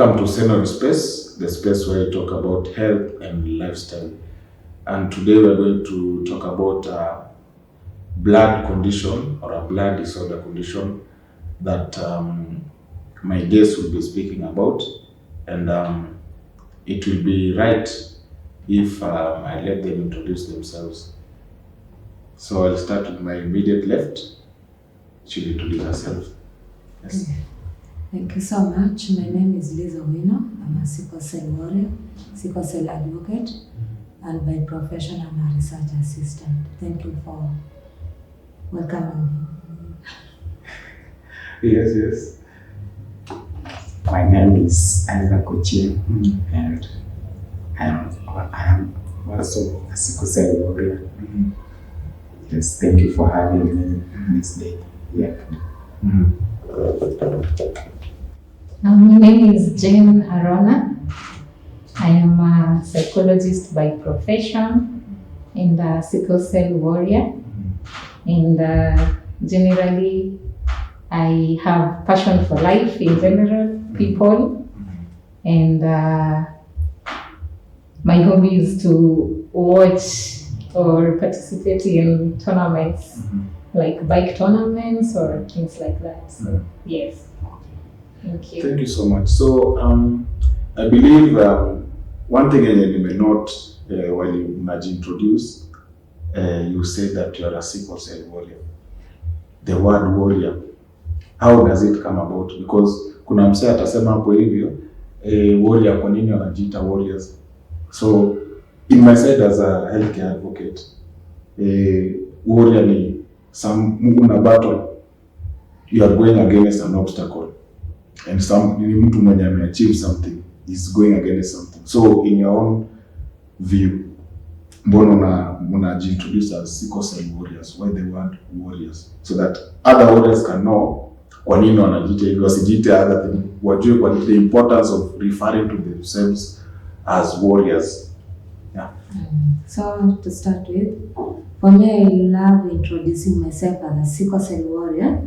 Welcome to Sensory Space, the space where we talk about health and lifestyle. And today we're going to talk about a blood condition or a blood disorder condition that my guests will be speaking about. And it will be right if I let them introduce themselves. So I'll start with my immediate left. She'll introduce herself. Yes. Thank you so much. My name is Liz Owino. I'm a sickle cell warrior, sickle cell advocate, and by profession I'm a research assistant. Thank you for welcoming me. Yes. My name is Isaac Ochie, and I am also a sickle cell warrior. Yes, thank you for having me this day. Yeah. My name is Jane Arona. I am a psychologist by profession and a sickle cell warrior. And generally, I have passion for life in general, people. And my hobby is to watch or participate in tournaments, like bike tournaments or things like that. So, yes. Thank you. Thank you so much. So I believe one thing you may not, while you introduce, you said that you are a sickle cell warrior. The word warrior, how does it come about? Because kuna msee atasema hapo hivyo, warrior kwa nini wanajiita warriors? So in my side as a healthcare advocate, warrior ni una battle, you are going against an obstacle. And ni mtu mwenye ameachieve something, is going against something. So in your own view, mbona unajiintroduce as sickle cell warriors? Why the word warriors? So that other warriors can know kwa nini wanajiita hivyo, wasijiite other thing. Wajue kwa the importance of referring to themselves as warriors. Yeah. So to start with, for me I love introducing myself as a sickle cell warrior.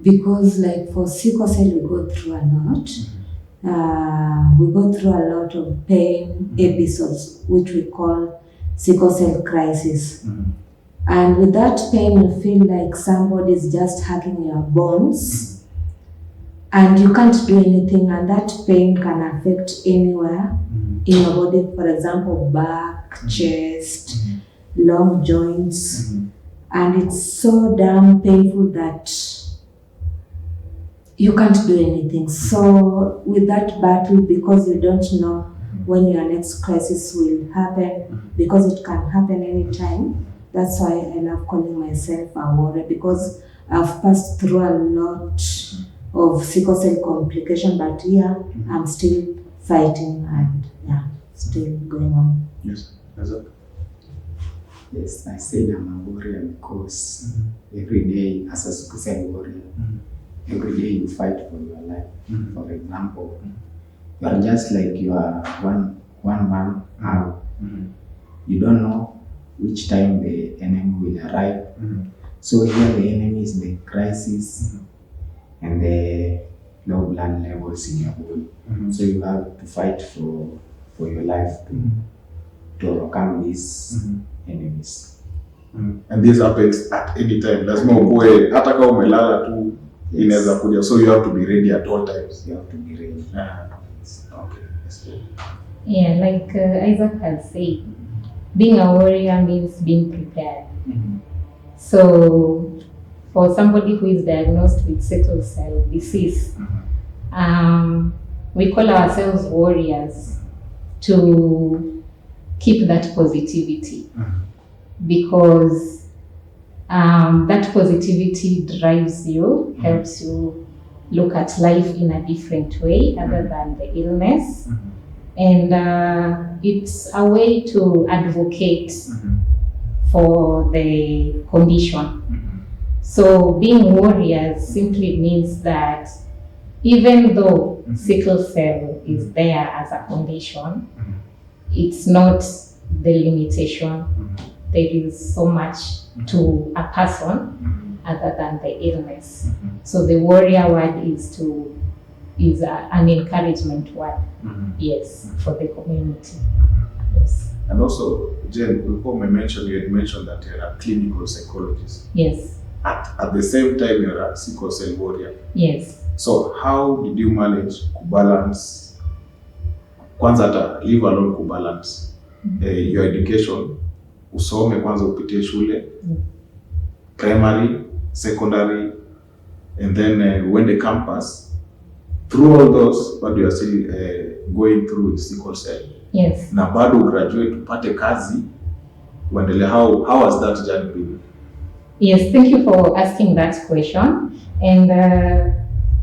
Because like for sickle cell we go through a lot. We go through a lot of pain episodes, which we call sickle cell crisis. And with that pain you feel like somebody is just hacking your bones and you can't do anything, and that pain can affect anywhere in your body. For example, back, chest, long joints. And it's so damn painful that you can't do anything. So with that battle, because you don't know when your next crisis will happen, because it can happen anytime, that's why I love calling myself a warrior, because I've passed through a lot of sickle cell complication, but here I'm still fighting and still going on. Yes, that's it. Yes, I said I'm a warrior because every day as a sickle cell warrior, every day you fight for your life. For example, you are just like you are one man out. You don't know which time the enemy will arrive. So here the enemy is the crisis and the low blood levels in your body. So you have to fight for your life to overcome these enemies. And this happens at any time. Lazima ukue hata kama umelala tu inaweza kuja. So you have to be ready at all times. You have to be ready. Okay. Yes. Yeah, like Isaac has said, being a warrior means being prepared. So for somebody who is diagnosed with sickle cell disease, we call ourselves warriors to keep that positivity, because that positivity drives you, helps you look at life in a different way other than the illness. And it's a way to advocate for the condition. So being warriors simply means that even though sickle cell is there as a condition, it's not the limitation. There is so much to a person other than the illness. So the warrior word is to is an encouragement word. Yes, for the community. Yes. And also, Jen, before you had mentioned that you're a clinical psychologist. Yes. At the same time, you're a sickle cell warrior. Yes. So how did you manage to balance, kwanza hata leave alone kubalance your education, usome kwanza upitie shule, primary, secondary, and then when the campus, through all those, but you are still going through with sickle cell. Yes. Na bado graduate upate kazi, uendelee. How has that journey been? Yes, thank you for asking that question. And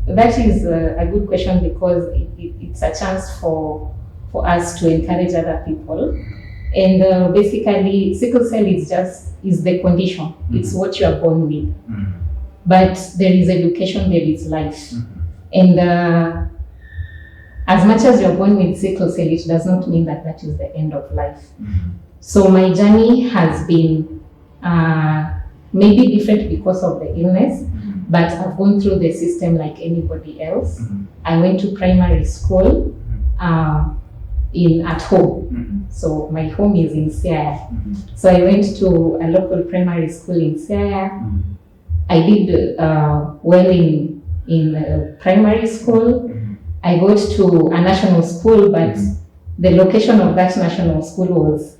that is a good question because it's a chance for us to encourage other people. And basically, sickle cell is the condition. It's what you are born with. But there is education, there is life. And as much as you're born with sickle cell, it does not mean that that is the end of life. So my journey has been maybe different because of the illness, but I've gone through the system like anybody else. I went to primary school at home. So my home is in Siaya. So I went to a local primary school in Siaya. I did well in primary school. I got to a national school, but the location of that national school was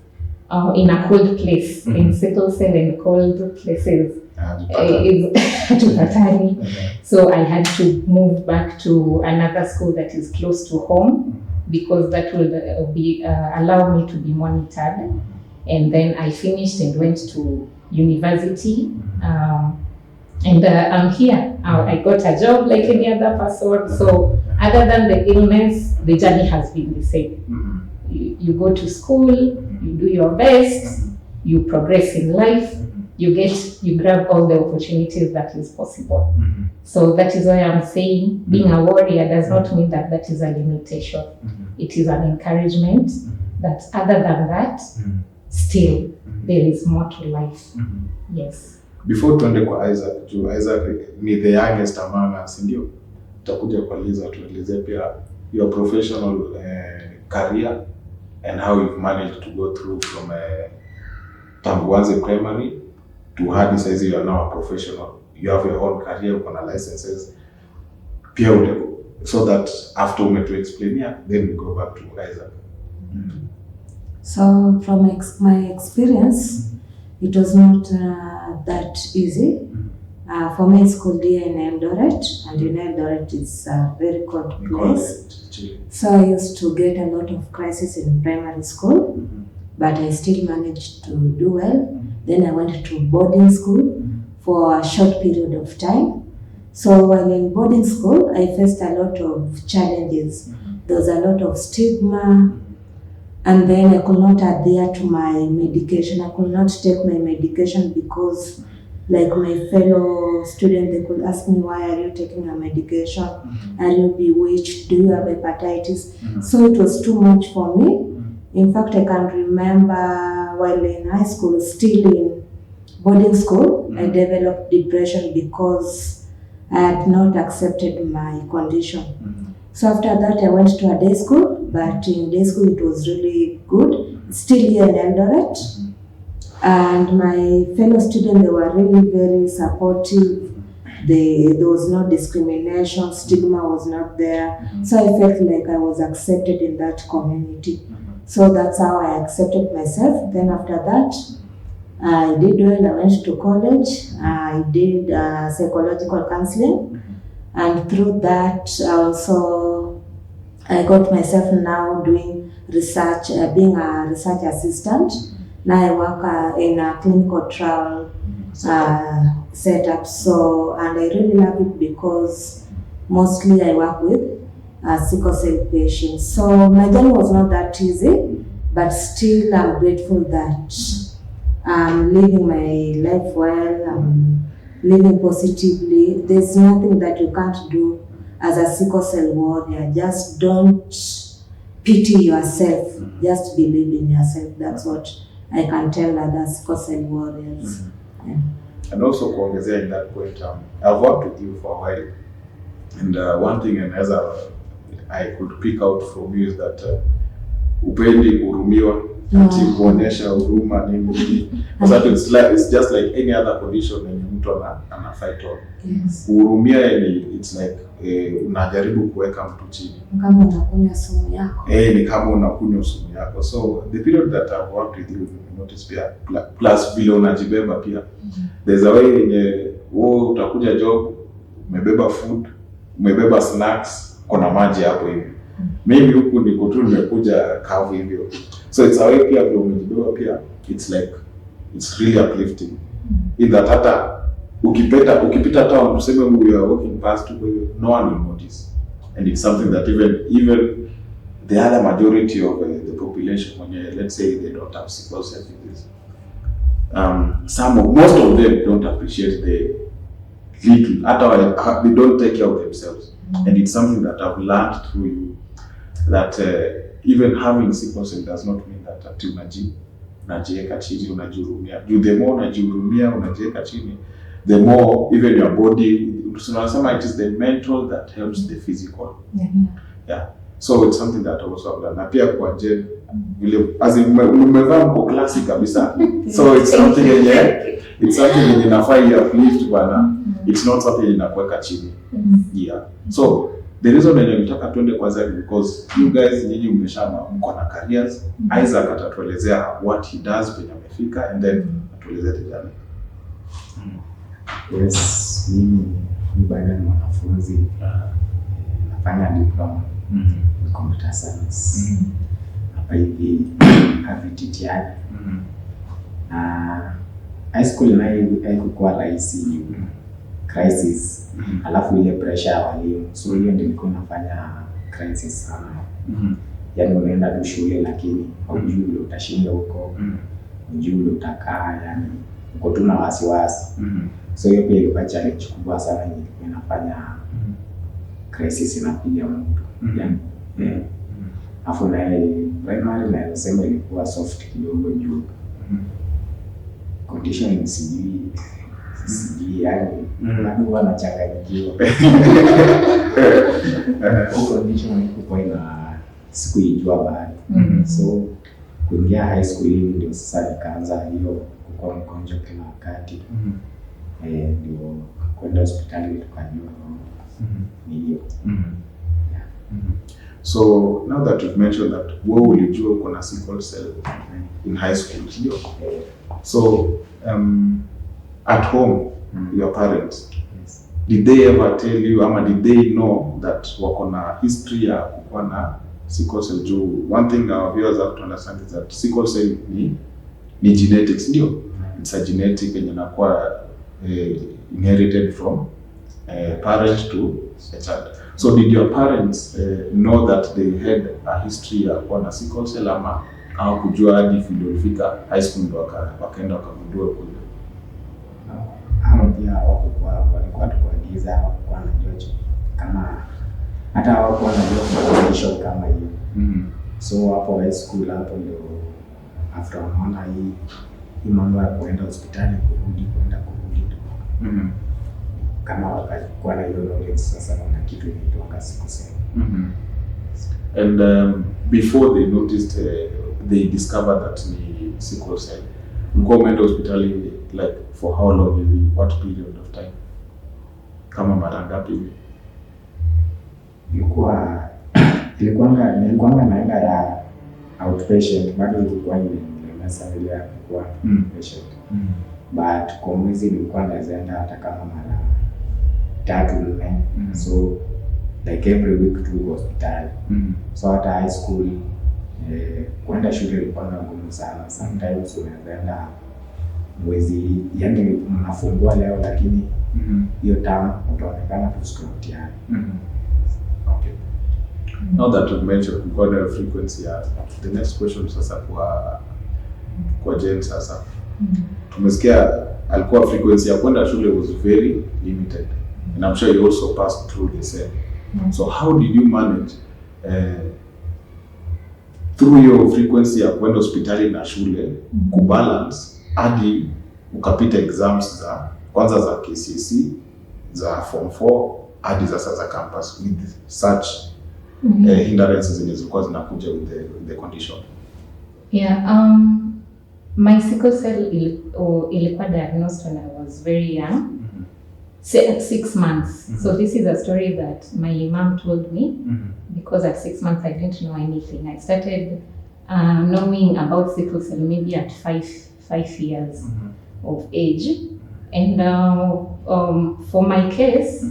in a cold place. In sickle cell and cold places So I had to move back to another school that is close to home because that will allow me to be monitored. And then I finished and went to university. And I'm here. I got a job like any other person. So other than the illness, the journey has been the same. You go to school, you do your best, you progress in life, you grab all the opportunities that is possible. So that is why I'm saying being a warrior does not mean that that is a limitation. It is an encouragement that other than that, still there is more to life. Yes. Before tuende kwa Isaac, Isaac ni the youngest among us, ndio? Tutakuja kwa Liza tueleze pia your professional career and how you've managed to go through from tangu uanze primary to hadi saizi you are now a professional. You have your own career, uko na licenses. Pia so that after to explain here, then we go back to Isaac. So from my experience, it was not that easy. For me, it's called here in Eldoret, and in Eldoret it's a very cold place. So I used to get a lot of crisis in primary school, but I still managed to do well. Then I went to boarding school for a short period of time. So while in boarding school, I faced a lot of challenges. There was a lot of stigma, and then I could not adhere to my medication. I could not take my medication because, like my fellow students, they could ask me, why are you taking your medication? Are you bewitched? Do you have hepatitis? So it was too much for me. In fact, I can remember while in high school, still in boarding school, I developed depression because I had not accepted my condition. So after that, I went to a day school, but in day school it was really good. Still here in Eldoret. And my fellow students, they were really very supportive. There was no discrimination, stigma was not there. So I felt like I was accepted in that community. So that's how I accepted myself. Then after that, I did well. I went to college. I did psychological counseling. And through that, also, I got myself now doing research, being a research assistant. Now I work in a clinical trial setup. So, and I really love it because mostly I work with sickle cell patients. So my journey was not that easy, but still I'm grateful that I'm living my life well, I'm living positively. There's nothing that you can't do as a sickle cell warrior. Just don't pity yourself, just believe in yourself. That's what I can tell other sickle cell warriors. Yeah. And also kuongezea in that point, I've worked with you for a while. And one thing I could pick out from you is that upendi kuhurumiwa, ati kuonyesha huruma nini. Because it's just like any other condition yenye mtu ana fight on. Yes. Kuhurumia it's like unajaribu kuweka mtu chini. Kama unakunywa sumu yako. Ni kama unakunywa sumu yako. So the period that I've worked with you notice pia plus vile unajibeba pia. There's a way yenye wewe utakuja job, umebeba food, umebeba snacks, kuna maji hapo hivi. Mimi huku niko tu nimekuja kavu hivyo. So it's a way pia vile umejibeba pia, it's really uplifting. In that hata ukipita town tuseme we are walking past to no one will notice. And it's something that even the other majority of the population, when let's say they don't have sickle cell disease, most of them don't appreciate the little, they don't take care of themselves. And it's something that I've learned through you, that even having sickle cell does not mean that ati unajiweka chini, unajihurumia. The more unajihurumia, unajiweka chini, the more even your body, tunasema it is the mental that helps the physical. Yeah. So it's something that also I've learned. Na pia kwa Jen, as in umevaa mko classic kabisa. So it's something yenye nafaa ya uplift bwana. It's not something inakuweka chini. Yeah. So the reason yenye nitaka tuende kwanza because you guys nyinyi mko na careers. Isaac atatuelezea what he does when amefika and then atuelezea tena. Yes, mimi bado ni mwanafunzi. Nafanya diploma in computer science. Hapa hivi HVTTI. High school nayo haikuwa rahisi, crisis. Alafu ile pressure ya walimu. So hiyo ndio nilikuwa nafanya crisis sana. Yaani unaenda tu shule lakini hujui vile utashinda huko. Hujui vile utakaa, yani uko tu na wasiwasi. So hiyo pia ilikuwa challenge kubwa sana nilikuwa nafanya crisis inapiga mtu. Yani afu na primary na sema ilikuwa soft kidogo juu. Condition sijui yani bado wanachanganyikiwa. Condition ilikuwa ina sikuijua bado. So kuingia high school hivi ndio sasa nikaanza hiyo kukuwa mgonjwa kila wakati. Ndio kwenda hospitali tukajua ni hiyo. So now that you've mentioned that wewe ulijua uko na sickle cell in high school, ndio? So at home, your parents, did they ever tell you, ama did they know that wako na history ya kuwa na sickle cell? Juu one thing our viewers have to understand is that sickle cell ni genetics, ndio? It's a genetic and inakuwa inherited from parent to a child. So did your parents know that they had a history ya kuwa na sickle cell ama au kujua hadi vile ulifika high school ndo wakaenda wakagundua kule? Hao pia walikuwa tukuagiza, hawakuwa wanajua kama hata hawakuwa wanajua condition kama hiyo. So hapo high school hapo ndio after wanaona hii mambo ya kuenda hospitali kurudi kama wakakuwa na hiyo knowledge sasa kuna kitu inaitwa sickle cell. And before they noticed, they discovered that ni sickle cell, mko umeenda hospitali like for how long, what period of time, kama mara ngapi? Nilikuwa naenda ya outpatient, bado ilikuwa nimemesa ile ya kuwa patient. But kwa mwezi nilikuwa naenda hata kama mara 3-4. So like every week to hospitali. So hata high school kwenda shule ilikuwa ngumu sana. Sometimes unaenda mwezi, yani mnafungua leo lakini hiyo term utaonekana tu siku mtihani. Okay. Now that you've mentioned the frequency, the next question sasa kwa Jen sasa. Tumesikia alikuwa frequency ya kwenda shule was very limited. And I'm sure you also passed through the same. So how did you manage through your frequency ya kwenda hospitali na shule kubalance hadi ukapita exams za kwanza za KCSE, za form 4 hadi sasa za campus with such hindrances zenye zilikuwa zinakuja with the condition? Yeah, my sickle cell ilikuwa diagnosed when I was very young, 6 months. So this is a story that my mom told me, because at 6 months I didn't know anything. I started knowing about sickle cell maybe at 5 years of age. And for my case,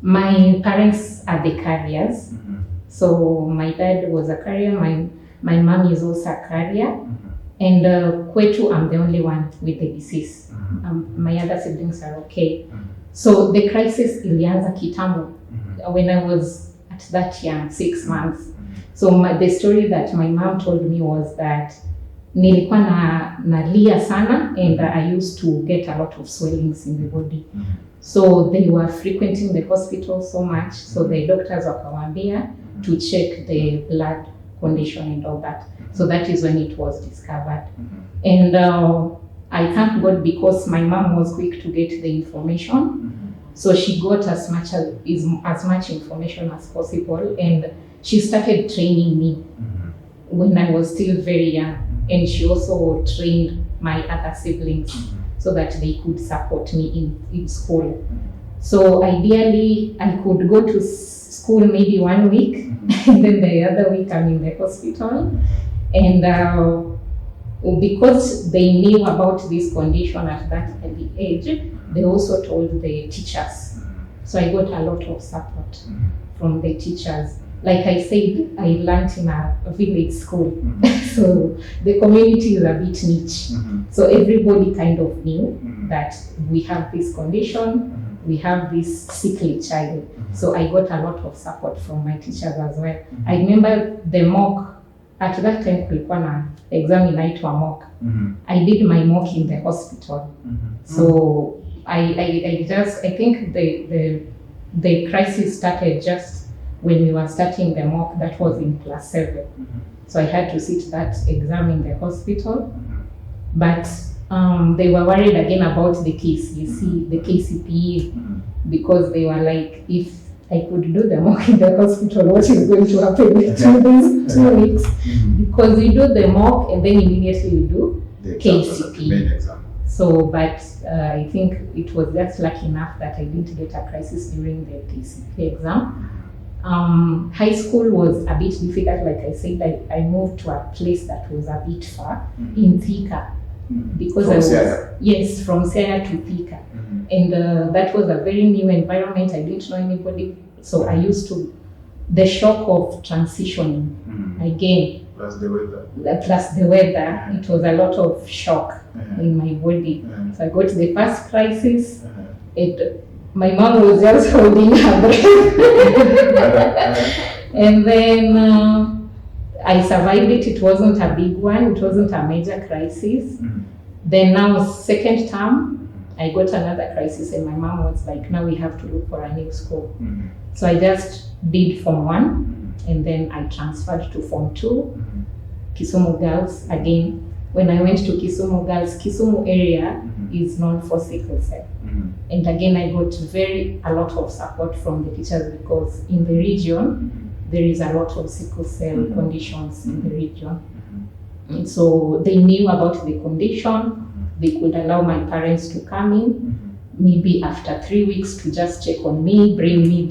my parents are the carriers. So my dad was a carrier, my mom is also a carrier. And kwetu, I'm the only one with the disease. My other siblings are okay. So the crisis ilianza kitambo when I was at that young, 6 months. So the story that my mom told me was that nilikuwa nalia sana, and I used to get a lot of swellings in the body. So they were frequenting the hospital so much, so the doctors wakawaambia to check the blood condition and all that. So that is when it was discovered. And I thank God because my mom was quick to get the information. So she got as much information as possible, and she started training me when I was still very young. And she also trained my other siblings so that they could support me in school. So ideally, I could go to school maybe 1 week, and then the other week I'm in the hospital. And because they knew about this condition at that early age, they also told the teachers. So I got a lot of support from the teachers. Like I said, I learned in a village school. So the community is a bit niche. So everybody kind of knew that we have this condition, we have this sickly child. So I got a lot of support from my teachers as well. I remember the mock. At that time, kulikuwa na exam inaitwa mock. I did my mock in the hospital. So I think the crisis started just when we were starting the mock. That was in class 7. So I had to sit that exam in the hospital. But they were worried again about the KCSE, the KCPE, because they were like, if I could do the mock in the hospital, what is going to happen with these 2 weeks? Because you do the mock and then immediately you do the KCPE. So, but I think it was just lucky enough that I didn't get a crisis during the KCPE exam. High school was a bit difficult. Like I said, I moved to a place that was a bit far in Thika. Because from Siaya to Thika. And that was a very new environment. I didn't know anybody. So I used to, the shock of transitioning again. Plus the weather. It was a lot of shock in my body. So I got the first crisis. My mom was just holding her breath. And then I survived it. It wasn't a big one. It wasn't a major crisis. Then now, second term, I got another crisis, and my mom was like, now we have to look for a new school. So I just did Form 1, and then I transferred to Form 2, Kisumu Girls. Again, when I went to Kisumu Girls, Kisumu area is known for sickle cell. And again, I got a lot of support from the teachers, because in the region, there is a lot of sickle cell conditions in the region. And so they knew about the condition. They could allow my parents to come in, maybe after 3 weeks, to just check on me, bring me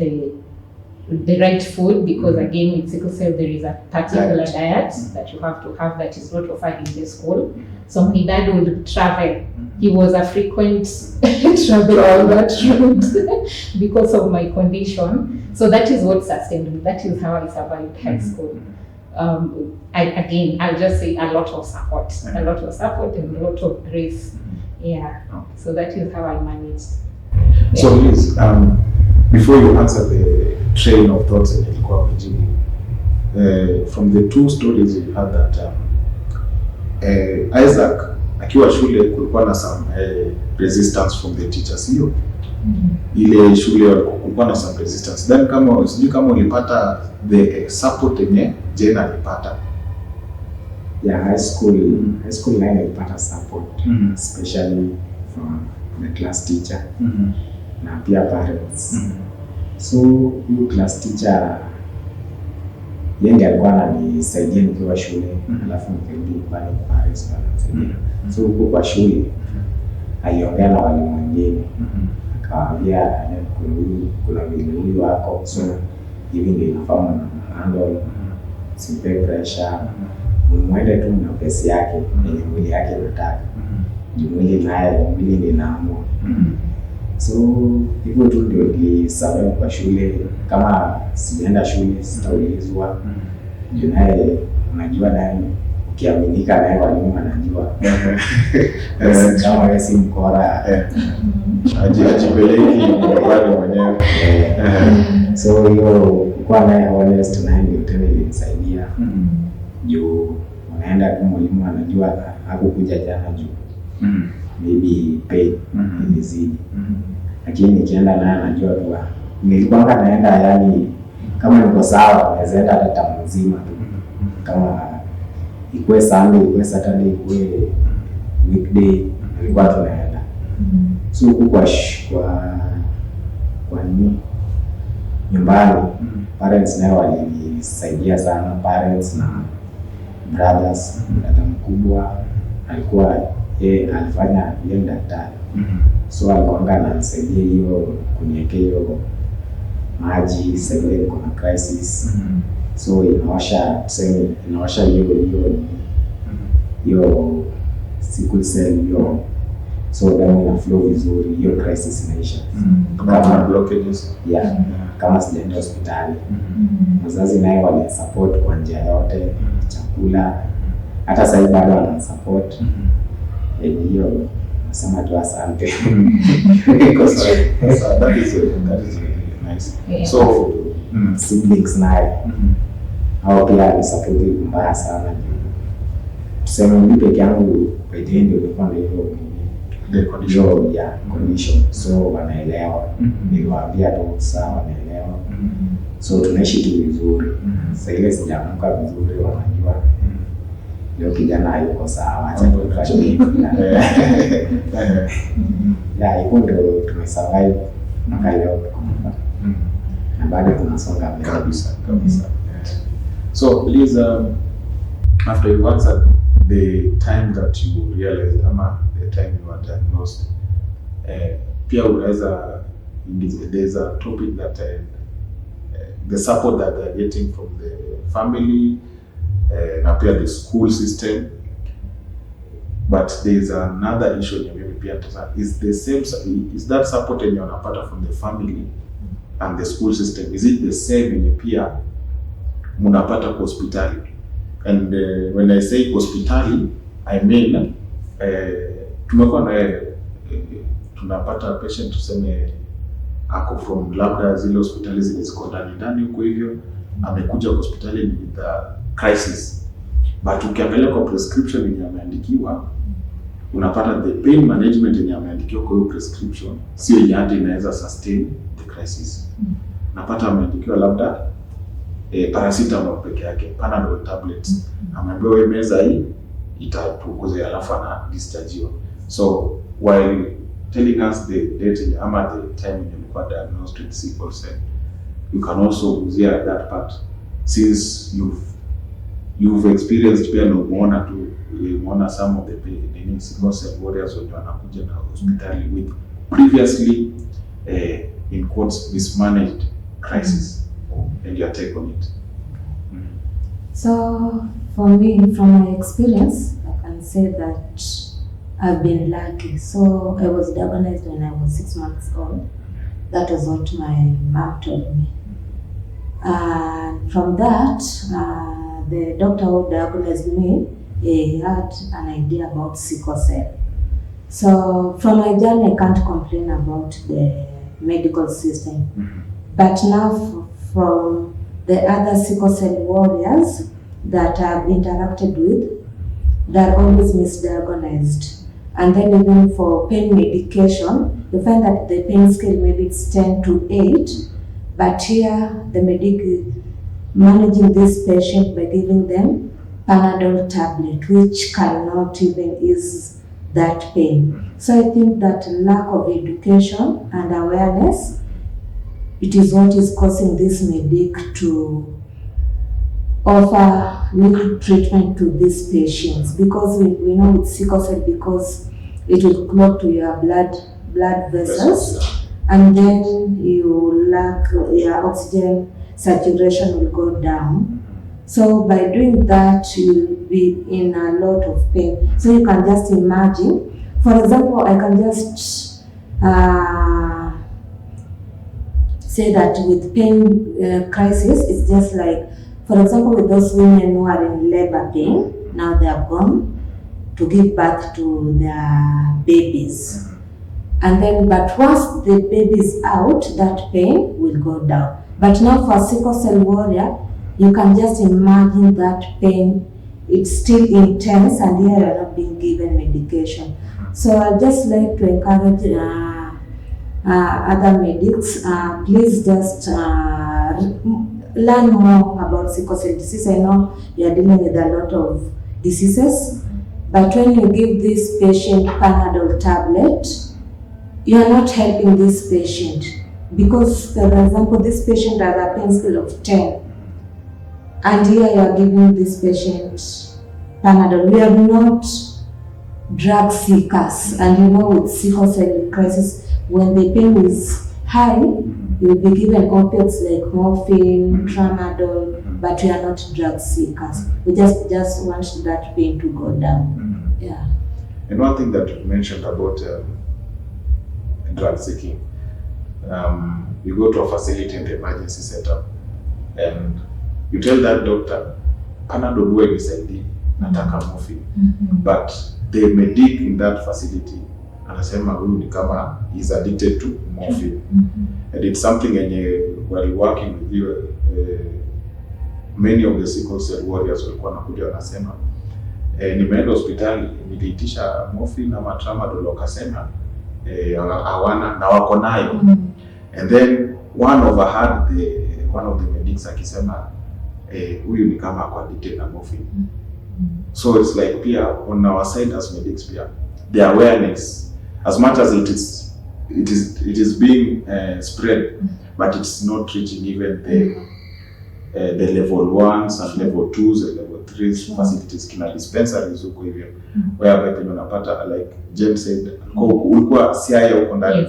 the right food, because again, with sickle cell, there is a particular diet that you have to have that is not offered in the school. So my dad would travel. He was a frequent traveler on that route because of my condition. So that is what sustained me. That is how I survived high school. I'll just say a lot of support and a lot of grace. Yeah. So that is how I managed. Yeah. So Liz, before you answer the train of thoughts in ilikuwa mjibu, from the 2 stories you had that Isaac akiwa shule kulikuwa na some resistance from the teachers, hiyo ile shule kulikuwa na some resistance. Then kama sijui kama ulipata the support yenye Jane alipata. Yeah, high school line alipata support, especially from the class teacher na pia parents. So huyu class teacher yeye ndiye alikuwa ananisaidia nikiwa shule, alafu nikirudi nyumbani parents wananisaidia. So huko kwa shule aliongea na walimu wengine, akawaambia kuna vile huyu wako, so hivi ndio inafaa handle, simpe pressure, mwende tu na pesi yake yenye mwili yake inataka, mwili naye mwili ndio inaamua. So hivyo tu ndio nilisurvive kwa shule. Kama sijaenda shule sitaulizwa, ndio naye unajua naye ukiaminika naye walimu anajua kama wewe si mkora ajipeleki nyumbani mwenyewe. So hiyo kuwa naye honest naye ndio tena ilinisaidia juu unaenda tu mwalimu anajua hakukuja jana juu maybe pay ilizidi, lakini nikienda naye anajua tu nilikuwa naenda, yani kama niko sawa naweza enda hata tamu nzima tu, kama ikuwe Sunday, ikuwe Saturday, ikuwe weekday, nilikuwa tunaenda. So huku kwa nini nyumbani parents nao walinisaidia sana, parents na brothers. Brother mkubwa alikuwa alifanya yeye daktari, so alikuwa ananisaidia hiyo kuniwekea hiyo maji sasa kuna crisis, so inaosha hiyo sickle cell hiyo, so damu ina flow vizuri, hiyo crisis inaisha. Kama blockages kama sijaenda hospitali, wazazi naye wali support kwa njia yote, chakula, hata sasa bado wana support hiyo. Nasema tu asante. That is really nice. So siblings naye hao pia ni supportive mbaya sana. Tuseme mimi peke yangu kwa ndio nilikuwa na hiyo condition, so wanaelewa. Niliwaambia tu sawa, wanaelewa. So tunaishi tu vizuri. Sasa ile sijaamka vizuri, wanajua leo kijana hayuko sawa, acha tukashike. Hivyo ndio tumesurvive mpaka leo na bado tunasonga mbele kabisa. So please, after you answered the time that you realized the time you were diagnosed, pia unaweza, there's a topic that the support that they're getting from the family na pia the school system, but there's another issue maybe pia is the same, is that support yenye unapata from the family and the school system, is it the same yenye pia munapata kwa hospitali? And when I say hospitali, I mean tumekuwa na tunapata patient tuseme ako from labda zile hospitali zile ziko ndani huko, hivyo amekuja kwa hospitali with the crisis, but ukiangalia kwa prescription yenye ameandikiwa unapata the pain management yenye ameandikiwa kwa hiyo prescription sio yenye hata inaweza sustain the crisis. Napata ameandikiwa labda paracetamol peke yake, Panadol tablets, ameambiwa wewe meza hii itapunguza, alafu ana discharge. So while telling us the date ama the time when you got diagnosed with sickle cell, you can also use that part, since you've experienced pia na umeona some of the sickle cell warriors when wanakuja na hospitali with previously in quotes mismanaged crisis, and your take on it. So for me, from my experience, I can say that I've been lucky. So I was diagnosed when I was 6 months old. That was what my mom told me. And from that, the doctor who diagnosed me, he had an idea about sickle cell. So from my journey, I can't complain about the medical system. But now from the other sickle cell warriors that I've interacted with, they're always misdiagnosed. And then even for pain medication, you find that the pain scale maybe it's 10 to 8, but here the medic managing this patient by giving them Panadol tablet, which cannot even ease that pain. So I think that lack of education and awareness it is what is causing this medic to offer new treatment to these patients, because we know with sickle cell, because it will clog to your blood vessels, and then you lack your oxygen saturation will go down. So by doing that, you'll be in a lot of pain. So you can just imagine, for example, I can just say that with pain crisis, it's just like, for example, with those women who are in labor pain, now they are gone to give birth to their babies. And then, but once the baby is out, that pain will go down. But now for sickle cell warrior, you can just imagine that pain, it's still intense, and here you're not being given medication. So I'd just like to encourage other medics, please just learn more about sickle cell disease. I know you're dealing with a lot of diseases, but when you give this patient Panadol tablet, you are not helping this patient, because, for example, this patient has a pain scale of 10, and here you are giving this patient Panadol. We are not drug seekers, and you know, with sickle cell crisis, when the pain is high, you will be given opiates like morphine, tramadol, but we are not drug seekers. We just want that pain to go down. Yeah. And one thing that you mentioned about drug seeking, you go to a facility in the emergency setup, and you tell that doctor, Panadol huwa inisaidii, nataka morphine. But the medic in that facility anasema huyu ni kama is addicted to morphine. And it's something yenye while working with you, many of the sickle cell warriors walikuwa nakuja wanasema, nimeenda hospitali niliitisha morphine ama tramadol, wakasema hawana na wako nayo. And then one of the medics akisema huyu ni kama ako addicted na morphine. So it's like pia on our side as medics, pia the awareness, as much as it is being spread, but it's not reaching even the level 1s and level 2s and level 3s facilities, kina dispensaries huko hivyo, where people unapata, like James said, ulikuwa siaya huko ndani.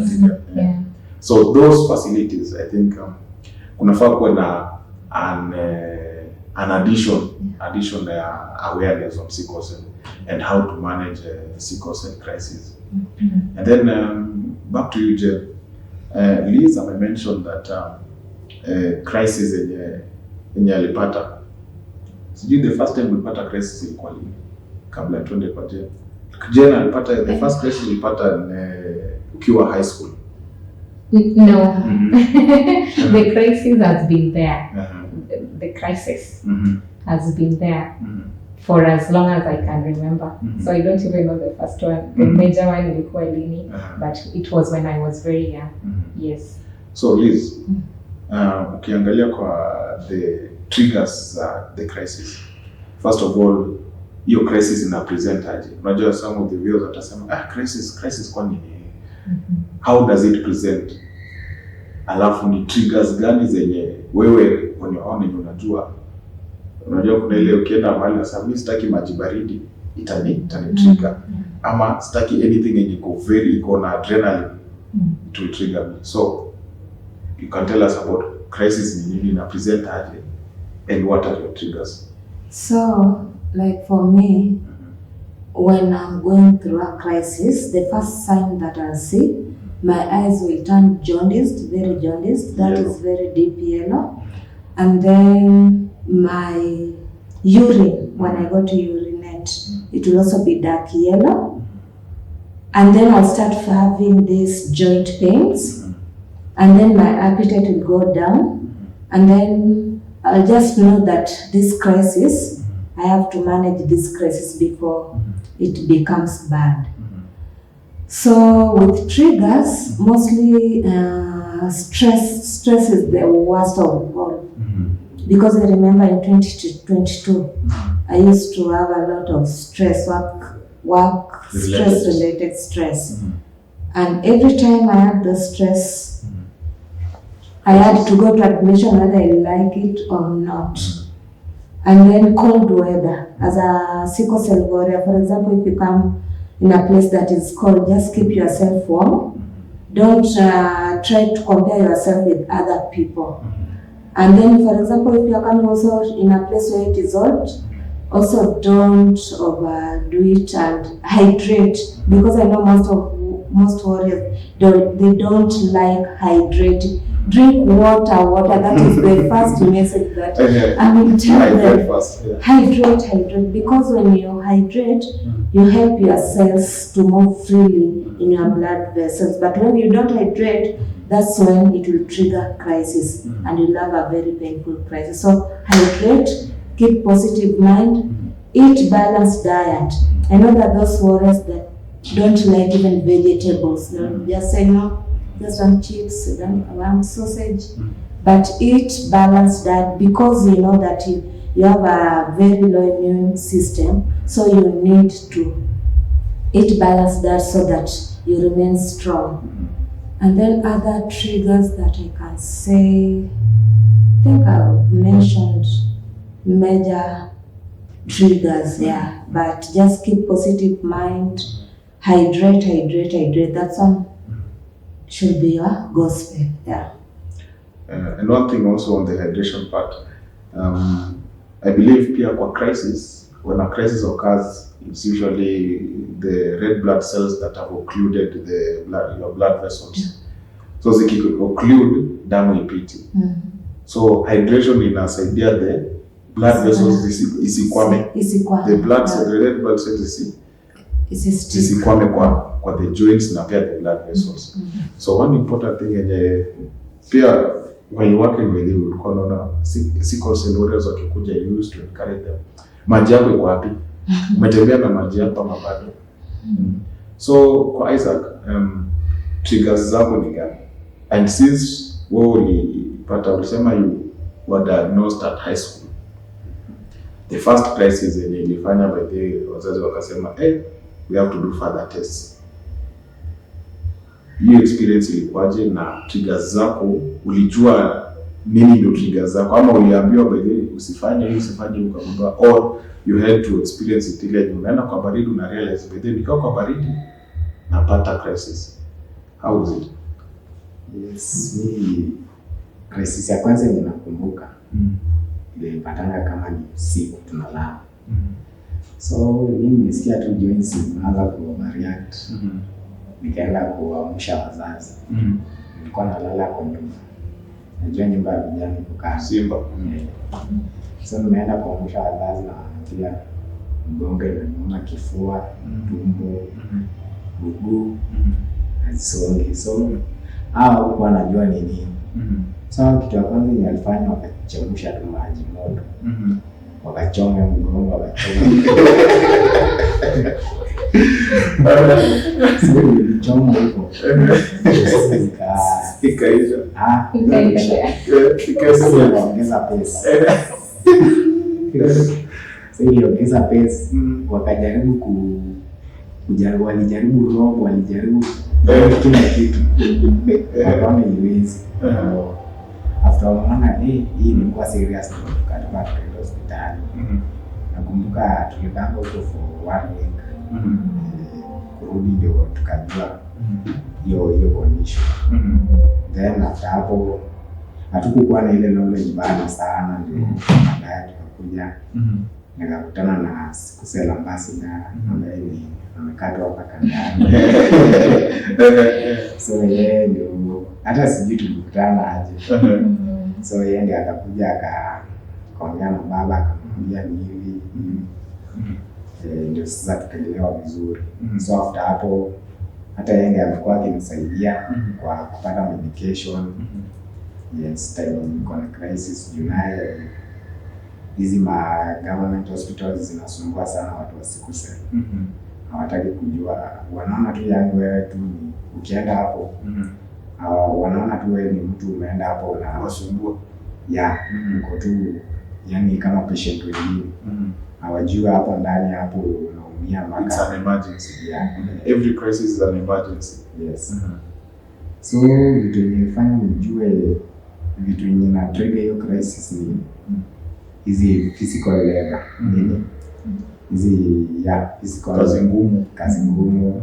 So those facilities, I think kunafaa kuwa na an addition awareness on sickle cell and how to manage sickle cell crisis. And then back to you, Jen. Liz, I mentioned that crisis yenye alipata. Sijui the first time ulipata crisis ilikuwa lini? Kabla tuende kwa Jen. Jen alipata the first crisis ulipata ukiwa high school. No. The crisis has been there. The crisis has been there for as long as I can remember. So I don't even know the first one. The major one ilikuwa lini, but it was when I was very young. Yes. So Liz, ukiangalia kwa the triggers the crisis. First of all, hiyo crisis ina present aje? Unajua some of the viewers watasema, crisis kwa nini? How does it present? Alafu ni triggers gani zenye wewe kwenye unajua kuna ile ukienda mahali na mimi sitaki maji baridi, itani trigger, ama sitaki anything yenye iko na adrenaline, it will trigger me. So you can tell us about crisis ni nini na present aje, and what are your triggers? So like for me, when I'm going through a crisis, the first sign that I'll see, my eyes will turn jaundiced, very jaundiced. That is very deep yellow. And then my urine, when I go to urinate, it will also be dark yellow. And then I'll start having these joint pains. And then my appetite will go down. And then I'll just know that this crisis, I have to manage this crisis before it becomes bad. So with triggers, mostly stress is the worst of all. Because I remember in 2022, I used to have a lot of stress, work stress related stress. And every time I had the stress, I had to go to admission whether I like it or not. And then cold weather. As a sickle cell warrior, for example, if you come in a place that is cold, just keep yourself warm. Don't try to compare yourself with other people. And then, for example, if you are coming also in a place where it is hot, also don't overdo it and hydrate, because I know most warriors they don't like hydrating. Drink water. That is the first message that I will tell them. Hydrate, because when you hydrate, you help your cells to move freely in your blood vessels. But when you don't hydrate, that's when it will trigger crisis, and you'll have a very painful crisis. So hydrate, keep positive mind, eat balanced diet. I know that those warriors that don't like even vegetables, they'll just say no, just want chips, want sausage, but eat balanced diet, because you know that you have a very low immune system, so you need to eat balanced diet so that you remain strong. And then other triggers that I can say, I think I've mentioned major triggers, yeah, but just keep positive mind, hydrate. That's one should be your gospel, yeah. And one thing also on the hydration part, I believe pia kwa crisis, when a crisis occurs, it's usually the red blood cells that have occluded your blood vessels. So ziki-occlude, damu ipiti. So hydration inasaidia the blood vessels isikwame. The red blood cells isikwame kwa the joints na pia the blood vessels. So one important thing pia when you working with you, ulikuwa unaona sickle cell warriors wakikuja, you used to encourage them. Maji yako iko wapi? Umetembea na maji yako ama bado? So kwa Isaac, triggers zako ni gani? And since wewe ulipata, ulisema you were diagnosed at high school, the first crisis yenye ilifanya by the wazazi wakasema we have to do further tests. Hiyo experience ilikuwaje, na triggers zako ulijua nini ndio triggers zako, ama uliambiwa by the usifanye ukagundua, or you had to experience it ile unaenda kwa baridi una realize by the nikiwa kwa baridi napata crisis? How was it? Yes, mimi crisis ya kwanza ninakumbuka ilipatanga kama ni usiku tunalala. So mimi nisikia tu joints zinaanza ku-react. Nikaenda kuamsha wazazi. Nilikuwa nalala kwa nyumba. Najua nyumba ya vijana kukaa Simba. So nimeenda kuamsha wazazi na pia mgongo inaniuma, kifua, tumbo, mguu, hazisongi. So huku wanajua ni nini. So kitu ya kwanza nilifanya, wakachemsha tu maji moto. Wakachoma mgongo, wakachoma. So nilichoma huko. Ikaisha. Ikaongeza pesa. So iliongeza pesa, wakajaribu walijaribu robo, walijaribu kila kitu. Wakaona iwezi. After wanaona hii ilikuwa serious, tukatoka tukaenda hospitali. Nakumbuka tulikaa huko for 1 week. Kurudi ndio tukajua hiyo condition. Then after hapo hatukukuwa na ile knowledge bado sana, ndio baadaye tukakuja nikakutana na sickle cell ambassador ambaye ni amekatwa hapa kandani. So yeye ndio hata sijui tulikutana aje. So yeye ndiye akakuja akaongea na baba, akamwambia ni hivi. Ndio sasa tukaelewa vizuri. So after hapo hata yeye ndiye alikuwa akinisaidia kwa kupata medication. Yes, time niko na crisis Julai. Hizi government hospitals zinasumbua sana watu wa sickle cell. Hawataki kujua, wanaona tu yani wewe tu ukienda hapo. Wanaona tu wewe ni mtu umeenda hapo na wasumbua. Uko tu yani kama patient wengine. Hawajua hapo ndani hapo unaumia mpaka. It's an emergency. Every crisis is an emergency. Yes. So vitu nilifanya nijue vitu yenye na trigger hiyo crisis ni hizi physical labor, hizi physical kazi ngumu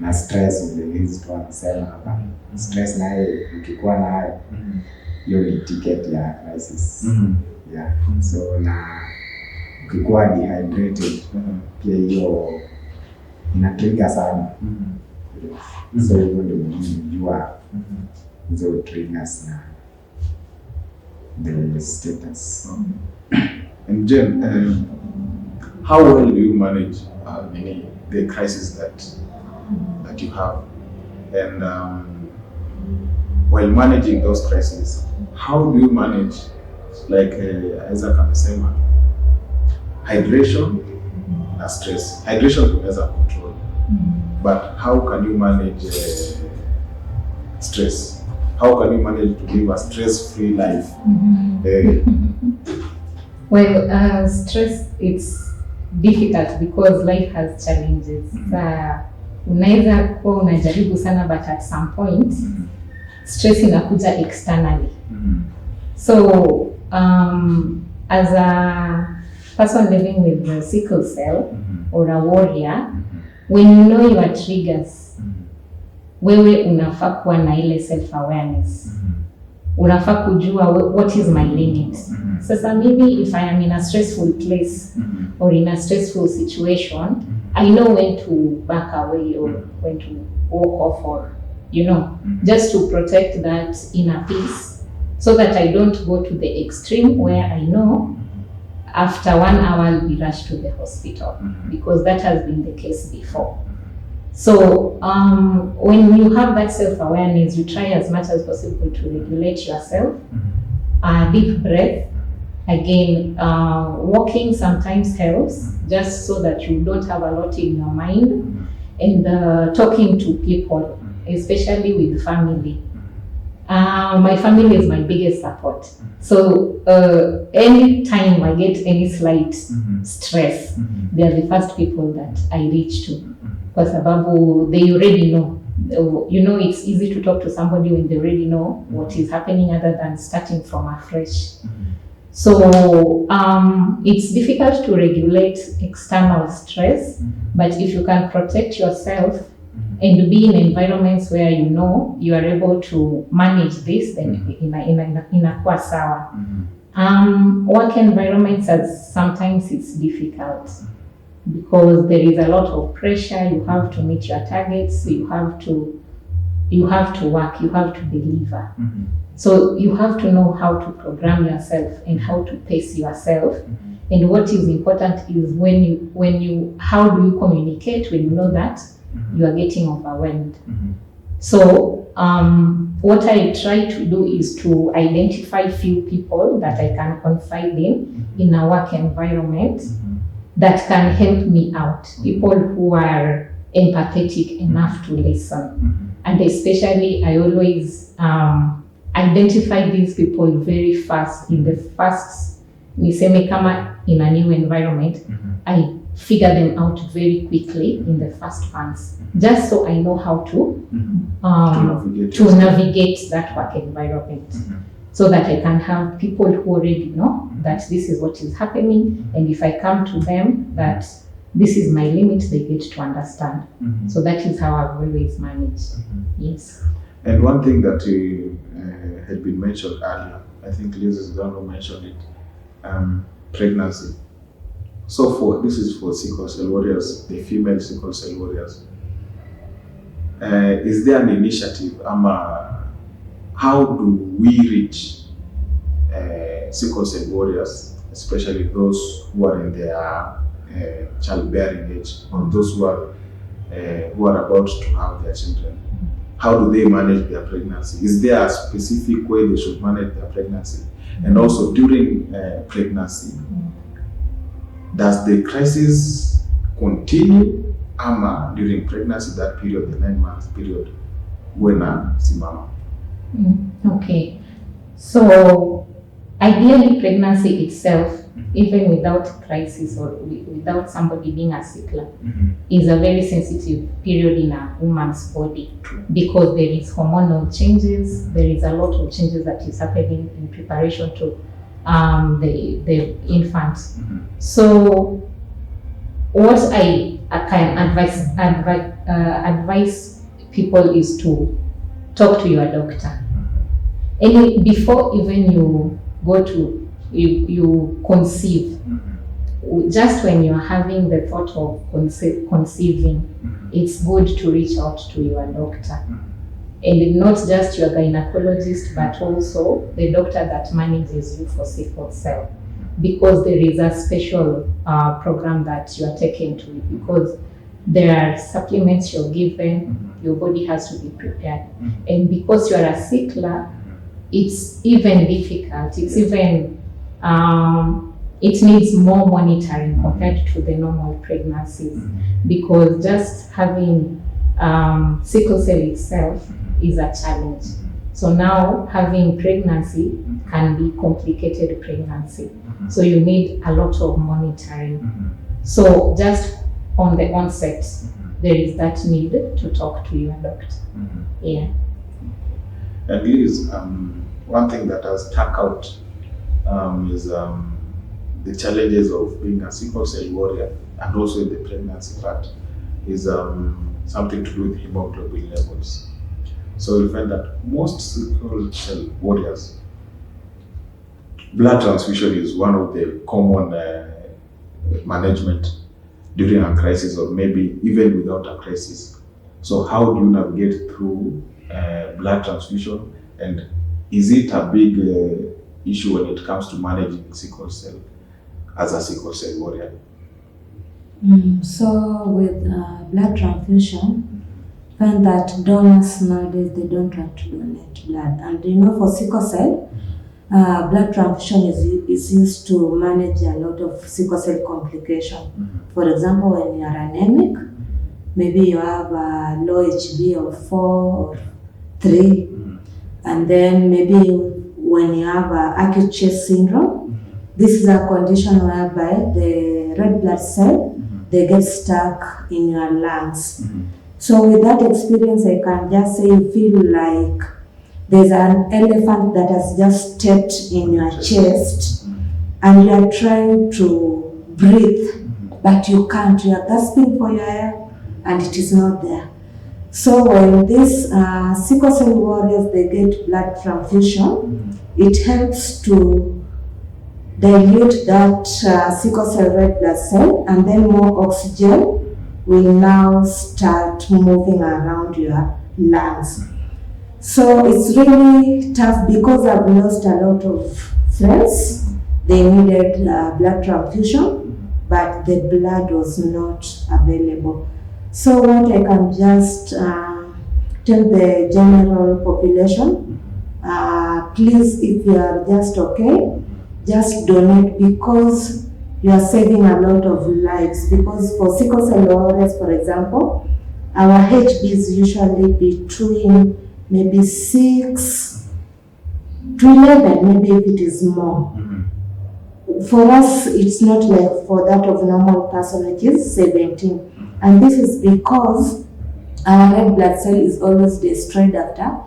na stress vile hizi tu wanasema hapa. Stress naye ukikuwa nayo hiyo ni ticket ya crisis. So na ukikuwa dehydrated pia hiyo ina trigger sana. So hivyo ndio unajua hizo triggers na the status. And Jen, how well do you manage the crisis that you have? And while managing those crises, how do you manage, like Isaac amesema, hydration na stress? Hydration tunaweza control, but how can you manage stress? How can you manage to live a stress-free life? Well, stress, it's difficult because life has challenges. Unaweza kuwa unajaribu sana, but at some point stress inakuja externally. So as a person living with the sickle cell or a warrior, when you know your triggers, wewe unafaa kuwa na ile self awareness. Unafaa kujua what is my limit. Sasa maybe if I am in a stressful place or in a stressful situation, I know when to back away or when to walk off, or just to protect that inner peace, so that I don't go to the extreme where I know after 1 hour I'll be rushed to the hospital, because that has been the case before. So when you have that self-awareness, you try as much as possible to regulate yourself. Deep breath. Again, walking sometimes helps, just so that you don't have a lot in your mind. And talking to people, especially with family. My family is my biggest support. So any time I get any slight stress, they are the first people that I reach to. Kwa sababu they already know. It's easy to talk to somebody when they already know what is happening, other than starting from afresh. So it's difficult to regulate external stress, but if you can protect yourself and be in environments where you are able to manage this, then inakuwa sawa. Work environments, sometimes it's difficult because there is a lot of pressure. You have to meet your targets. You have to work. You have to deliver. So you have to know how to program yourself and how to pace yourself. And what is important is how do you communicate when you know that you are getting overwhelmed. So what I try to do is to identify few people that I can confide in a work environment that can help me out. People who are empathetic enough to listen. And especially I always identify these people very fast in the first, niseme kama in a new environment, I figure them out very quickly in the first months, just so I know how to navigate that work environment, so that I can have people who already know that this is what is happening, and if I come to them that this is my limit, they get to understand. So that is how I've always managed. Yes. And one thing that had been mentioned earlier, I think Liz Zano mentioned it, pregnancy. So this is for sickle cell warriors, the female sickle cell warriors. Is there an initiative, how do we reach sickle cell warriors, especially those who are in their childbearing age, or those who are about to have their children? How do they manage their pregnancy? Is there a specific way they should manage their pregnancy? And also during pregnancy, does the crisis continue during pregnancy, that period, the 9-month period, when simama? Okay, so ideally pregnancy itself, even without crisis or without somebody being a sickler, is a very sensitive period in a woman's body, because there is hormonal changes, there is a lot of changes that is happening in preparation to the infant. So what I can advise people is to talk to your doctor. And before even you go to you conceive, just when you're having the thought of conceiving, it's good to reach out to your doctor. And not just your gynecologist, but also the doctor that manages you for sickle cell, because there is a special program that you are taken to, because there are supplements you're given, your body has to be prepared. And because you are a sickler, it's even difficult, it's even it needs more monitoring compared to the normal pregnancies, because just having sickle cell itself is a challenge. So now having pregnancy can be complicated pregnancy. So you need a lot of monitoring. So just on the onset, there is that need to talk to your doctor. Yeah. And Liz, one thing that has stuck out is the challenges of being a sickle cell warrior, and also the pregnancy part is something to do with hemoglobin levels. So you find that most sickle cell warriors, blood transfusion is one of the common management during a crisis, or maybe even without a crisis. So how do you navigate through blood transfusion, and is it a big issue when it comes to managing sickle cell as a sickle cell warrior? So with blood transfusion, find that donors nowadays, they don't like to donate blood. And you know, for sickle cell, blood transfusion is used to manage a lot of sickle cell complications. For example, when you are anemic, maybe you have a low HB of 4 or 3, and then maybe when you have acute chest syndrome, this is a condition whereby the red blood cell, they get stuck in your lungs. So with that experience, I can just say you feel like there's an elephant that has just stepped in your chest, and you are trying to breathe, but you can't. You are gasping for your air, and it is not there. So when these sickle cell warriors, they get blood transfusion, it helps to dilute that sickle cell red blood cell, and then more oxygen will now start moving around your lungs. So it's really tough, because I've lost a lot of friends. They needed blood transfusion, but the blood was not available. So what I can just tell the general population, please, if you are just okay, just donate, because you are saving a lot of lives. Because for sickle cell warriors, for example, our HB is usually between maybe 6 to 11, maybe if it is more. For us, it's not like for that of normal person, which is 17. And this is because our red blood cell is always destroyed after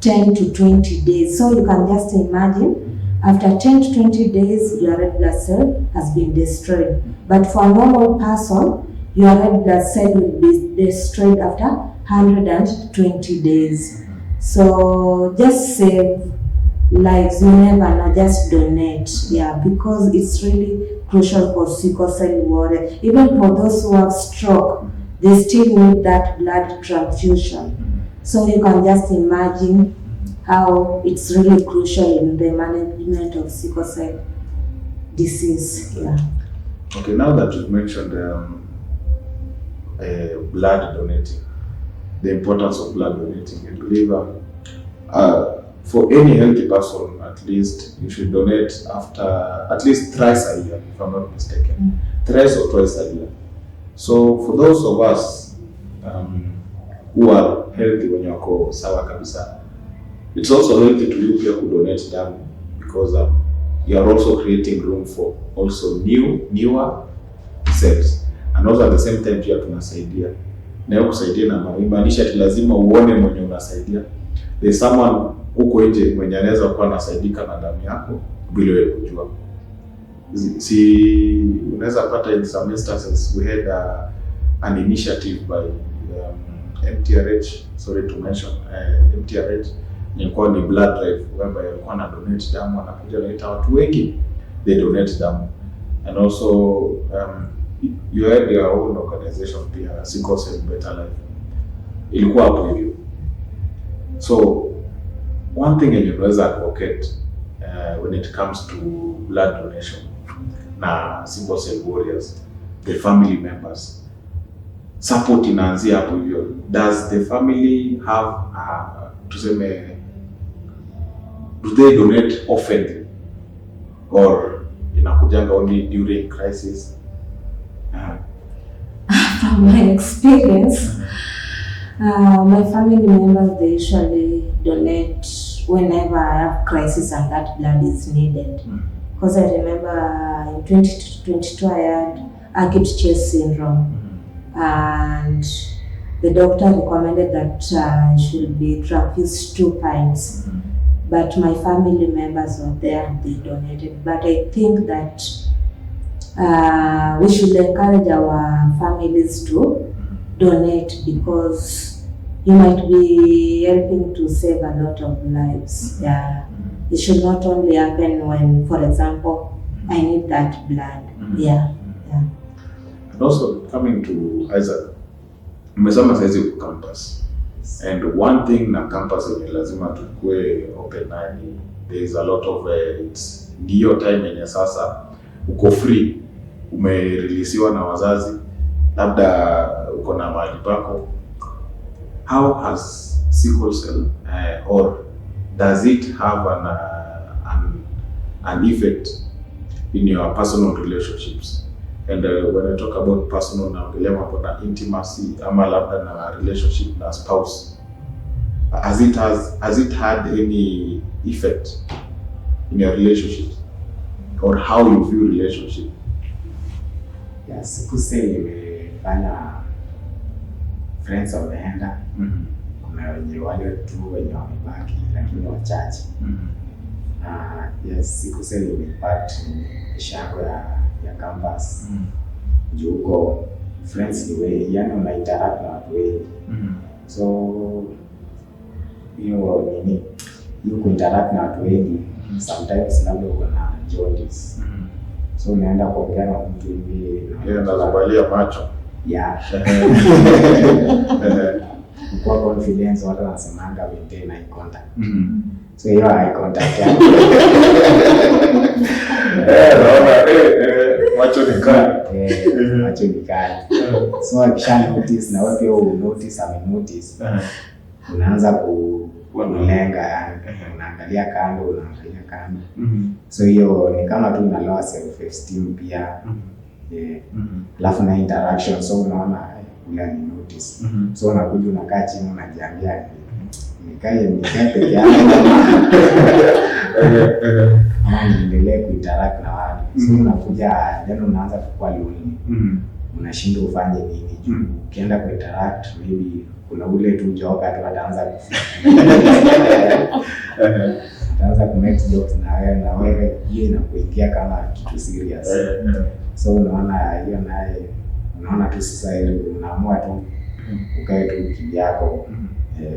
10 to 20 days. So you can just imagine, after 10 to 20 days, your red blood cell has been destroyed. But for a normal person, your red blood cell will be destroyed after 120 days. So just save lives. You never know, just donate. Yeah, because it's really crucial for sickle cell warrior. Even for those who have stroke, they still need that blood transfusion. So you can just imagine how it's really crucial in the management of sickle cell disease. Yeah. Okay, now that you've mentioned blood donating, the importance of blood donating, I believe for any healthy person, at least you should donate after at least thrice a year, if I'm not mistaken, thrice or twice a year. So for those of us who are healthy, when you are sawa kabisa, it's also healthy to you to donate damu, because you are also creating room for also newer cells, and also at the same time pia tunasaidia na hiyo kusaidia na maanisha ati lazima uone mwenye unasaidia. There's someone huko nje mwenye anaweza kuwa anasaidika na damu yako bila wewe kujua. Si unaweza pata in some instances we had an initiative by MTRH, sorry to mention MTRH, ilikuwa ni blood drive whereby walikuwa na donate damu, wanakuja naita watu wengi they donate damu, and also you had your own organization pia, Sickle Cell Better Life ilikuwa hapo hivyo. So one thing yenye unaweza advocate when it comes to blood donation na Sickle Cell warriors, the family members, support inaanzia hapo hivyo. Does the family have tuseme, do they donate often or inakujanga only during crisis? From my experience, my family members, they usually donate whenever I have crisis and that blood is needed. Because I remember in 2022 I had acute chest syndrome, and the doctor recommended that I should be transfused 2 pints. But my family members were there and they donated. But I think that we should encourage our families to donate, because you might be helping to save a lot of lives. Yeah, it should not only happen when, for example, I need that blood. Yeah. And also coming to Isaac, umesema saizi ku campus, and one thing na campus yenye lazima tukue open nani, there is a lot of it's ndio time yenye sasa uko free, umereleasiwa na wazazi, labda uko na mahali pako. How has Sickle Cell or does it have an effect in your personal relationships? And when I talk about personal, naongelea mambo na intimacy ama labda na relationship na spouse. Has it had any effect in your relationship or how you view relationship? Ya Sickle Cell imefanya friends wameenda, kuna wenye wale tu wenye wamebaki lakini wachache. Yes, Sickle Cell impact maisha yako ya campus. Juu huko friends ni wengi, yani una interact na watu wengi. So hiyo kuinteract na watu wengi, sometimes labda uko na jaundice. So unaenda kuongea na mtu hivi unazabalia macho. Yeah. Kwa confidence watu wanasemanga maintain eye contact. So hiyo eye contact yako. Macho ni kali. Macho ni kali. So akisha notice na wewe pia notice notice. Unaanza kulenga, yani unaangalia kando. So hiyo ni kama tu ina lower self esteem pia. Alafu na interaction, so unaona ule ni notice. So unakuja unakaa chini unajiambia nikae peke yangu ama niendelee kuinteract na watu. So unakuja then unaanza kukua lonely. Unashindwa ufanye nini juu ukienda kuinteract maybe kuna ule tu joka tu ataanza ataanza kumake jokes na wewe hiyo inakuingia kama kitu serious. So unaona hiyo naye unaona tu sasa ile unaamua tu ukae tu kivyako.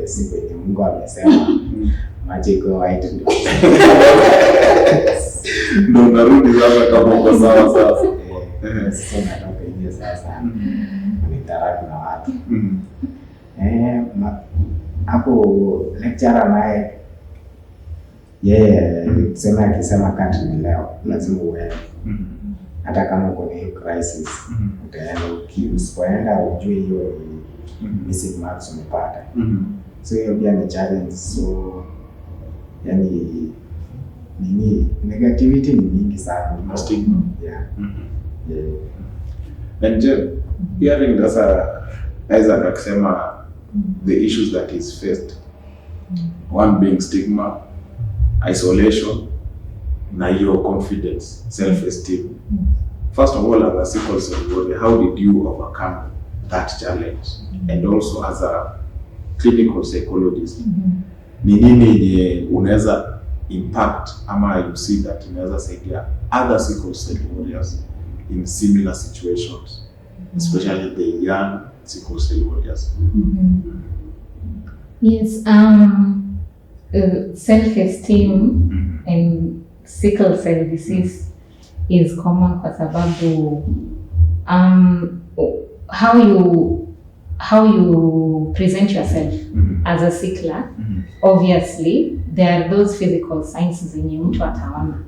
Si kwenye Mungu amesema maji iko white ndio unarudi sasa kama uko sawa sasa. Sasa natoka hiyo sasa interact na watu. Hapo lecturer naye tuseme akisema kanti ni leo lazima uende. Hata kama uko na crisis utaenda, usipoenda ujue hiyo missing marks umepata. So hiyo pia ni challenge. So yani negativity ni mingi sana, stigma. Yeah. And hearing Isaac akisema the issues that is faced, one being stigma, isolation, na hiyo confidence, self-esteem. First of all, as a sickle cell warrior, how did you overcome that challenge? And also as a clinical psychologist, ni nini yenye unaweza impact ama you see that inaweza saidia other sickle cell warriors in similar situations, especially the young sickle cell warriors? Yes, self-esteem and sickle cell disease is common kwa sababu how you present yourself as a sickler, obviously there are those physical signs zenye mtu ataona.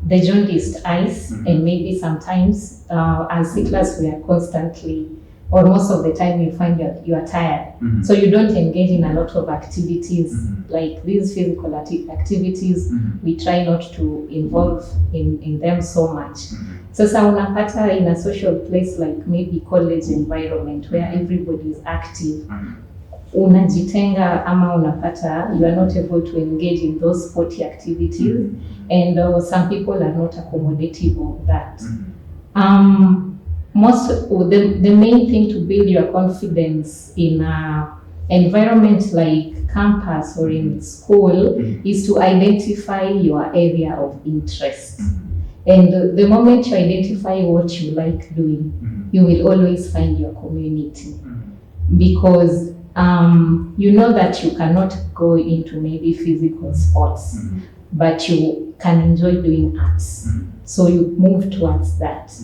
The jaundiced eyes, and maybe sometimes as sicklers we are constantly, or most of the time you find you are tired, so you don't engage in a lot of activities like these physical activities. We try not to involve in them so much. Sasa unapata in a social place like maybe college environment where everybody is active, unajitenga ama unapata you are not able to engage in those sporty activities, and some people are not accommodative of that. The main thing to build your confidence in an environment like campus or in school is to identify your area of interest. And the moment you identify what you like doing, you will always find your community. Because you know that you cannot go into maybe physical sports, but you can enjoy doing arts. So you move towards that.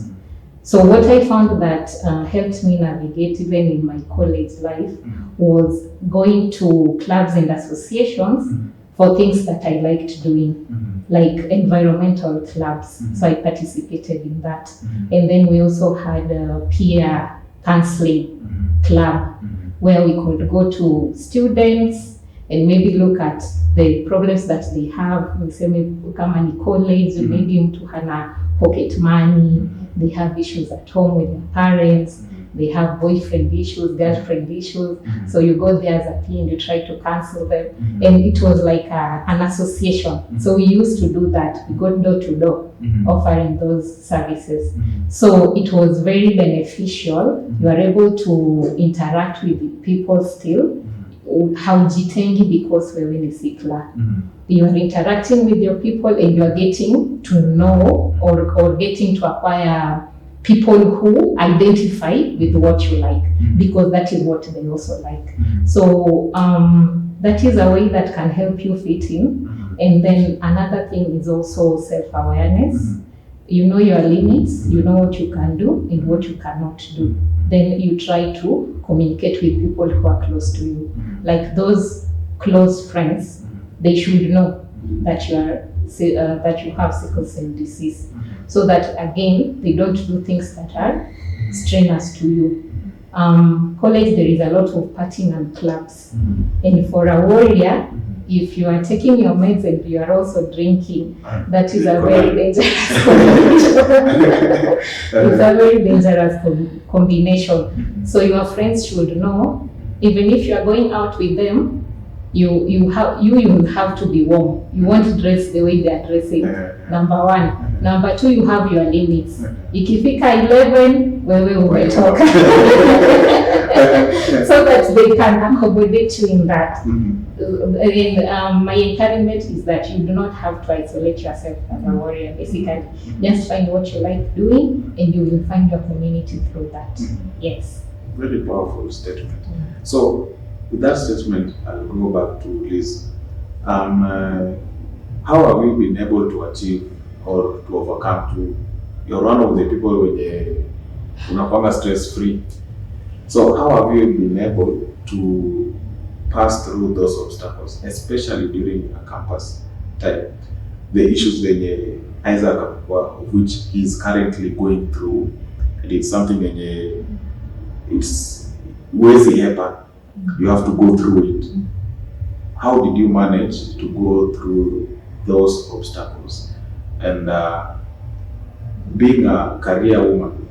So what I found that helped me navigate even in my college life was going to clubs and associations for things that I liked doing, like environmental clubs. So I participated in that. And then we also had a peer counseling club where we could go to students and maybe look at the problems that they have. We say maybe kama ni college, maybe mtu hana pocket money, they have issues at home with their parents, they have boyfriend issues, girlfriend issues. So you go there as a peer and you try to counsel them. And it was like an association. So we used to do that. We go door to door offering those services. So it was very beneficial. You are able to interact with the people still. Haujitengi because wewe ni sickler. You are interacting with your people and you are getting to know or getting to acquire people who identify with what you like, because that is what they also like. So that is a way that can help you fit in. And then another thing is also self-awareness. You know your limits, you know what you can do and what you cannot do. Then you try to communicate with people who are close to you. Like those close friends, they should know that you have sickle cell disease, so that again they don't do things that are strenuous to you. College, there is a lot of partying and clubs, and for a warrior, if you are taking your meds and you are also drinking, that is a very dangerous combination. It's a very dangerous combination. So your friends should know, even if you are going out with them, you will have to be warm. You won't dress the way they are dressing. Number one. Number two, you have your limits. Ikifika 11, wewe umetoka. So that they can accommodate you in that. And my encouragement is that you do not have to isolate yourself as a warrior. Basically, just find what you like doing and you will find your community through that. Yes. Very powerful statement. So, with that statement, I'll go back to Liz. How have you been able to achieve or to overcome you're one of the people with unakuanga stress free. So how have you been able to pass through those obstacles, especially during a campus time? The issues that Isaac, which he's currently going through, and it's something that it's way happen. You have to go through it. How did you manage to go through those obstacles? And being a career woman,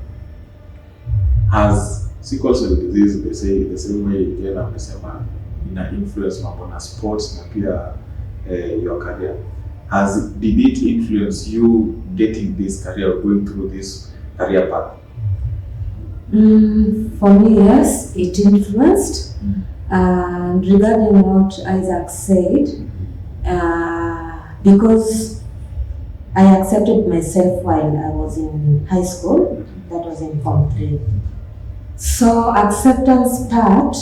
has sickle cell disease, they say the same way again, amesema ina influence mambo na sports na pia your career. did it influence you getting this career, going through this career path? For me, yes, it influenced. And regarding what Isaac said, because I accepted myself while I was in high school, that was in Form 3. So acceptance part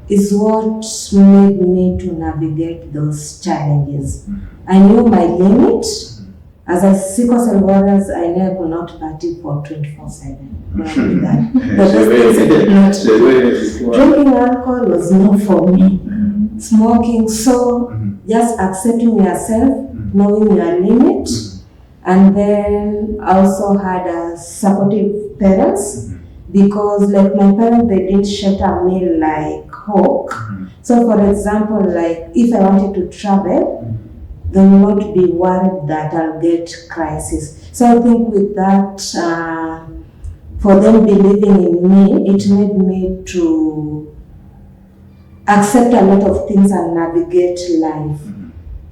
is what made me to navigate those challenges. I knew my limit. As a sickle cell warriors, I knew I could not party for 24/7. Drinking alcohol was not for me. Smoking, so just accepting yourself, knowing your limit, and then also had a supportive parents, because like my parents, they didn't shelter me like Hawk. So for example, like if I wanted to travel, they will not be worried that I'll get crisis. So I think with that, for them believing in me, it made me to accept a lot of things and navigate life.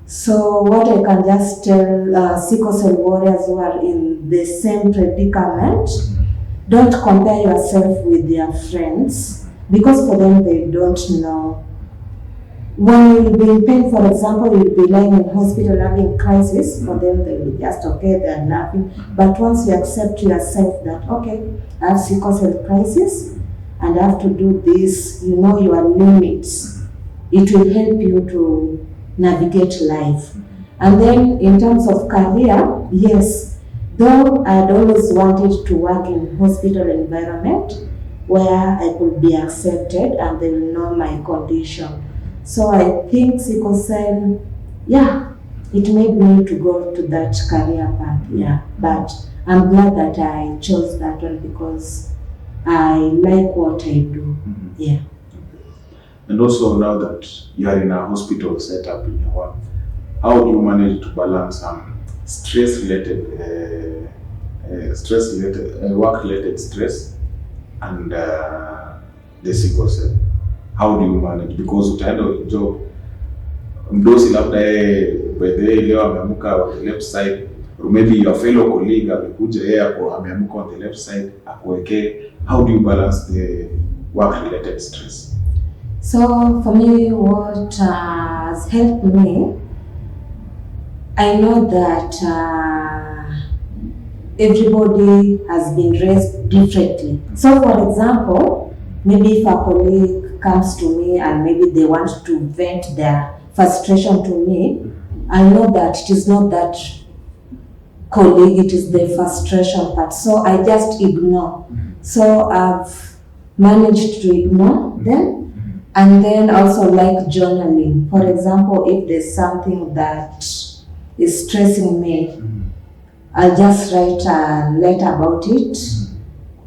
So what I can just tell sickle cell warriors who are in the same predicament, don't compare yourself with their friends, because for them they don't know. When you'll be in pain, for example, you'll be lying in hospital having crisis, for them they will just, okay, they're laughing. But once you accept yourself that, okay, I have sickle cell crisis and I have to do this, you know your limits, it will help you to navigate life. And then in terms of career, yes, though I'd always wanted to work in hospital environment where I could be accepted and they will know my condition. So I think sickle cell, yeah, it made me to go to that career path, yeah. But I'm glad that I chose that one because I like what I do, yeah. And also now that you are in a hospital setup in your work, how do you manage to balance stress-related, work-related stress and the sickle cell? How do you manage? Because utaenda job mdosi labda by the way leo ameamka on the left side, or maybe your fellow colleague amekuja yeye ameamka on the left side akuwekee. How do you balance the work-related stress? So for me, what has helped me, I know that everybody has been raised differently. So for example, maybe if a colleague comes to me and maybe they want to vent their frustration to me, I know that it is not that colleague, it is the frustration part. So I just ignore. So I've managed to ignore them. And then also like journaling. For example, if there's something that is stressing me, I'll just write a letter about it,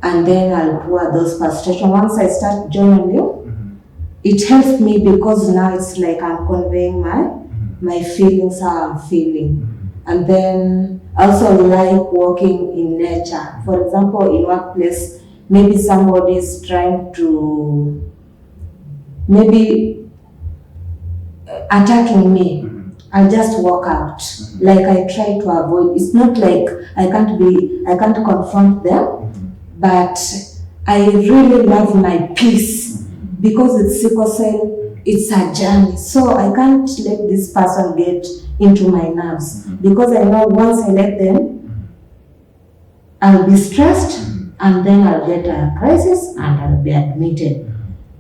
and then I'll pour those frustrations. Once I start journaling, it helps me because now it's like I'm conveying my feelings, how I'm feeling. And then also like working in nature. For example, in workplace, maybe somebody is trying to maybe attacking me. I'll just walk out. Like I try to avoid. It's not like I can't confront them, but I really love my peace because it's sickle cell. It's a journey, so I can't let this person get into my nerves because I know once I let them, I'll be stressed and then I'll get a crisis and I'll be admitted.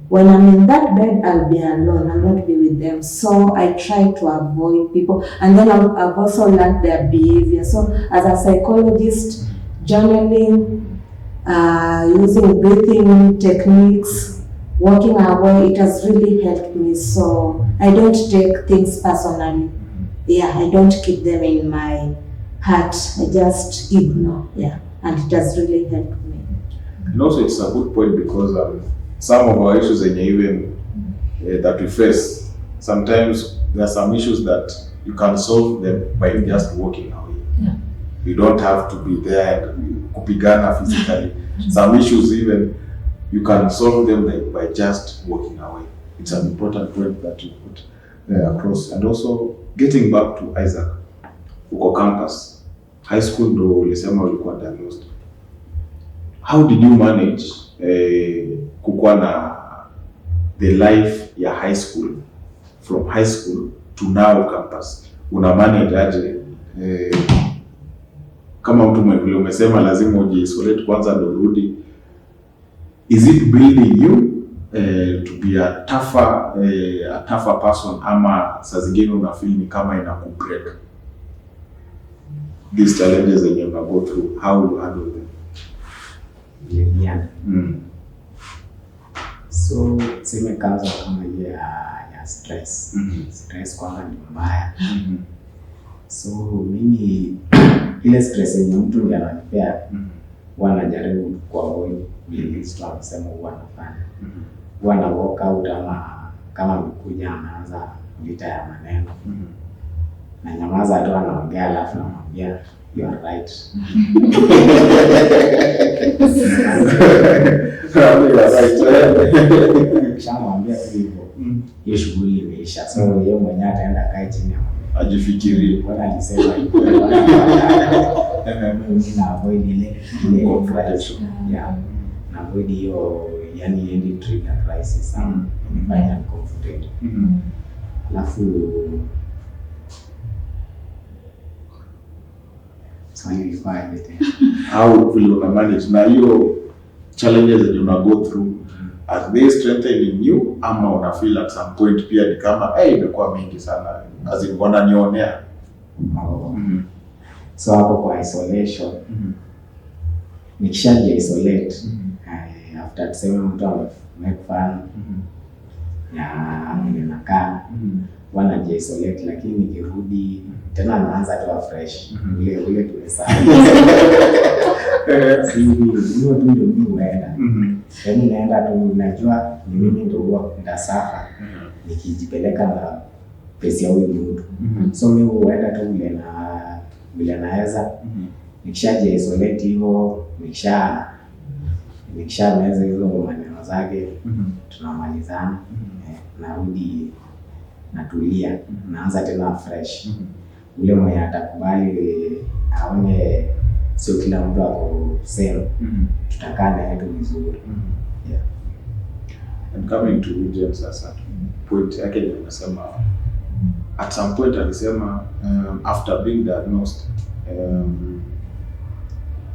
When I'm in that bed, I'll be alone. I'll not be with them. So I try to avoid people. And then I've also learned their behavior. So as a psychologist, journaling, using breathing techniques, walking away, it has really helped me. So I don't take things personally. Yeah, I don't keep them in my heart. I just ignore. Yeah, and it has really helped me. And also it's a good point because some of our issues and even that we face, sometimes there are some issues that you can solve them by just walking away. Yeah. You don't have to be there and kupigana physically. Some issues even you can solve them by just walking away. It's an important point that you put across. And also getting back to Isaac, uko campus, high school ndo ulisema ulikuwa diagnosed. How did you manage kukuwa na the life ya high school, from high school to now campus? Una manage aje? Kama mtu mwingine umesema lazima uji-isolate kwanza ndo urudi. Is it building you to be a tougher person, ama saa zingine una feel ni kama ina kubreak? These challenges that you go through, how you handle them? Yeah. So sema kwanza kama ile ya stress. Stress kwanza ni mbaya. So mimi ile stress yenye mtu ndiye ananipea, wanajaribu kuavoid vile kitu anasema huwa anafanya. Huwa na walk out, ama kama mkuja anaanza vita ya maneno. Na nyamaza tu, anaongea alafu namwambia you are right. Shamwambia tu hivyo, hiyo shughuli imeisha. So yeye mwenyewe ataenda kae chini ajifikirie bwana alisema hivyo. Mimi na avoid ile confrontation. Yeah. Na avoid hiyo, yani ending trigger crisis sana. Nifanya comfortable. Alafu how will you manage na hiyo challenges that you go through? Are they strengthening you, ama una feel at some point pia ni kama imekuwa mingi sana, as in wananionea? So hapo kwa isolation, nikishaji isolate, after tuseme mtu amefanya ya ninakaa wanaji isolate, lakini nikirudi tena naanza tu fresh ule tumesahau. Ndio mimi huenda. Yaani naenda tu, najua ni mimi ndio huwa ndasafa nikijipeleka na pesa ya huyu mtu. So mimi huenda tu vile naweza. Nikishaji isolate hivyo, nikisha meza hizo maneno zake, tunamalizana, narudi natulia, naanza tena fresh. Ule mwenye atakubali aone sio kila mtu ako same, tutakaa naye tu vizuri. Yeah. And coming to James sasa, point yake ni unasema at some point alisema after being diagnosed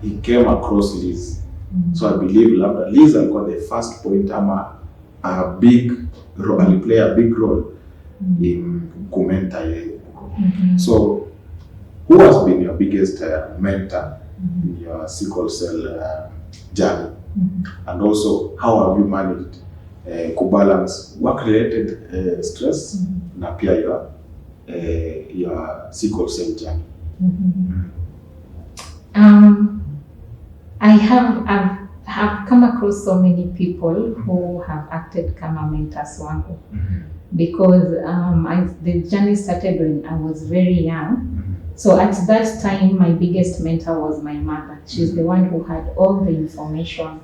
he came across Liz. So I believe Liz alikuwa the first point, ama a big role, aliplay a big role in kumenta yeye. So who has been your biggest mentor in your sickle cell journey? And also, how have you managed kubalance work-related stress na pia your sickle cell journey? I have come across so many people who have acted kama mentors wangu, because the journey started when I was very young. So at that time, my biggest mentor was my mother. She's the one who had all the information,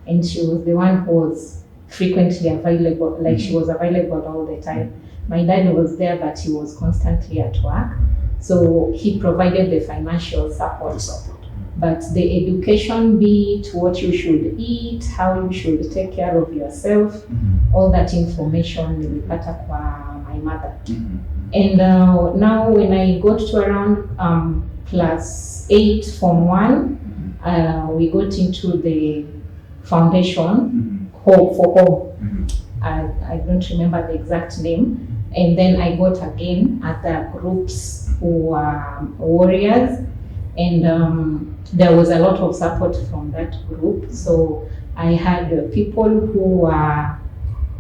and she was the one who was frequently available, like she was available all the time. My dad was there, but he was constantly at work. So he provided the financial support. But the education bit, what you should eat, how you should take care of yourself, all that information nilipata kwa my mother. And now when I got to around +8 Form 1, we got into the foundation, Hope for Home. I don't remember the exact name. And then I got again other groups who were warriors. And there was a lot of support from that group. So I had people who were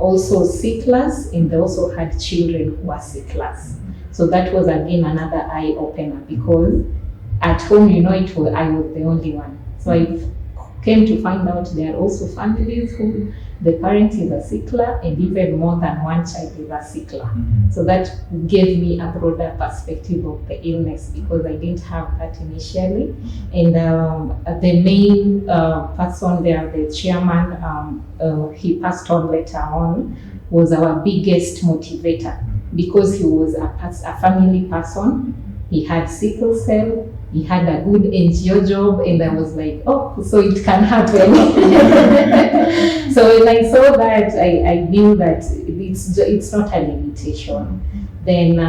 also sicklers, and they also had children who were sicklers. So that was again another eye opener, because at home, I was the only one. So I came to find out there are also families who the parent is a sickler, and even more than one child is a sickler. So that gave me a broader perspective of the illness, because I didn't have that initially. And the main person there, the chairman, he passed on later on, was our biggest motivator, because he was a family person. He had sickle cell, he had a good NGO job, and I was like, oh, so it can happen. So when I saw that, I knew that it's not a limitation. Then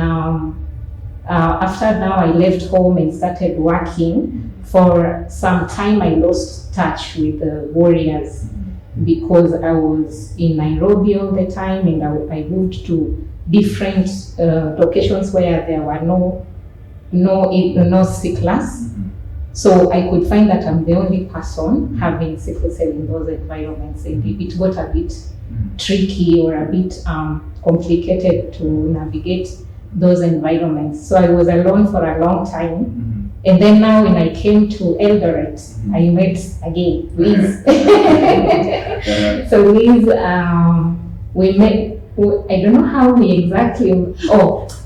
after now, I left home and started working. For some time, I lost touch with the warriors because I was in Nairobi all the time, and I moved to different locations where there were no sicklers. So I could find that I'm the only person having sickle cell in those environments, and it got a bit tricky or a bit complicated to navigate those environments. So I was alone for a long time. And then now when I came to Eldoret, I met again Liz. So Liz, we met. I don't know how we exactly.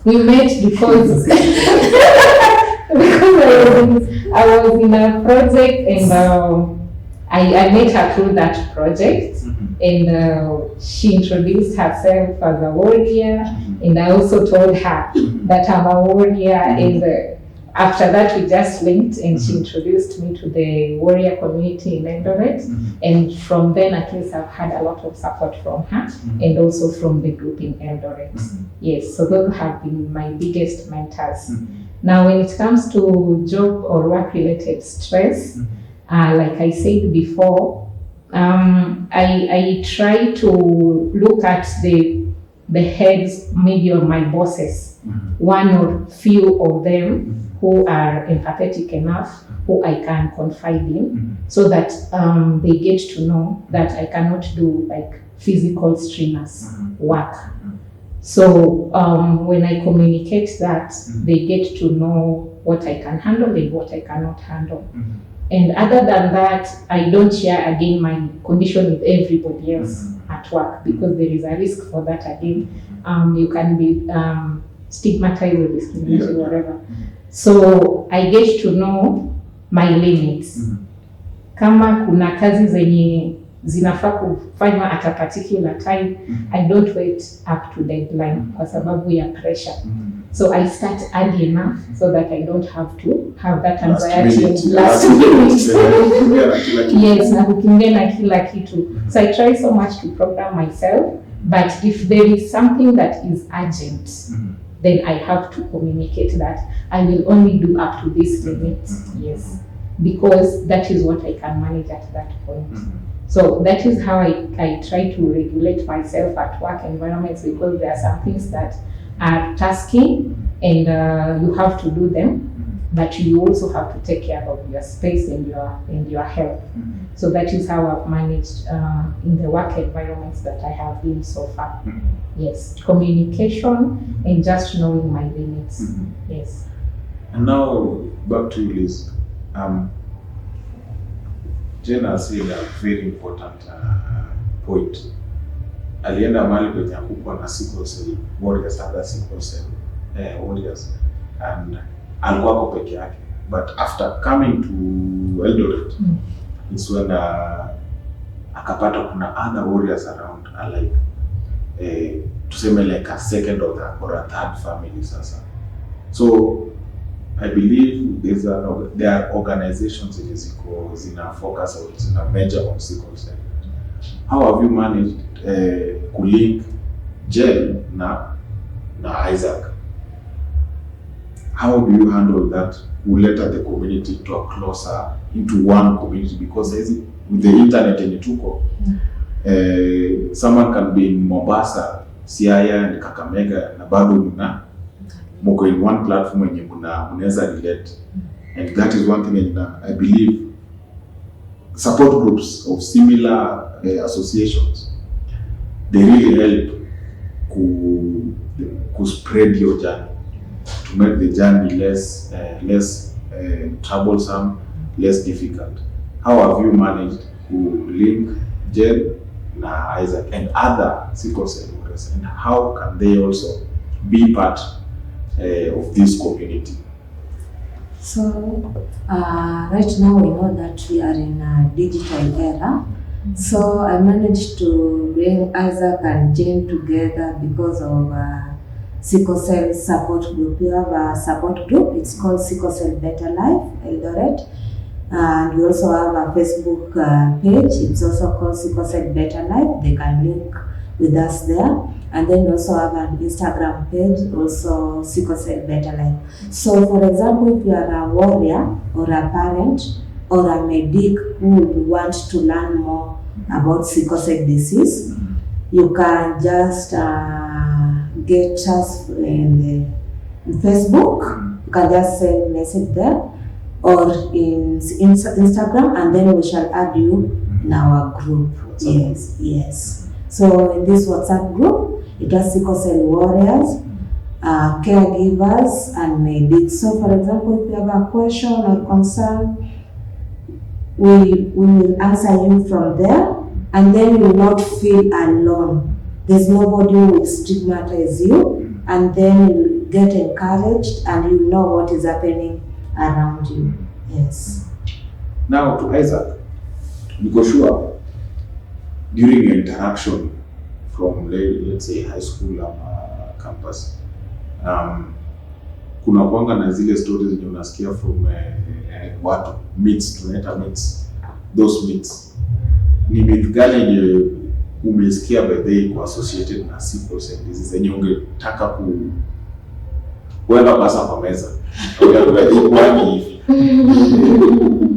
We met because I was in a project, and I met her through that project, and she introduced herself as a warrior, and I also told her that I'm a warrior, and after that we just linked, and she introduced me to the warrior community in Eldoret, and from then at least I've had a lot of support from her, and also from the group in Eldoret. Yes, so those have been my biggest mentors. Now when it comes to job or work related stress, like I said before, I try to look at the heads, maybe of my bosses, one or few of them who are empathetic enough, who I can confide in, so that they get to know that I cannot do like physical strenuous work. So when I communicate that, they get to know what I can handle and what I cannot handle. And other than that, I don't share again my condition with everybody else at work, because there is a risk for that again. You can be stigmatized or discriminated, whatever. So I get to know my limits. Kama kuna kazi zenye zinafaa kufanywa at a particular time, I don't wait up to deadline kwa sababu ya pressure. So I start early enough so that I don't have to have that anxiety last minute. Yes, na kukimbia na kila kitu. So I try so much to program myself, but if there is something that is urgent, then I have to communicate that I will only do up to this limit. Yes, because that is what I can manage at that point. So that is how I try to regulate myself at work environments, because there are some things that are tasking and you have to do them, but you also have to take care of your space and your health. So that is how I've managed in the work environments that I have been so far. Yes, communication and just knowing my limits. Yes. And now back to you, Liz. Jenna said a very important point. Alienda mahali kwenye hakukuwa na sickle cell warriors, other sickle cell warriors, and alikuwa kwa peke yake. But after coming to Eldoret, it's when akapata kuna other warriors around, like tuseme like a second or a third family sasa. So I believe there are organizations zina focus or zina measure on sickle cell. How have you managed kulink Jen na Isaac? How do you handle that? We let the community talk closer into one community, because with the internet and tuko, someone can be in Mombasa, Siaya and Kakamega, na bado mko in one platform wenye mnaweza relate. And that is one thing, and I believe support groups of similar associations, they really help to spread your journey, to make the journey less troublesome, less difficult. How have you managed to link Jen, Isaac, and other sickle cell warriors, and how can they also be part of this community? So right now we know that we are in a digital era. So I managed to bring Isaac and Jane together because of sickle cell support group. You have a support group. It's called Sickle Cell Better Life Eldoret. And we also have a Facebook page. It's also called Sickle Cell Better Life. They can link with us there. And then we also have an Instagram page, also Sickle Cell Better Life. So for example, if you are a warrior or a parent or a medic who would want to learn more about sickle cell disease, you can just get us in Facebook. You can just send a message there or in Instagram, and then we shall add you in our group. Yes. So in this WhatsApp group, it has sickle cell warriors, caregivers, and medics. So for example, if you have a question or concern, we will answer you from there, and then you will not feel alone. There's nobody who will stigmatize you, and then you will get encouraged and you know what is happening around you. Yes. Now to Isaac, because sure, during your interaction from let's say high school or campus, kuna kwanga na zile stories zenye unasikia from watu myths, tunaita myths, those myths. Ni myth gani yenye umesikia by the way associated na sickle cell disease zenye ungetaka kuweka basa kwa meza au kwani hivi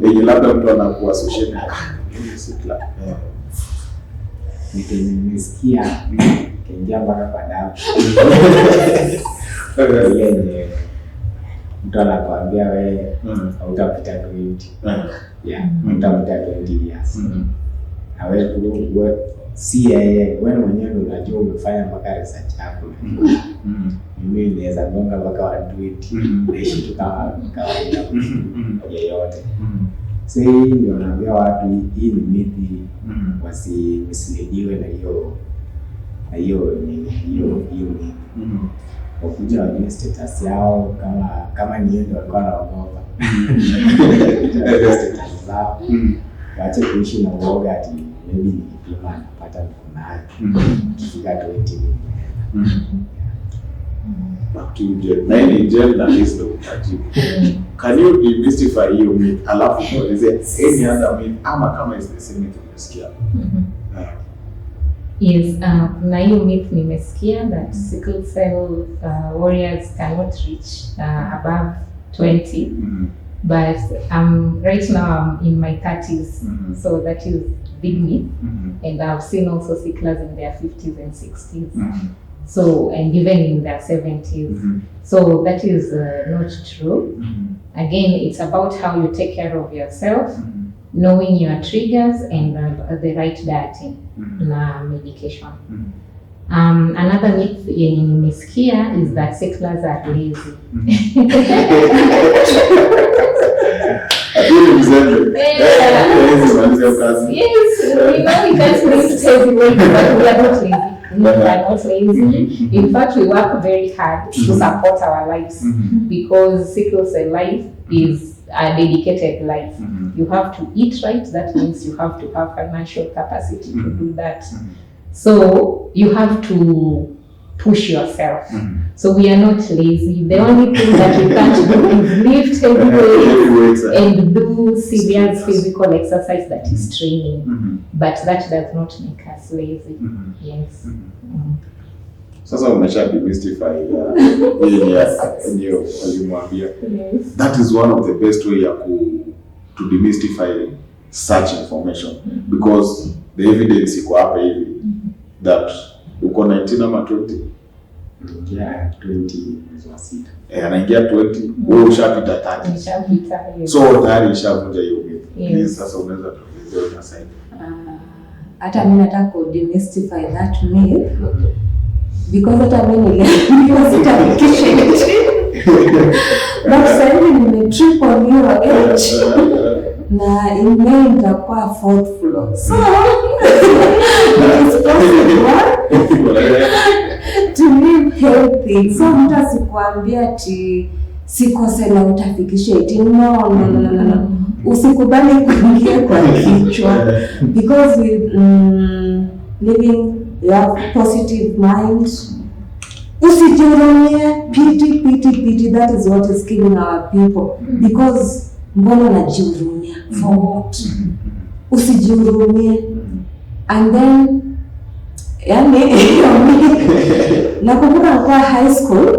yenye labda mtu anakuwa associated na sickle? Nimesikia kaingia mpaka kwa damu. Yenye mtu anakuambia wewe hautapita 20. Hautapita 20 years. Na wewe si yeye, wewe mwenyewe unajua umefanya mpaka research yako. Mimi naweza gonga mpaka 120. Naishi tu kama kawaida yeyote. So ndio naambia watu hii ni mithi, wasimisleadiwe na hiyo mithi. Wakuja wajue status yao, kama ni yeye ndio alikuwa anaogopa. Status zao. Waache kuishi na uoga ati maybe nikipima napata niko nayo. Kifika 20. Back to jail. Na in jail na list of ajibu. Can you demystify hiyo myth? Alafu is any other myth ama kama is the same myth umesikia? Yes, na hiyo myth nimesikia that sickle cell warriors cannot reach above 20. But right now I'm in my 30s, so that is big myth. And I've seen also sicklers in their 50s and 60s. So, and even in their 70s. So that is not true. Again, it's about how you take care of yourself, knowing your triggers and the right dieting na medication. Another myth yenye nimesikia is that sicklers are lazy. Yes, we know we can't lift heavy weight, but we are not lazy. We are not lazy. In fact, we work very hard to support our lives because sickle cell life is a dedicated life. You have to eat right. That means you have to have financial capacity to do that. So you have to push yourself. So we are not lazy. The only thing that we can't do is lift heavy weights and do serious physical exercise that is training. But that does not make us lazy. Yes. Sasa umesha demystify ndio alimwambia. That is one of the best way to demystify such information because the evidence iko hapa hivi that uko 19 ama 20. Yeah, 20 mwezi wa 6. Anaingia 20, wewe ushapita 30. So tayari ishavunja hiyo myth. Yes. Sasa unaweza tuelezea na sasa. Hata mimi nataka ku demystify that myth because hata mimi niliambiwa sitafikisha hicho. But sasa hivi nimetrip on your age. Na email itakuwa 4th floor. So it's possible to live healthy. So mtu asikuambia ati sikose na utafikisha eti no. Usikubali kuingia kwa kichwa because with living you have positive mind, Usijihurumie, pity, that is what is killing our people. Because mbona unajihurumia? For what? Usijihurumie. And then, nakumbuka kwa high school,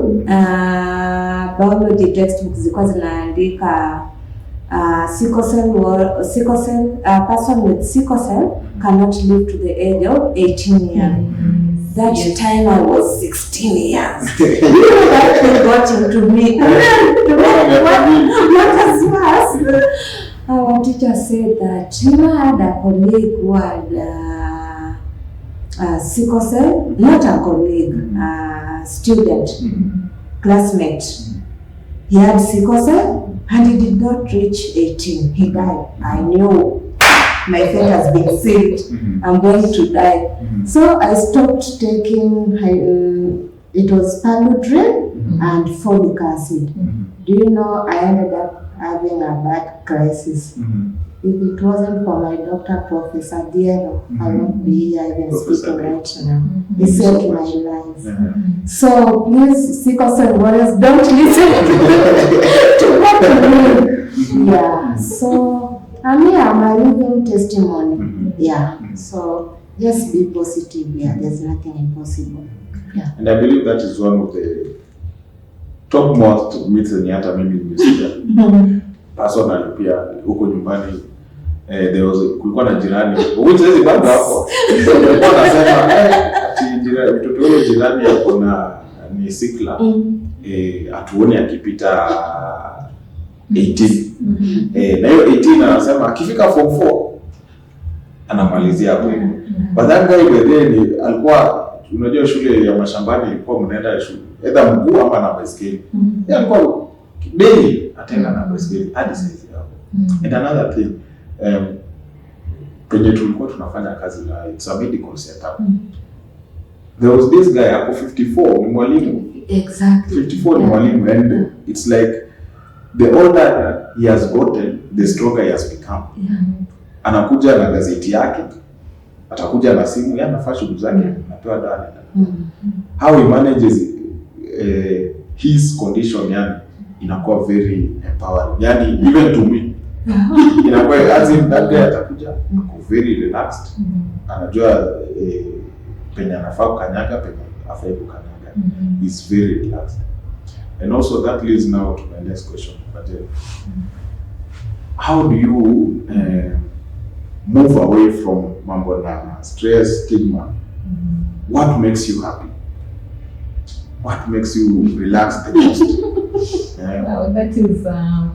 biology textbooks zilikuwa zinaandika sickle cell, person with sickle cell cannot live to the age of 18 years. That time I was 16 years. That got into me. What as was? Our teacher said that, I had a colleague who had sickle cell, not a colleague, student, classmate. He had sickle cell and he did not reach 18. He died. I knew my fate has been sealed. I'm going to die. So I stopped taking, it was Paludrin and folic acid. Do you know, I ended up having a bad crisis. If it wasn't for my doctor, Professor Diero, I won't be here even speaking right now. He saved my life. So please, sickle cell warriors, don't listen to what you mean. Yeah, so I'm here, I'm a living testimony. Yeah, so just be positive. Yeah, there's nothing impossible. Yeah. And I believe that is one of the topmost myths in hata mimi nimesikia. Personally pia huko nyumbani kulikuwa na jirani which is bado hapo. Walikuwa wanasema ati jirani mtoto yule jirani yako na ni sickle. Atuone akipita 18. Na hiyo 18 anasema akifika form 4 anamalizia hapo. But that guy then alikuwa, unajua shule ya mashambani ilikuwa mnaenda shule either mguu ama na baiskeli. Yeye alikuwa daily ataenda na baiskeli hadi sasa hapo. And another thing, kwenye tulikuwa tunafanya kazi na it's a medical setup. There was this guy ako 54 ni mwalimu. Exactly. 54 ni mwalimu, and it's like the older he has gotten, the stronger he has become. Anakuja na gazeti yake, atakuja na simu, yeye anafanya shughuli zake, anapewa dawa. How he manages his condition, yani inakuwa very empowering. Yani even to me, inakuwa as in that guy atakuja, ako very relaxed. Anajua penye anafaa kukanyaga, penye afai kukanyaga. He's very relaxed. And also that leads now to my next question. How do you move away from mambo na stress, stigma? What makes you happy? What makes you relax the most? Well, that is a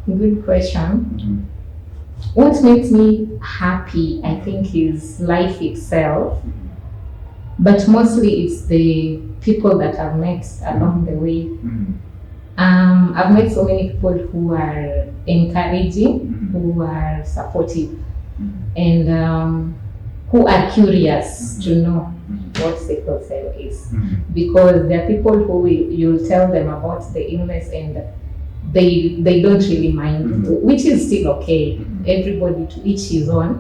good question. What makes me happy, I think, is life itself. But mostly it's the people that I've met along the way. I've met so many people who are encouraging, who are supportive, and who are curious to know what sickle cell is. Because there are people who you'll tell them about the illness and they don't really mind, which is still okay. Everybody to each his own.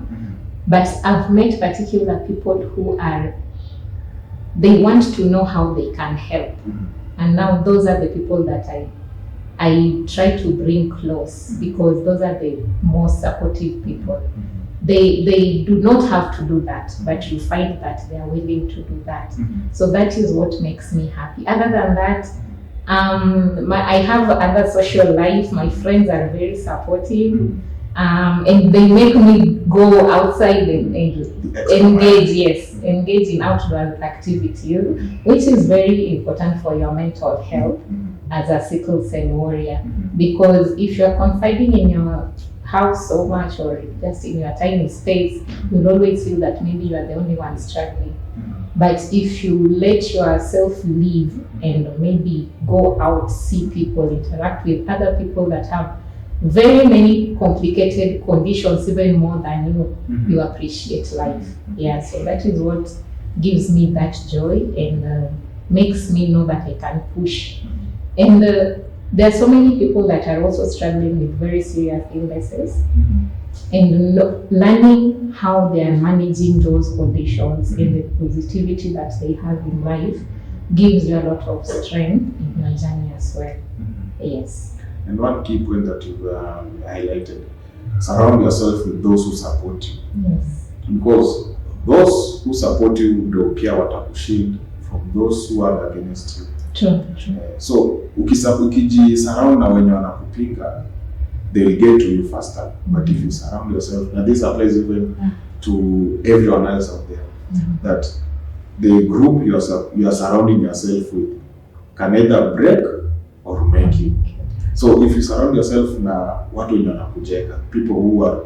But I've met particular people who they want to know how they can help. And now those are the people that I try to bring close, because those are the most supportive people. They do not have to do that, but you find that they are willing to do that. So that is what makes me happy. Other than that, I have other social life. My friends are very supportive. And they make me go outside and engage in outdoor activities, which is very important for your mental health as a sickle cell warrior. Because if you're confiding in your house so much, or just in your tiny space, you'll always feel that maybe you are the only one struggling. But if you let yourself live and maybe go out, see people, interact with other people that have very many complicated conditions, even more than you, you appreciate life. Yeah, so that is what gives me that joy and makes me know that I can push. And there are so many people that are also struggling with very serious illnesses, and learning how they are managing those conditions and the positivity that they have in life gives you a lot of strength in your journey as well. Yes. And one key point that you've highlighted, surround yourself with those who support you. Yes. Because those who support you ndio pia watakushield from those who are against you. True. So ukijisurround na wenye wanakupinga, they will get to you faster. But if you surround yourself, and this applies even to everyone else out there, that the group you are surrounding yourself with can either break or make you. So if you surround yourself na watu wenye wanakujeka, people who are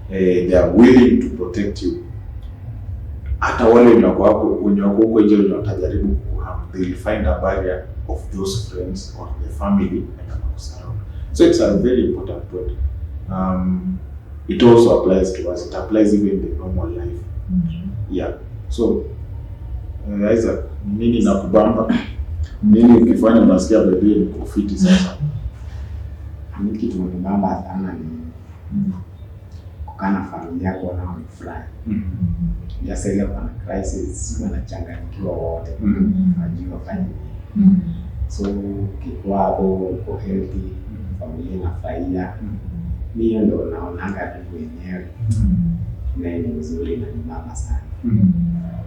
they are willing to protect you, hata wale wenye wako huko nje wenye watajaribu kukuharm, they will find a barrier of those friends or the family and wanakusurround. So it's a very important point. It also applies to us. It applies even in the normal life. Yeah. So Isaac, nini nakubamba? Nini ukifanya unasikia bidii ni kufiti sasa? Ni kitu kinanibamba sana ni kukaa na familia kuona wamefurahi. Just ile kuna crisis wanachanganyikiwa wote. Wajua fanya nini. So kikuwa hapo uko healthy, familia inafurahia. Mimi ndio naonanga tu wenyewe. Na ni nzuri na ni mama sana.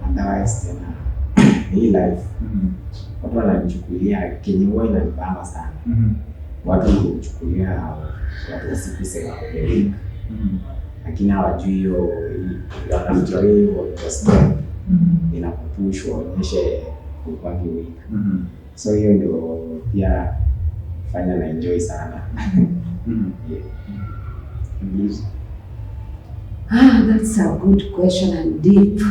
Otherwise tena hii life watu wanachukulia kenye huwa inanibamba sana. Watu wanachukulia watu wasikuze lakini hawajui hiyo wanafikiria just inakupush waonyeshe upande weak. So hiyo ndio pia fanya na enjoy sana. That's a good question and deep.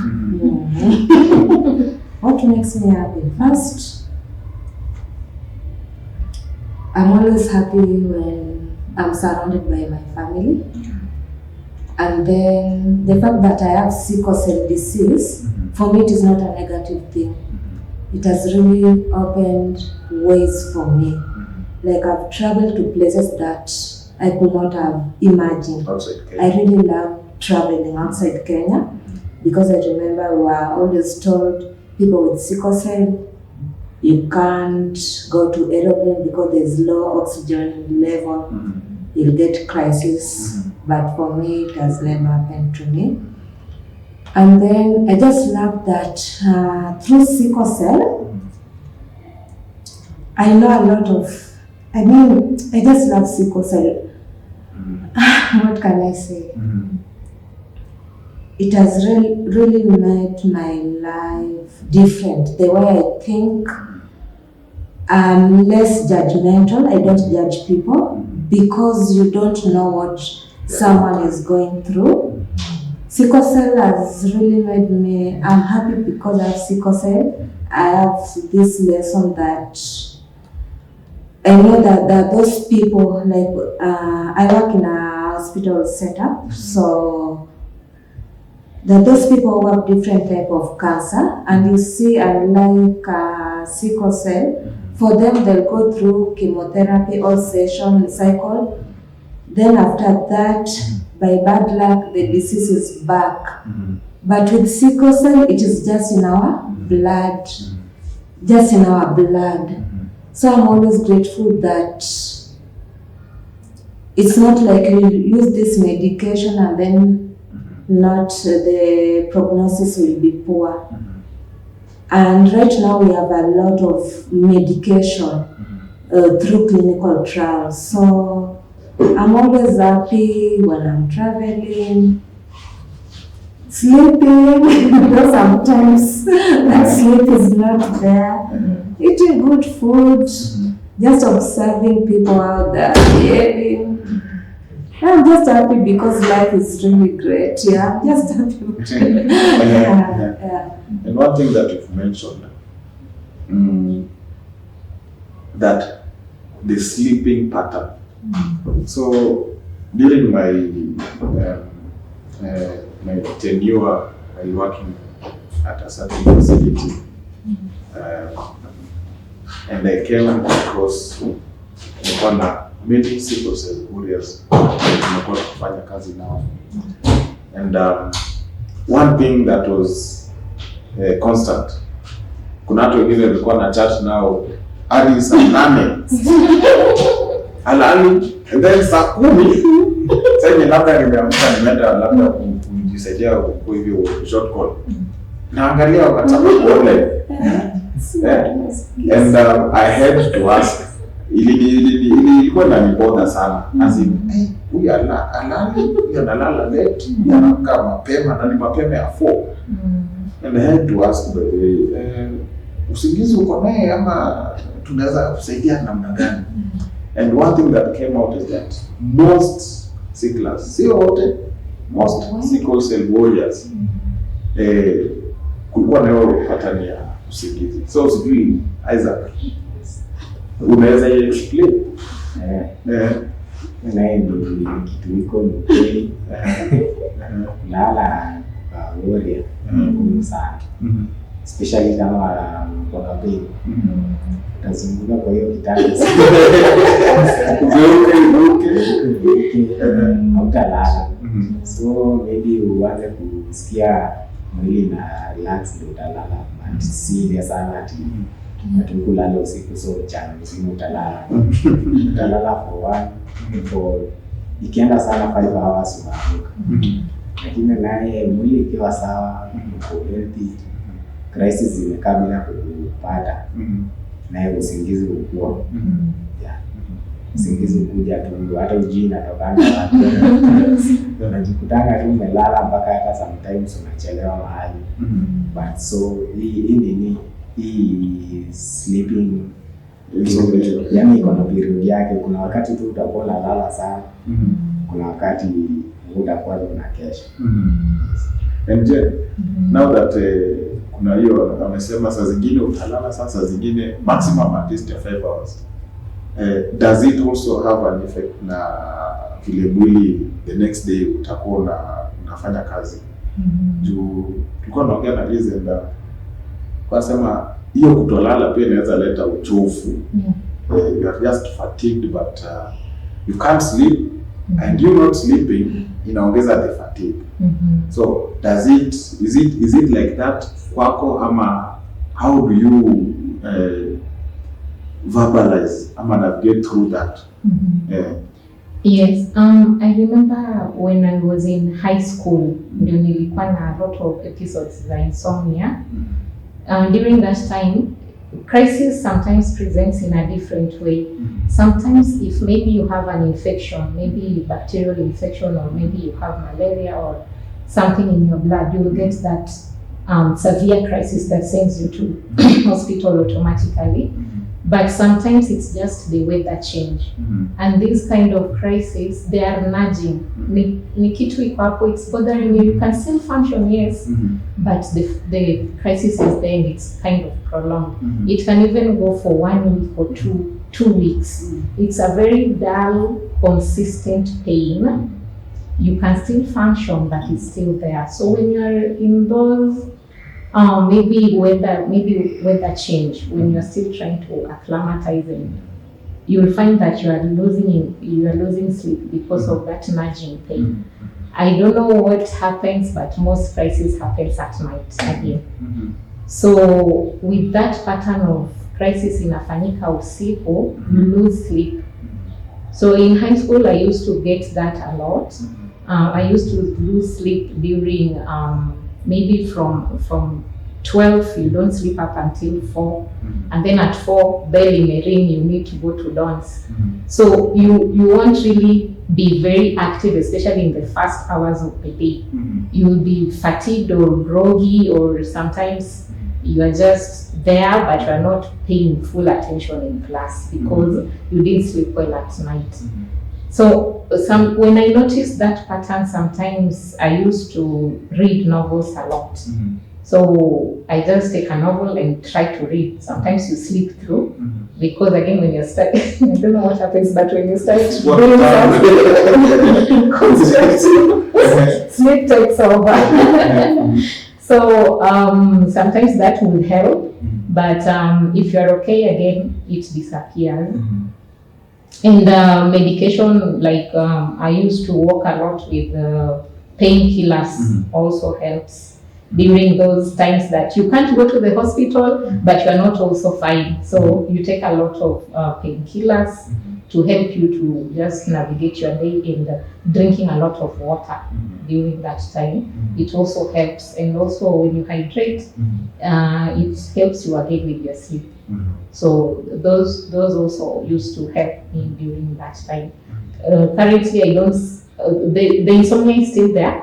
What makes me happy? First, I'm always happy when I'm surrounded by my family. And then the fact that I have sickle cell disease, for me it is not a negative thing. It has really opened ways for me. Like I've traveled to places that I could not have imagined. Outside Kenya. I really love traveling outside Kenya because I remember we were always told people with sickle cell, you can't go to aeroplane because there's low oxygen level. You'll get crisis. But for me, it has never happened to me. And then I just love that through sickle cell, I know a lot of, I just love sickle cell. What can I say? It has really made my life different. The way I think, I'm less judgmental. I don't judge people because you don't know what someone is going through. Sickle cell has really made me, I'm happy because I have sickle cell. I have this lesson that I know that those people, like I work in a hospital setup, so that those people who have different type of cancer, and you see, unlike sickle cell, for them they'll go through chemotherapy all session cycle. Then after that, by bad luck, the disease is back. But with sickle cell, it is just in our blood, just in our blood. So I'm always grateful that it's not like you use this medication and then not the prognosis will be poor. And right now we have a lot of medication through clinical trials. So I'm always happy when I'm traveling, sleeping, because sometimes that sleep is not there. Eating good food, just observing people out there behaving. I'm just happy because life is really great. Yeah, I'm just happy. Yeah. And one thing that you've mentioned, that the sleeping pattern. So during my my tenure while working at a certain facility, and I came across many sickle cell warriors tumekuwa tukifanya kazi nao, and one thing that was constant kuna watu wengine walikuwa na chat nao hadi saa 8 alali, and then saa 10 sasa labda nimeamka nimeenda labda kujisaidia kwa hivyo short call, naangalia WhatsApp online. And I had to ask, ilikuwa inanibother sana, as in huyu analala late, anaamka mapema na ni mapema ya 4. And I had to ask, by the way, usingizi uko naye ama tunaweza kusaidia namna gani? And one thing that came out is that most sicklers, sio wote, most sickle cell warriors kulikuwa na hiyo pattern ya usingizi. So sijui Isaac, unaweza explain? Naye ndio kitu iko ni lala warrior ngumu sana, especially kama kwa kabini tazunguka kwa hiyo kitanda hautalala. So maybe uanze kusikia mwili na relax ndio utalala, but si sana ati kulala usiku, so mchana mzima utalala for ikienda sana 5 hours unaamka. Lakini naye mwili ikiwa sawa, uko healthy, crisis zimekaa bila kupata, naye usingizi ukua. Usingizi ukuja tu, hata ujui inatokana wapi. Unajikutanga tu umelala mpaka hata sometimes unachelewa mahali. But so hii sleeping, yani iko na period yake. Kuna wakati tu utakuwa unalala sana, kuna wakati utakuwa unakesha. And now that kuna hiyo amesema saa zingine utalala saa zingine maximum at least 5 hours. Does it also have an effect na vile mwili the next day utakuwa unafanya kazi? Juu tulikuwa tunaongea na hizi ndio kwa sema hiyo kutolala pia inaweza leta uchovu. You are just fatigued, but you can't sleep, and you not sleeping inaongeza the fatigue. So is it like that kwako, ama how do you verbalize ama navigate through that? Yes, I remember when I was in high school, ndio nilikuwa na a lot of episodes za insomnia. During that time, crisis sometimes presents in a different way. Sometimes if maybe you have an infection, maybe bacterial infection, or maybe you have malaria or something in your blood, you will get that severe crisis that sends you to hospital automatically. But sometimes it's just the weather change. And this kind of crisis, they are nudging. Ni kitu iko hapo, it's bothering you. You can still function, yes, but the crisis is there and it's kind of prolonged. It can even go for 1 week or 2 weeks. It's a very dull, consistent pain. You can still function, but it's still there. So when you're in those maybe weather change, when you're still trying to acclimatize, and you'll find that you are losing sleep because of that nudging pain. I don't know what happens, but most crisis happens at night again. So with that pattern of crisis inafanyika usiku, you lose sleep. So in high school, I used to get that a lot. I used to lose sleep during maybe from 12, you don't sleep up until 4, and then at 4, bell may ring, you need to go to dance. So you won't really be very active, especially in the first hours of the day. You will be fatigued or groggy, or sometimes you are just there, but you are not paying full attention in class because you didn't sleep well at night. So when I noticed that pattern, sometimes I used to read novels a lot. So I just take a novel and try to read. Sometimes you sleep through, because again, when you're studying, I don't know what happens, but when you start doing something constructive, sleep takes over. So sometimes that will help, but if you're okay again, it disappears. And medication, like I used to work a lot with painkillers, also helps. during those times that you can't go to the hospital, but you are not also fine. So you take a lot of painkillers to help you to just navigate your day, and drinking a lot of water during that time. It also helps, and also when you hydrate, it helps you again with your sleep. So those also used to help me during that time. Currently, I don't. The insomnia is still there,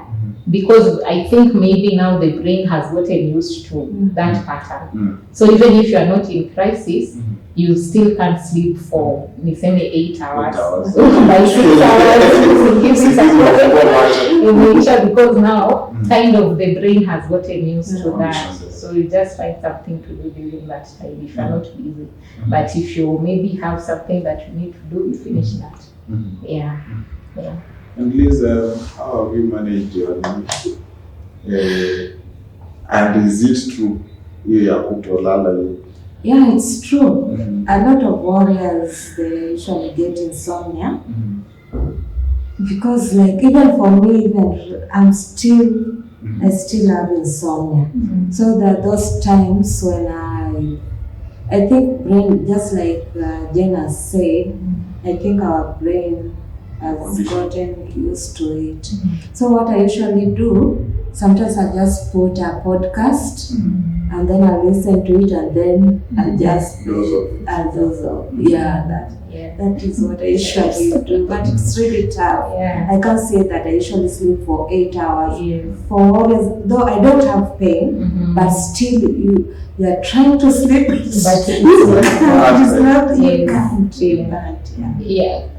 because I think maybe now the brain has gotten used to that pattern. So even if you are not in crisis, you still can't sleep for maybe 8 hours. 8 hours. By 6 hours, in nature, because now kind of the brain has gotten used to that. So you just find something to do during that time if you are not busy. But if you maybe have something that you need to do, you finish that. Yeah. And Liz, how have you managed your life? And is it true? Yeah, it's true. A lot of warriors, they usually get insomnia. Because like even for me, even I still have insomnia. So there are those times when I think brain, just like Jenna said, I think our brain has gotten used to it. So what I usually do, sometimes I just put a podcast and then I listen to it, and then I just doze off. Yeah, that is what I usually do. But it's really tough. I can't say that I usually sleep for 8 hours. For always, though I don't have pain, but still you are trying to sleep, but it's not. You can't.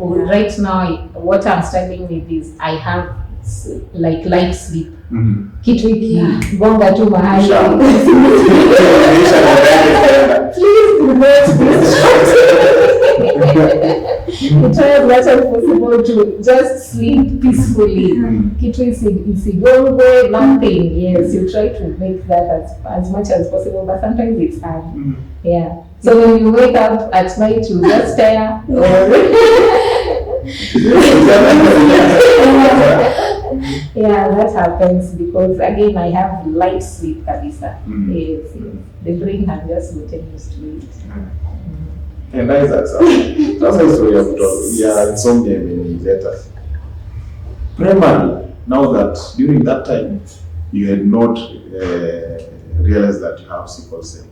Right now, what I'm struggling with is I have like light sleep. Kitu gonga tu mahali. Please do not distract. Try as much as possible to just sleep peacefully. Kitu isigongwe, nothing. Yes, you try to make that as much as possible, but sometimes it's hard. Yeah. So when you wake up at night, you just stare. Yeah, that happens because again I have light sleep, kabisa. Yes. The brain has just gotten used to it. And that's a story of insomnia better. Primarily, now that during that time you had not realized that you have sickle cell,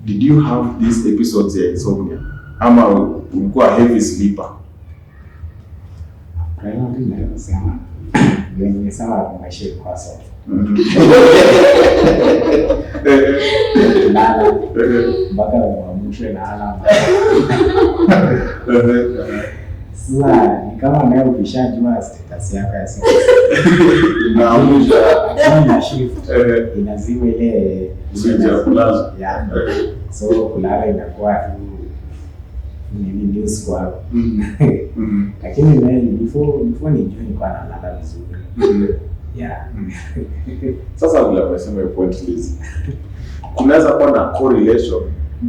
did you have these episodes of insomnia? Ama ulikuwa heavy sleeper? Primarily naweza sema wenye sawa maisha kwa sawa. Lala mpaka mwisho na sasa ni kama nawe ukishajua status yako ya siku na shift inazima ile kulala. So kulala inakuwa ni news kwa lakini naye before nijue nilikuwa nalala vizuri. Sasa vile umesema point Liz, kunaweza kuwa na correlation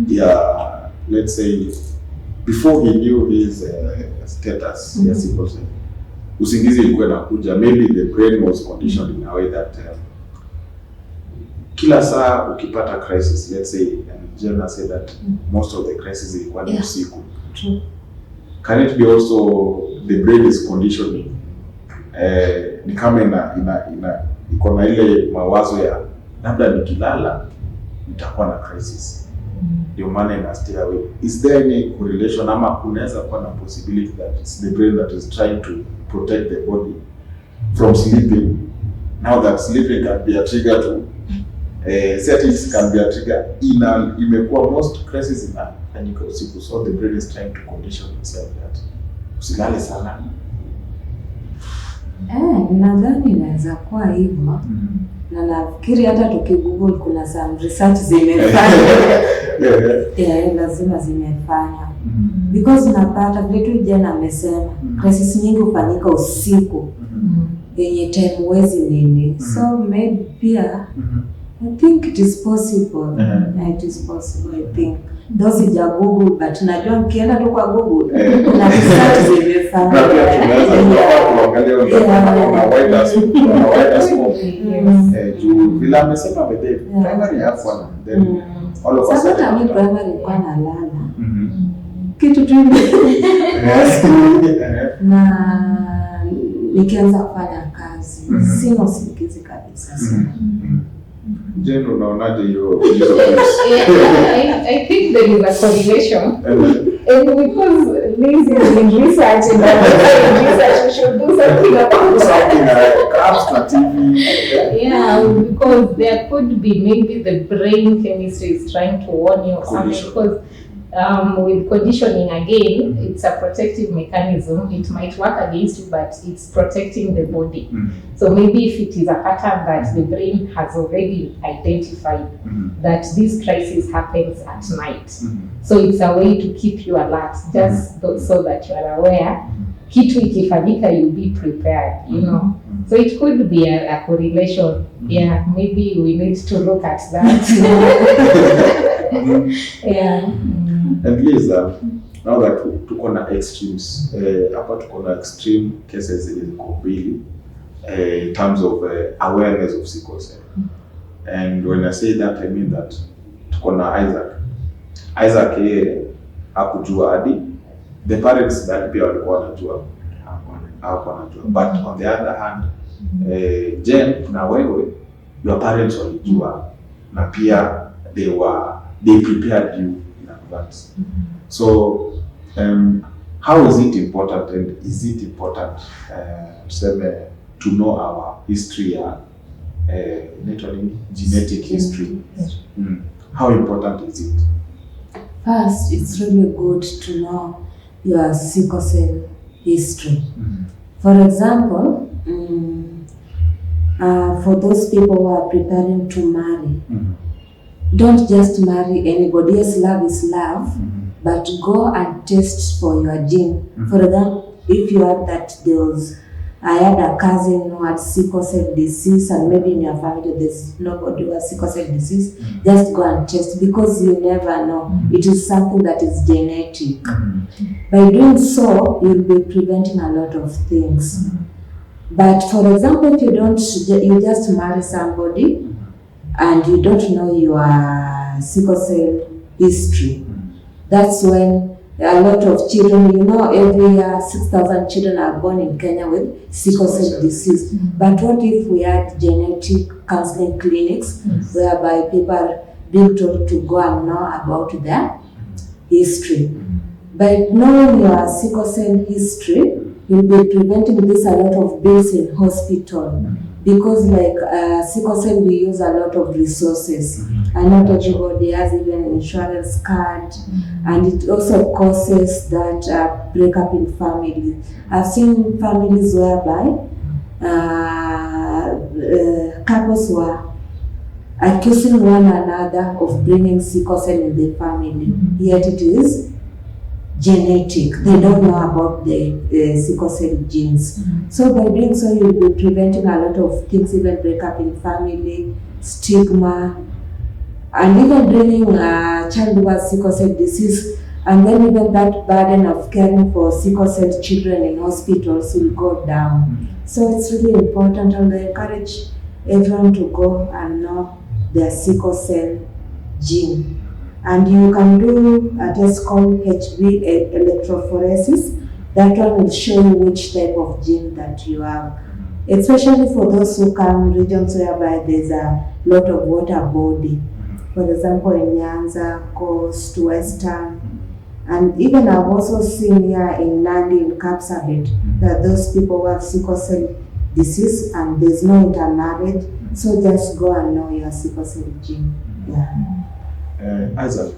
ya let's say before he knew his status ya sickle cell, usingizi ilikuwa inakuja, maybe the brain was conditioned in a way that kila saa ukipata crisis, let's say, and Jenna said that most of the crises ilikuwa ni usiku. Can it be also the brain is conditioning? Ni kama iko na ile mawazo ya labda nikilala nitakuwa na crisis, ndio maana ina stay away. Is there any correlation ama kunaweza kuwa na possibility that it's the brain that is trying to protect the body from sleeping? Now that sleeping can be a trigger to settings can be a trigger. Imekuwa most crisis inafanyika usiku, so the brain is trying to condition itself that usilale sana. Nadhani inaweza kuwa hivyo. Na nafikiri hata tukigoogle kuna some research zimefanya. Lazima zimefanya. Because unapata vile tu Jana amesema, crisis nyingi hufanyika usiku. Yenye time wezi nini. So maybe pia I think it is possible. It is possible, I think. Though sija Google, but najua mkienda tu kwa Google kuna research zimefanya. Na pia tunaweza kuangalia na wider scope. Juu vile amesema bede primary have one then all of us. Sasa mimi primary kwa nalala. Kitu tu na nikianza kufanya kazi sina usingizi kabisa. Jen, unaonaje hiyo? I think there is a correlation. And because lazy in research and research, we should do something about something abstract. Yeah, because there could be maybe the brain chemistry is trying to warn you or something. Because with conditioning again, it's a protective mechanism. It might work against you, but it's protecting the body. So maybe if it is a pattern that the brain has already identified that this crisis happens at night. So it's a way to keep you alert, just so that you are aware. Kitu ikifanyika, you'll be prepared, you know. So it could be a correlation. Yeah, maybe we need to look at that. Yeah. And Liz, now that tuko na extremes, hapa tuko na extreme cases ziko mbili in terms of awareness of sickle cell. And when I say that, I mean that tuko na Isaac yeye hakujua hadi the parents that pia walikuwa wanajua hapo anajua, but on the other hand Jen na wewe your parents walijua na pia they prepared you in advance. So how is it important, and is it important to know our history genetic history? How important is it? First, it's really good to know your sickle cell history. For example, for those people who are preparing to marry, don't just marry anybody. Yes, love is love, but go and test for your gene. For example, if you have that I had a cousin who had sickle cell disease, and maybe in your family there's nobody who has sickle cell disease, just go and test, because you never know. It is something that is genetic. By doing so, you'll be preventing a lot of things. But for example, if you just marry somebody and you don't know your sickle cell history, that's when a lot of children, every year 6,000 children are born in Kenya with sickle cell disease. But what if we had genetic counseling clinics whereby people are being told to go and know about their history? By knowing your sickle cell history, you'll be preventing a lot of bills in hospital. Because sickle cell, we use a lot of resources, and not everybody has even insurance card, and it also causes that breakup in family. I've seen families whereby couples were accusing one another of bringing sickle cell in the family, yet it is genetic. They don't know about the sickle cell genes. So by doing so, you'll be preventing a lot of things, even breakup in family, stigma, and even bringing a child who has sickle cell disease, and then even that burden of caring for sickle cell children in hospitals will go down. So it's really important, and I encourage everyone to go and know their sickle cell gene. And you can do a test called HB electrophoresis. That one will show you which type of gene that you have. Especially for those who come regions whereby there's a lot of water body. For example, in Nyanza, Coast, Western. And even I've also seen here in Nandi, in Kapsabet, that those people who have sickle cell disease and there's no intermarriage. So just go and know your sickle cell gene. Yeah. Isaac,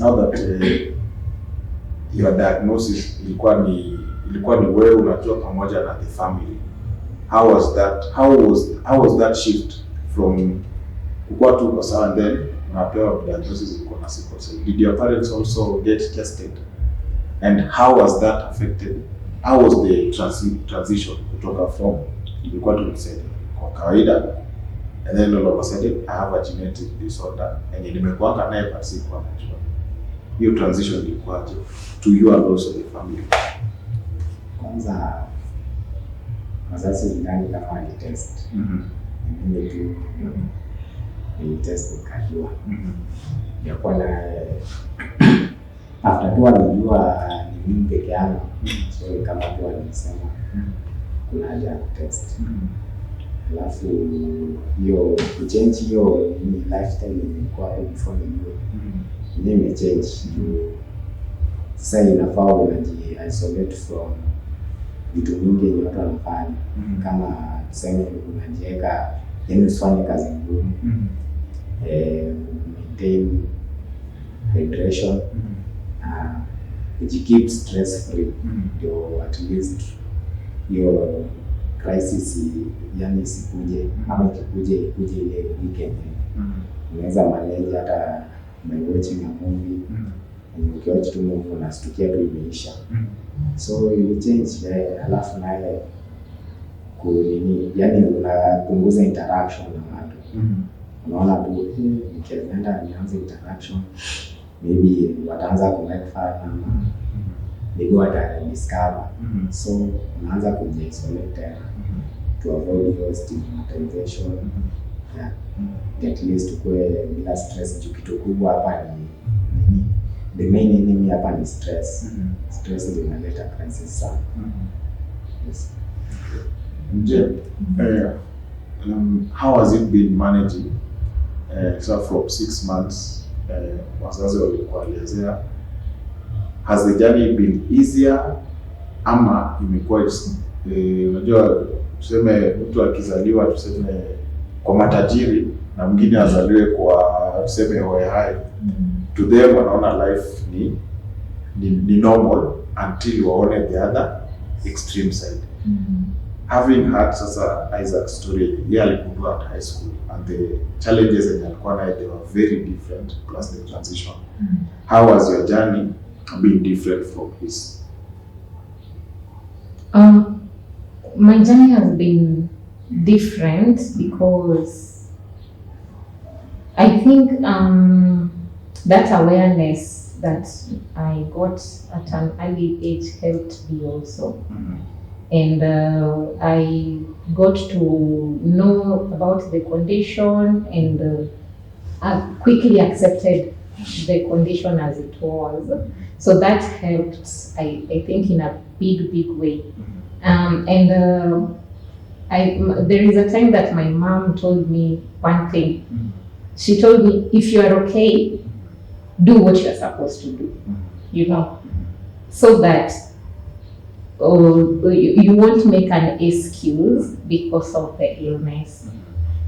now that your diagnosis ilikuwa ni wewe unajua pamoja na the family, how was that shift from kukuwa tu kwa sawa, and then unapewa diagnosis ilikuwa na sickle cell? Did your parents also get tested, and how was that affected? How was the transition kutoka from ilikuwa tulisema kwa kawaida, and then all of a sudden I have a genetic disorder and nimekuanga naye but sikuwa najua? hiyo transition ilikuwaje to you and also the family? Kwanza wazazi ndani kama walitest. Mimi tu nilitest nikajua. Ya kwa na after tu walijua ni mimi peke yangu. So kama tu walisema kuna haja ya kutest. Alafu hiyo kuchange hiyo ni lifestyle ilikuwa hapo before nijue. Ni imechange. Sasa inafaa unaji-isolate from vitu mingi yenye watu wanafanya. Kama tuseme unajiweka, yaani usifanye kazi ngumu. Maintain hydration. Keep stress free. Ndio at least hiyo crisis yani isikuje, ama ikuje ile weekend. Unaweza manage hata by watching a movie. Ukiwatch tu movie unastukia tu imeisha. So you change alafu naye kunini, yani unapunguza interaction na watu. Unaona tu nikienda nianze interaction, maybe wataanza kumake fun ama maybe watadiscover. So unaanza kuji-isolate to avoid your stigmatization. At least ukue bila stress. Juu kitu kubwa hapa ni the main enemy hapa ni stress. Stress ndio inaleta crisis sana. Yes. How has it been managing so from 6 months wazazi walikuelezea, has the journey been easier ama imekuwa unajua tuseme mtu akizaliwa tuseme kwa matajiri na mwingine azaliwe kwa tuseme hoehai, to them wanaona life ni normal until waone the other extreme side. Having had sasa Isaac's story, yeye alikuwa at high school and the challenges that alikuwa nayo they were very different plus the transition. How has your journey been different from his? My journey has been different because I think that awareness that I got at an early age helped me also. And I got to know about the condition and I quickly accepted the condition as it was. So that helped, I think, in a big way. There is a time that my mom told me one thing. She told me, if you are okay, do what you are supposed to do, you know, so that you won't make an excuse because of the illness.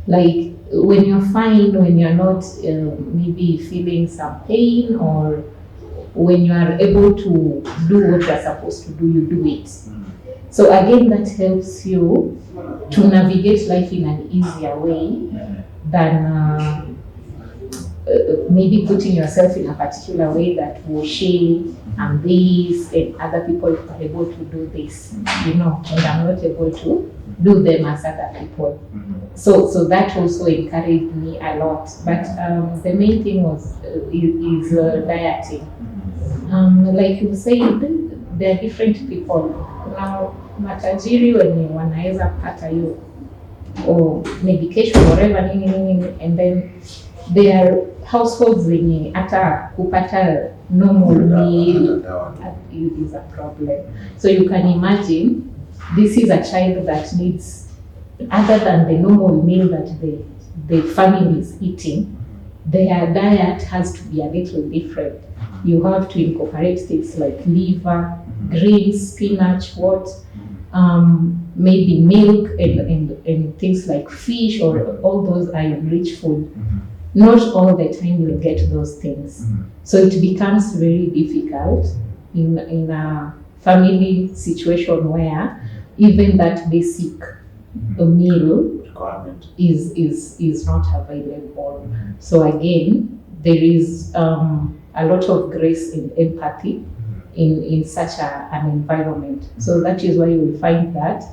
Like when you're fine, when you're not maybe feeling some pain, or when you are able to do what you're supposed to do, you do it. So again, that helps you to navigate life in an easier way than maybe putting yourself in a particular way that will shame and this and other people are able to do this, you know, and I'm not able to do them as other people. So that also encouraged me a lot. But the main thing was is dieting. Like you said, there are different people. Now, matajiri wenye wanaweza pata hiyo or medication whatever and then there are households wenye hata kupata normal meal is a problem. So you can imagine this is a child that needs, other than the normal meal that the family is eating, their diet has to be a little different. You have to incorporate things like liver, greens, spinach, maybe milk and things like fish, or all those iron-rich food. Not all the time you'll get those things. So it becomes very difficult in a family situation where even that basic meal Requirement is not available. So again, there is a lot of grace and empathy in such an environment. So that is why you will find that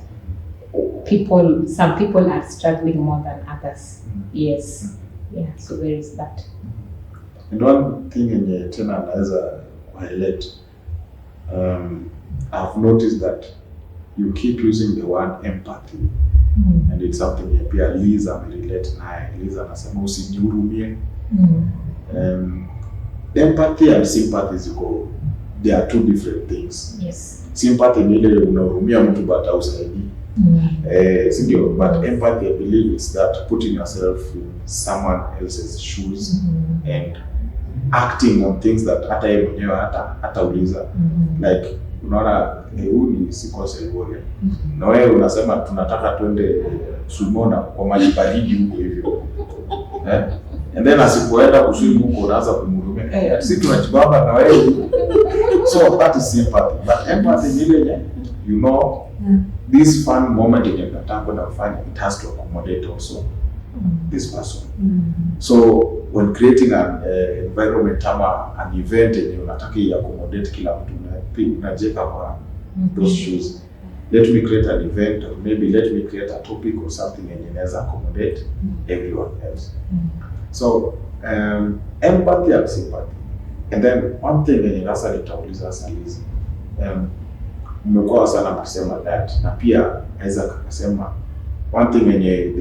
some people are struggling more than others. Yes. Yeah, so there is that. And one thing yenye tena naweza highlight, I've noticed that you keep using the word empathy. And it's something ya pia Liza amerelate naye. Liza anasema usijihurumie. Empathy and sympathy they are two different things. Yes. Sympathy ni ile unahurumia mtu but hausaidii. Sindio? But empathy, I believe, is that putting yourself in someone else's shoes and acting on things that hata yeye mwenyewe hata uliza. Like unaona huu ni sickle cell warrior. Na wewe unasema tunataka twende Sumona kwa maji baridi huko hivyo. And then asipoenda kuswim huko unaanza kumhurumia. Sisi tunajibamba na wewe. So that is sympathy. But empathy ni ile you know this fun moment yenye nataka kwenda kufanya, it has to accommodate also this person. So when creating an environment ama an event yenye unataka i-accommodate kila mtu, unajeka kwa those shoes. Let me create an event, or maybe let me create a topic or something yenye inaweza accommodate everyone else. So empathy and sympathy. And then one thing yenye nasa nitauliza Salizi, mmekuwa sana kusema that, na pia Isaac akasema one thing yenye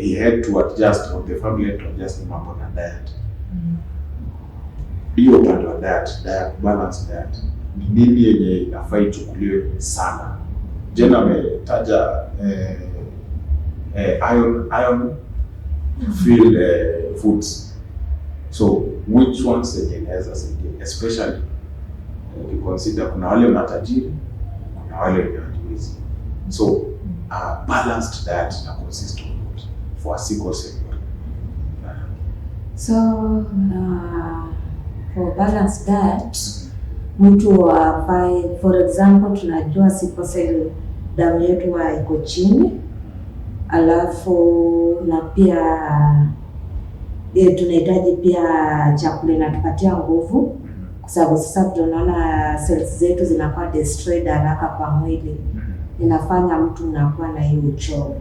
he had to adjust, or the family had to adjust mambo na diet. Hiyo upande wa diet, balance diet, ni nini yenye inafaa ichukuliwe sana? Jena ametaja iron filled foods. So which ones yenye inaweza saidia, especially you consider kuna wale matajiri, kuna wale hawajiwezi. So balanced diet na consistent food for a sickle cell. So for balanced diet, mtu afai, for example, tunajua sickle cell damu yetu iko chini, alafu na pia tunahitaji pia chakula inatupatia nguvu, kwa sababu sasa tunaona cells zetu zinakuwa destroyed haraka kwa mwili, inafanya mtu unakuwa na hiyo uchovu.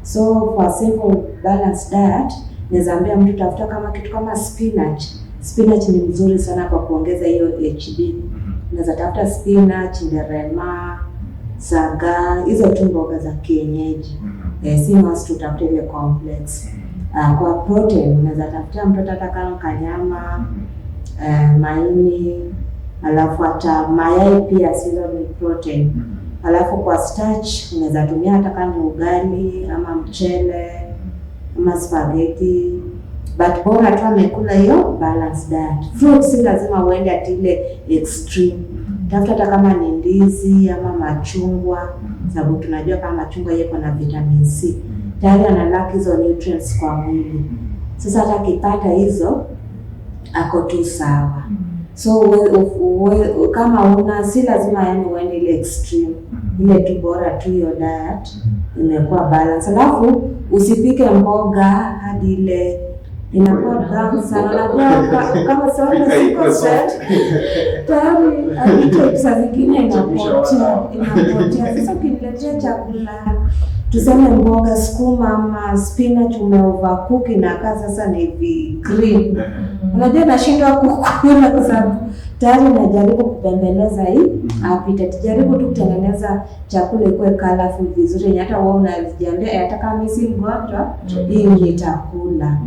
So for simple balanced diet, nizaambia mtu tafuta kama kitu kama spinach. Spinach ni mzuri sana kwa kuongeza hiyo HB. Unaweza tafuta spinach, nderema, saga, hizo tu mboga za kienyeji. Si must tutafute ile complex. Kwa protein, unaweza tafuta mtoto ataka kanyama, maini, alafu hata mayai pia sizo ni protein. Alafu kwa starch, unaweza tumia hata kama ugali, ama mchele, ama spaghetti. But bora tu amekula hiyo balanced diet. Fruits si lazima uende ati ile extreme. Tafuta hata kama ni ndizi ama machungwa, sababu tunajua kama machungwa yako na vitamin C. Tayari analaki hizo nutrients kwa mwili. Sasa hata kipata hizo ako tu sawa. So kama una si lazima yani uende ile extreme. Ile tu bora tu hiyo diet imekuwa balance. Alafu usipike mboga hadi ile inakuwa brown sana, na kama sana siko set tayari hadi saa zingine inapotea. Sasa ukiniletea chakula tuseme mboga, sukuma ama spinach umeovercook inakaa sasa ni green, unajua nashindwa kukula kwa sababu tayari najaribu kupembeleza hii appetite. Jaribu tu kutengeneza chakula ikuwe colorful vizuri, hata wewe unajiambia hata kama mimi si mgonjwa hii nitakula.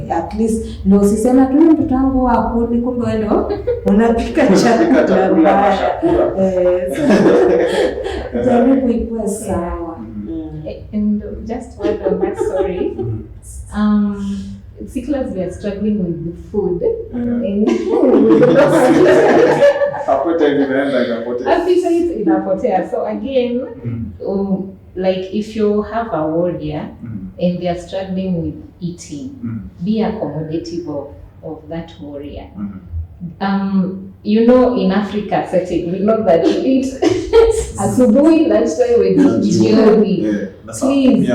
At least ndio usisema tu mtoto wangu akuli, kumbe wewe ndio unapika chakula. Jaribu ikuwe sawa. And just one on that story, Sicklers, we are struggling with the food. Appetite inapotea. So again, like if you have a warrior and they are struggling with eating, be accommodative of that warrior. You know, in Africa setting, we know that we eat asubuhi, lunchtime, we eat jioni. Please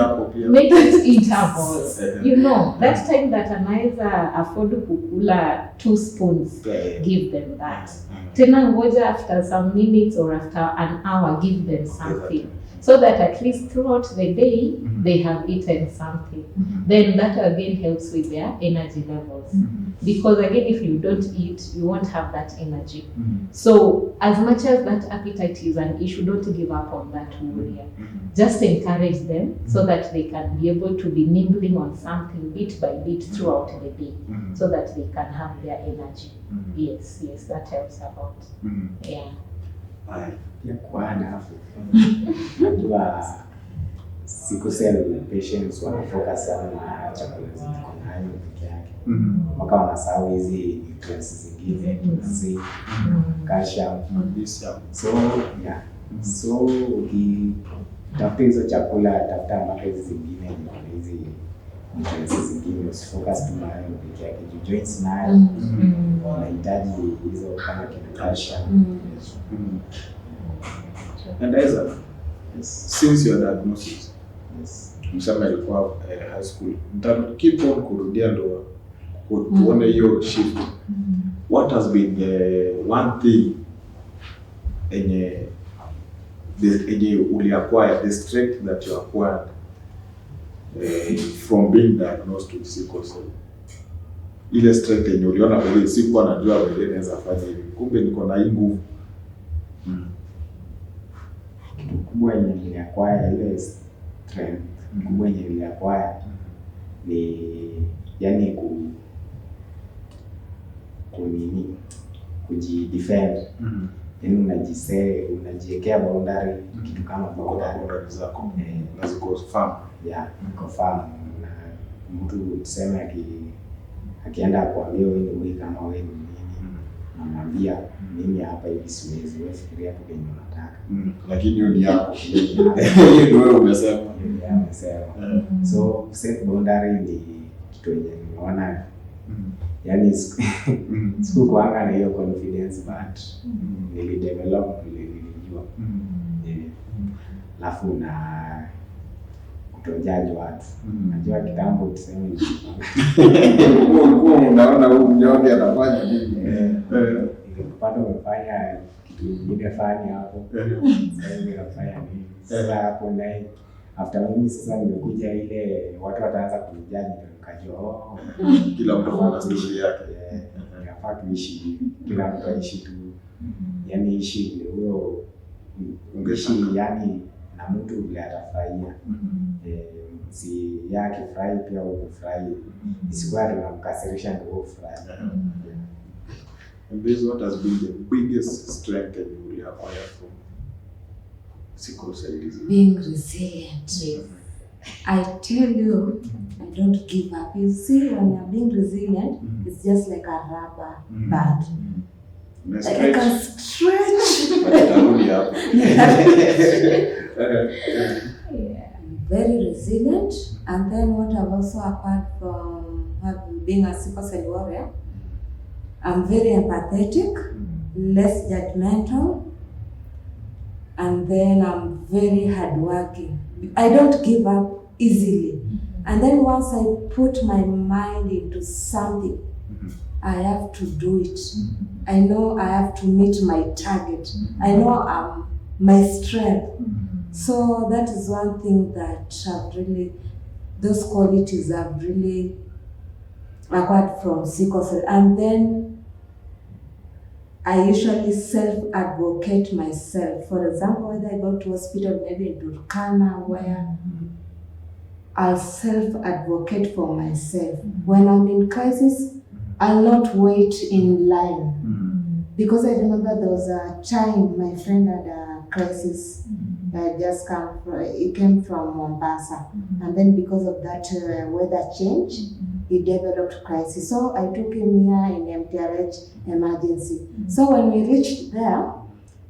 make it eatable. You know, that time that anaweza afford kukula 2 spoons, give them that. Tena ngoja after some minutes or after an hour, give them something. so that at least throughout the day they have eaten something. Then that again helps with their energy levels. Because again, if you don't eat, you won't have that energy. So as much as that appetite is an issue, don't give up on that warrior. Just encourage them so that they can be able to be nibbling on something bit by bit throughout the day, so that they can have their energy. Yes, that helps a lot. Yeah. Ya kuada hapo. Najua sickle cell patients wanafocus sana na chakula ziko nayo peke yake. Waka wanasahau hizi nutrients zingine, zinc, calcium, magnesium. So ukitafuta hizo chakula, tafuta mpaka hizi zingine, hizi nutrients zingine, usifocus tu nayo peke yake. Joints nayo unahitaji hizo kama calcium. And Isaac, since your diagnosis, msema ilikuwa high school, keep on kurudia ndo tuone hiyo shift. What has been the one thing enye uliacquire, the strength that you acquired from being diagnosed with sickle cell? Ile strength enye uliona wewe sikuwa najua wewe naweza fanya hivi, kumbe niko na hii nguvu. Kubwa yenye niliacquire ile strength kubwa yenye niliacquire ni yani kujidefend. Yani unajiwekea boundary, kitu kama boundary zako naziko farm. Niko farm na mtu tuseme akienda kuambia wewe ni kama wewe ni namwambia mimi hapa hivi siwezi, wewe fikiria hapo kenye unataka. Lakini hiyo ni yako. Hiyo ndio wewe umesema. So set boundary ni kitu yenye nimeona yani siku kuanga na hiyo confidence, but nilidevelop, nilijua. Alafu na kutojaji watu. Najua kitambo tuseme ulikuwa unaona huyu mnyonge anafanya nini? Nikipata umefanya kitu kingine fanya hapo. Sasa hivi nafanya nini? Sasa hapo naye after mimi sasa nimekuja ile watu wataanza kunijaji, nikajua kila mtu ana story yake. Inafaa kuishi, kila mtu aishi tu. Yani ishi huyo ungeshi yani na mtu vile atafurahia. Si yake furahi pia ukifurahi, isikuwa tunamkasirisha ndio ufurahi. And this what has been the biggest strength that you will acquire from sickle cell disease? Being resilient. I tell you, I don't give up. You see, when you're being resilient, it's just like a rubber band. I can stretch. Very resilient. And then what I've also acquired from being a sickle cell warrior, I'm very empathetic, less judgmental, and then I'm very hardworking. I don't give up easily. And then once I put my mind into something, I have to do it. I know I have to meet my target. I know my strength. So that is one thing that I've really, those qualities I've really acquired from sickle cell. And then I usually self-advocate myself. For example, whether I go to hospital, maybe in Turkana, where I'll self-advocate for myself. When I'm in crisis, I'll not wait in line. Because I remember there was a time my friend had a crisis that just came from Mombasa. And then because of that weather change, he developed crisis. So I took him here in MTRH emergency. So when we reached there,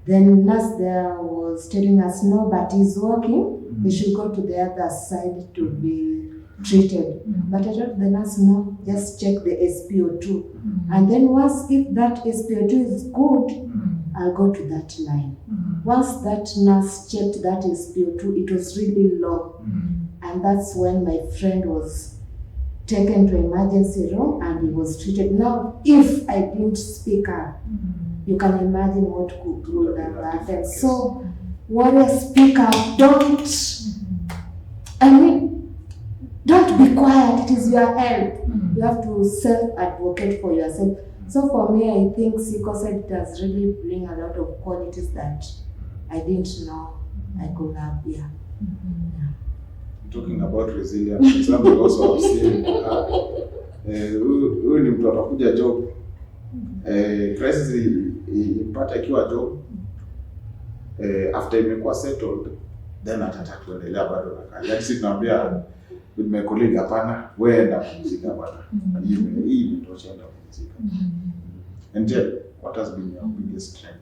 the nurse there was telling us, no, but he's walking, we should go to the other side to be treated. But I told the nurse, no, just check the SpO2. And then once, if that SpO2 is good, I'll go to that line. Once that nurse checked that SpO2, it was really low. And that's when my friend was taken to emergency room and he was treated. Now, if I didn't speak up, you can imagine what could have happened. So warriors, speak up. Don't, don't be quiet. It is your health. You have to self-advocate for yourself. So for me, I think sickle cell does really bring a lot of qualities that I didn't know I could have. Yeah. Talking about resilience, example also I've seen huyu ni mtu anakuja job crisis impata akiwa job after imekuwa settled then atataka kuendelea bado na kazi. Yaani sisi tunaambia with my colleague, hapana, wewe enda kupumzika bwana. Hii imetosha, enda kupumzika. And Jen, what has been your biggest strength?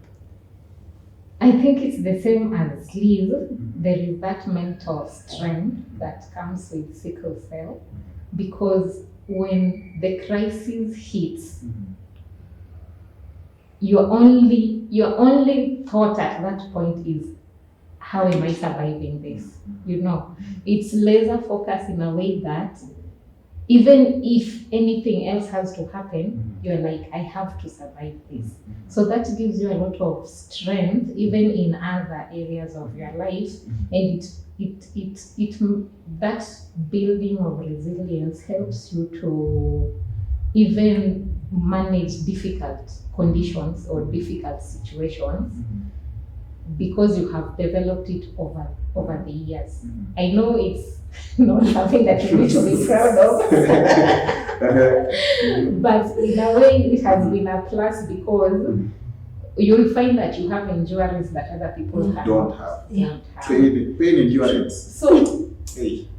I think it's the same as Liz. There is that mental strength that comes with sickle cell, because when the crisis hits, your only thought at that point is, how am I surviving this? You know, it's laser focused in a way that even if anything else has to happen, you're like, I have to survive this. So that gives you a lot of strength, even in other areas of your life. And that building of resilience helps you to even manage difficult conditions or difficult situations, because you have developed it over the years. I know it's not something that you need to be proud of, but in a way it has been a plus, because you'll find that you have endurance that other people don't have. Pain endurance. So,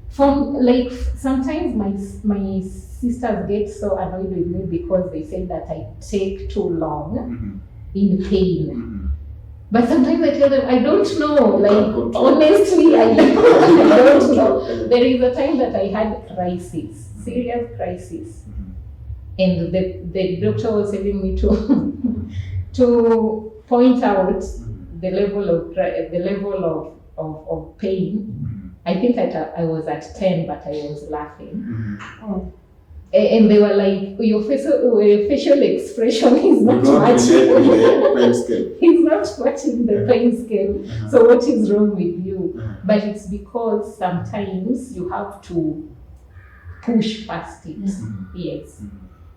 from like sometimes my sisters get so annoyed with me because they say that I take too long in pain. But sometimes I tell them, I don't know, like, honestly, I don't know. There is a time that I had serious crisis. And the doctor was telling me to point out the level of pain. I think I was at 10, but I was laughing. And they were like, your facial expression is not matching the pain scale. He's not matching the pain scale. So what is wrong with you? But it's because sometimes you have to push past it. Yes.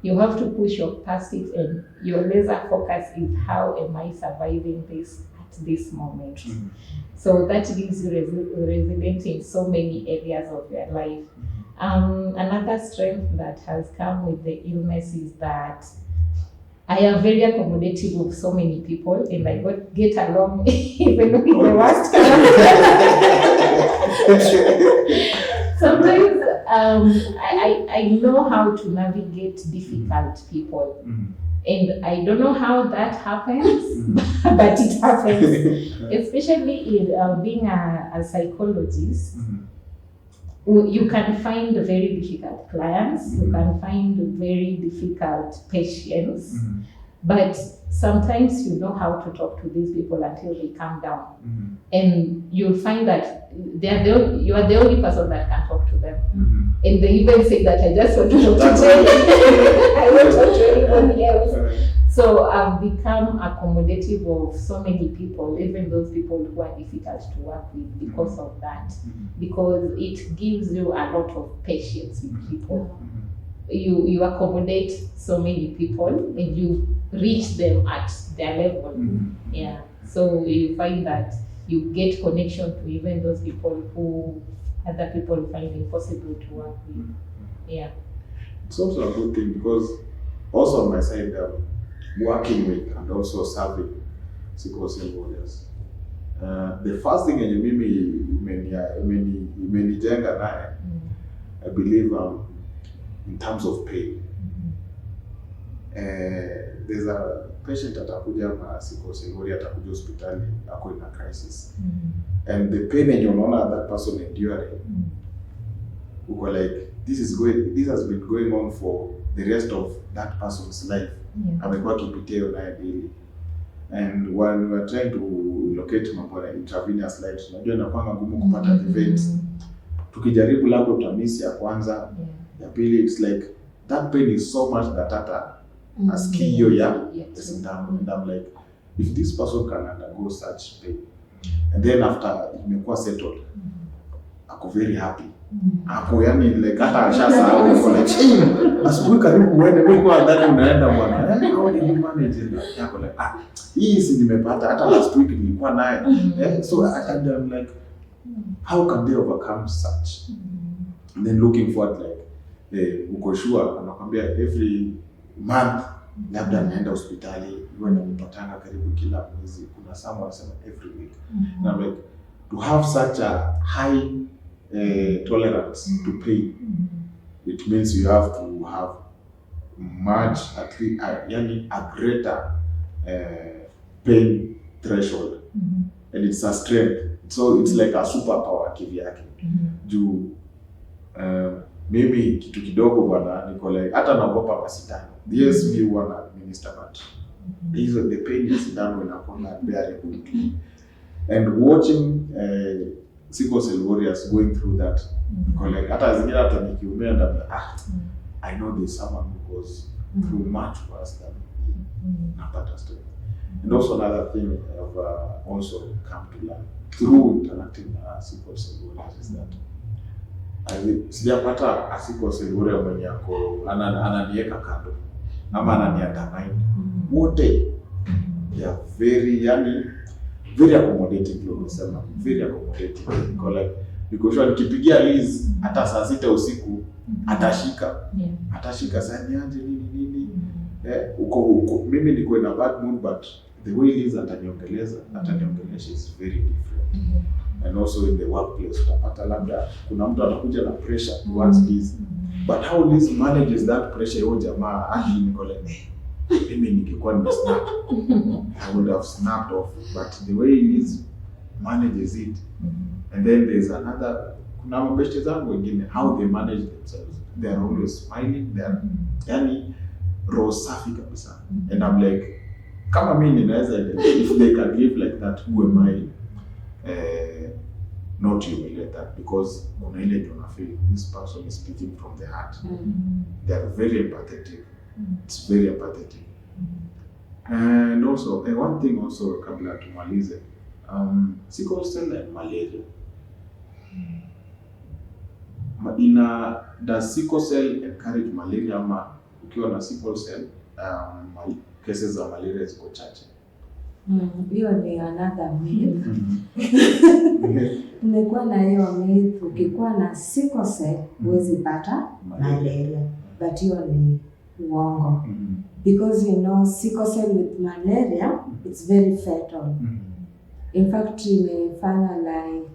You have to push past it, and your laser focus is, how am I surviving this at this moment? So that gives you resilience in so many areas of your life. Another strength that has come with the illness is that I am very accommodative of so many people, and I get along even with the worst. Sometimes I know how to navigate difficult people. And I don't know how that happens, but it happens. Especially in being a psychologist. You can find very difficult clients, you can find very difficult patients, but sometimes you know how to talk to these people until they calm down. And you'll find that you are the only person that can talk to them. And they even say that, I just want to talk to Jerry. I don't talk to anybody else. So I've become accommodative of so many people, even those people who are difficult to work with, because of that. Because it gives you a lot of patience with people. You accommodate so many people and you reach them at their level. Yeah. So you find that you get connection to even those people who other people find impossible to work with. Yeah. It's also a good thing, because also on my side, working with and also serving sickle cell warriors. The first thing yenye mimi imenijenga naye, I believe in terms of pain. There's a patient atakuja na sickle cell warrior, atakuja hospitali ako in a crisis. And the pain yenye unaona that person enduring, uko like, this has been going on for the rest of that person's life. Amekuwa kipitia hiyo naye daily. And when we are trying to locate mambo ya intravenous light, unajua inakuwa ngumu kupata the veins. Tukijaribu labda utamisi ya kwanza, ya pili, it's like that pain is so much that hata aski hiyo ya sindano. And I'm like, if this person can undergo such pain, And then after imekuwa settled, ako very happy. Hapo yani like hata ashasahau uko like asubuhi karibu uende huko ndani unaenda bwana. How did you manage it? Yako like hii si nimepata hata last week nilikuwa naye. So and I'm like how can they overcome such? And then looking forward like uko sure anakuambia every month labda naenda hospitali huwa napatanga karibu kila mwezi. Kuna someone wanasema every week. And I'm like to have such a high tolerance to pain, it means you have to have much at least yani a greater pain threshold, and it's a strength, so it's like a superpower kivyake. Juu mimi kitu kidogo bwana niko like hata naogopa masindano. Yes, me huwa na minister but hizo the pain ya sindano inakuwa bearable to me. And watching sickle cell warriors going through that, like hata zingine hata nikiumia ndani I know there's someone who goes through much worse than me. Napata story. And also another thing I've also come to learn through interacting with sickle cell warriors is that sijapata a sickle cell warrior mwenye ako ananiweka kando ama ananiandamine. Wote they are very accommodating, very accommodating. Because nikipigia Liz hata saa 6 usiku atashika sana anje nini uko mimi niko in a bad mood but the way Liz ataniongelesha is very different. And also in the workplace unapata labda kuna mtu anakuja na pressure towards Liz, but how Liz manages that pressure yo jamaa hadi niko like mimi ningekuwa nimesnap I would have snapped off, but the way Liz manages it. And then there's another, kuna mabeshte zangu wengine how they manage themselves, they are always smiling, they are yani roho safi kabisa. And I'm like kama mimi ninaweza if they can live like that, who am I not to humiliate that, because kuna ile ndio na feel this person is speaking from the heart. They are very empathetic. It's very empathetic. And also one thing also kabla tumalize, sickle cell and malaria. Does sickle cell encourage malaria ama ukiwa na sickle cell cases za malaria ziko chache? Hiyo ni another myth. Umekuwa na hiyo myth, ukikuwa na sickle cell huwezi pata malaria, but hiyo ni uongo. Because you know sickle cell with malaria it's very fatal. In fact imefanya like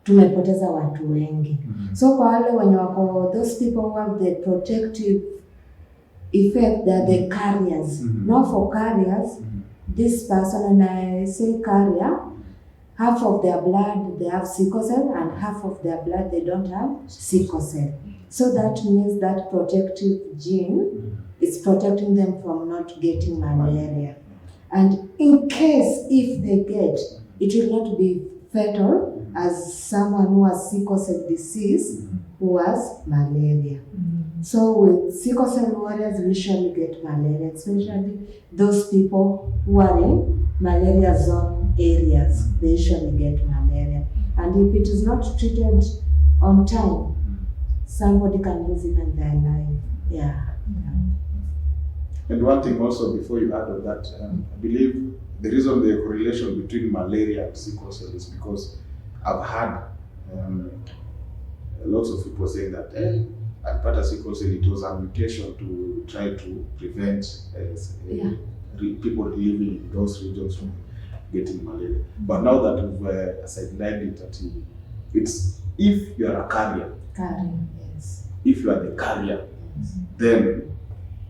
tumepoteza watu wengi. So kwa wale wenye wako, those people who have the protective effect, they are the carriers. Not for carriers, this person, and I say carrier, half of their blood they have sickle cell and half of their blood they don't have sickle cell. So that means that protective gene is protecting them from not getting malaria. And in case if they get, it will not be fatal as someone who has sickle cell disease who has malaria. So with sickle cell warriors, we usually get malaria, especially those people who are in malaria zone areas. They usually get malaria. And if it is not treated on time, somebody can lose even their life. Yeah. And one thing also before you add on that, I believe the reason the correlation between malaria and sickle cell is because I've had lots of people saying that alipata sickle cell, it was a mutation to try to prevent people living in those regions from getting malaria. But now that we've sidelined it, it's if you are a carrier, Yes. If you are the carrier, then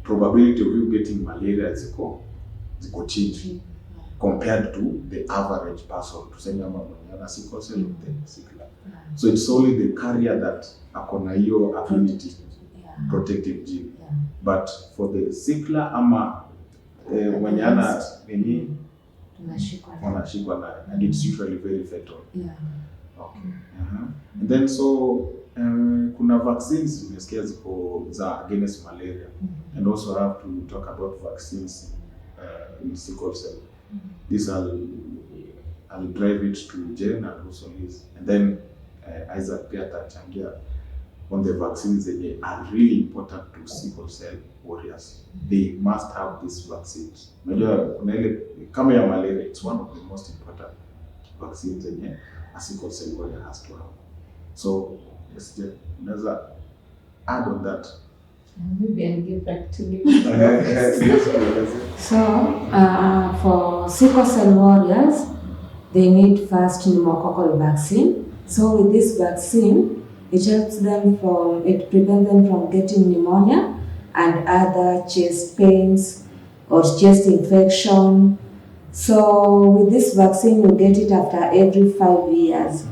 probability of you getting malaria ziko chini compared to the average person. Tuseme ama mwenye ana sickle cell with the sickle. So it's only the carrier that akona hiyo ability, protective gene. But for the sickle ama mwenye ana nini wanashikwa nayo, and it's usually very fatal. Okay. And then so kuna vaccines nimesikia ziko za against malaria, and also I have to talk about vaccines in sickle cell. These are I'll drive it to Jen and also Liz. And then Isaac pia atachangia on the vaccines that are really important to sickle cell warriors. They must have these vaccines. Unajua kuna ile kama ya malaria, it's one of the most important vaccines that a sickle cell warrior has to have. So let's just add on that. Maybe I'll give back to you. So, for sickle cell warriors, they need first pneumococcal vaccine. So with this vaccine, it helps them it prevents them from getting pneumonia and other chest pains or chest infection. So with this vaccine, you get it after every 5 years.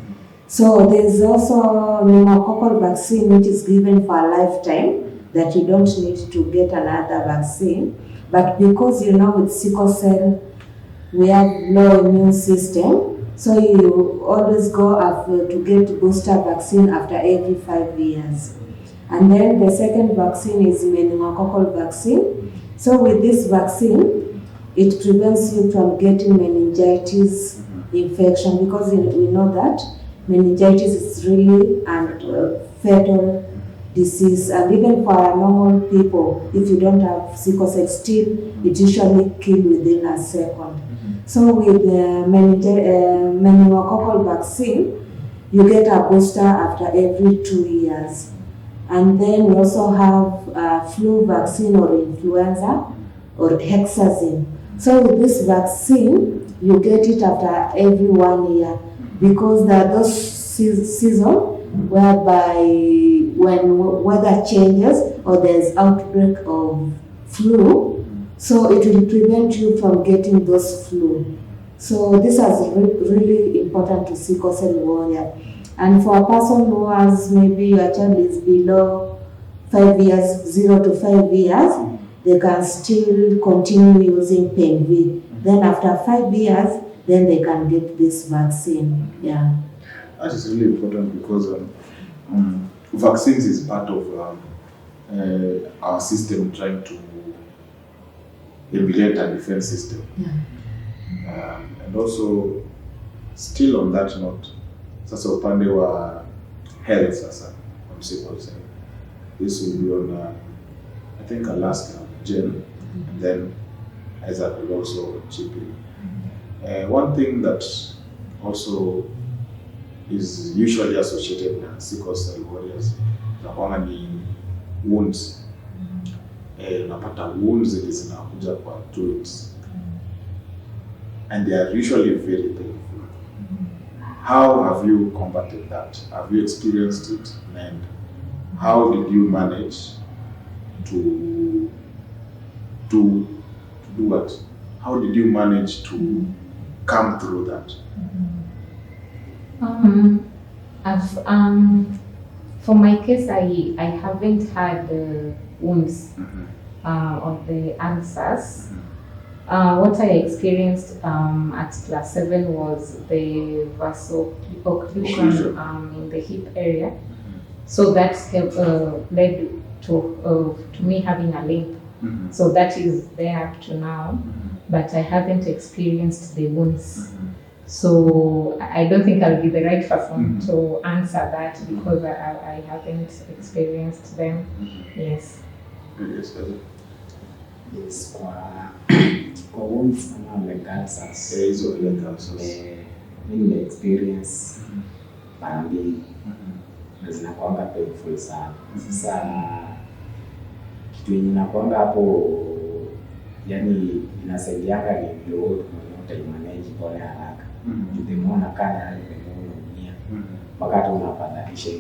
So there's also pneumococcal vaccine which is given for a lifetime, that you don't need to get another vaccine. But because with sickle cell, we have low immune system, so you always go to get booster vaccine after every 5 years. And then the second vaccine is meningococcal vaccine. So with this vaccine, it prevents you from getting meningitis infection, because we know that meningitis is really a fatal disease, and even for normal people, if you don't have sickle cell, still it usually kills within a second. So with the meningococcal vaccine, you get a booster after every 2 years. And then we also have flu vaccine or influenza or hexazine. So with this vaccine, you get it after every 1 year, because there are those seasons whereby when weather changes or there's outbreak of flu, so it will prevent you from getting those flu. So this is really important to sickle cell warrior. And for a person who has maybe your child is below 5 years, 0 to 5 years, they can still continue using PenV. Then after 5 years, then they can get this vaccine. Yeah. That is really important, because vaccines is part of our system trying to emulate a defense system. Yeah. And also, still on that note, sasa upande wa health sasa on sickle cell. This will be on, I think, Alaska, Jen, and then Isaac will also chip in. One thing that also is usually associated with sickle cell warriors na ni wounds. Unapata wounds zinakuja kwa joints, and they are usually very painful. How have you combated that? Have you experienced it? And how did you manage to do what? How did you manage to come through that? For my case, I haven't had wounds of the ulcers. What I experienced at class 7 was the vaso-occlusion in the hip area. So that led to me having a limp. So that is there up to now, but I haven't experienced the wounds. So I don't think I'll be the right person to answer that, because I haven't experienced them. Yes. Yes, kwa wounds kama leg ulcers. Hizo leg ulcers. Mimi experience mara mbili. Na zinakuanga painful sana. Sasa kitu yenye nakuanga hapo, yani inasaidianga ni ndio utaimanage pole haraka. Utemwona kana hali unaumia. Wakati unapatanisha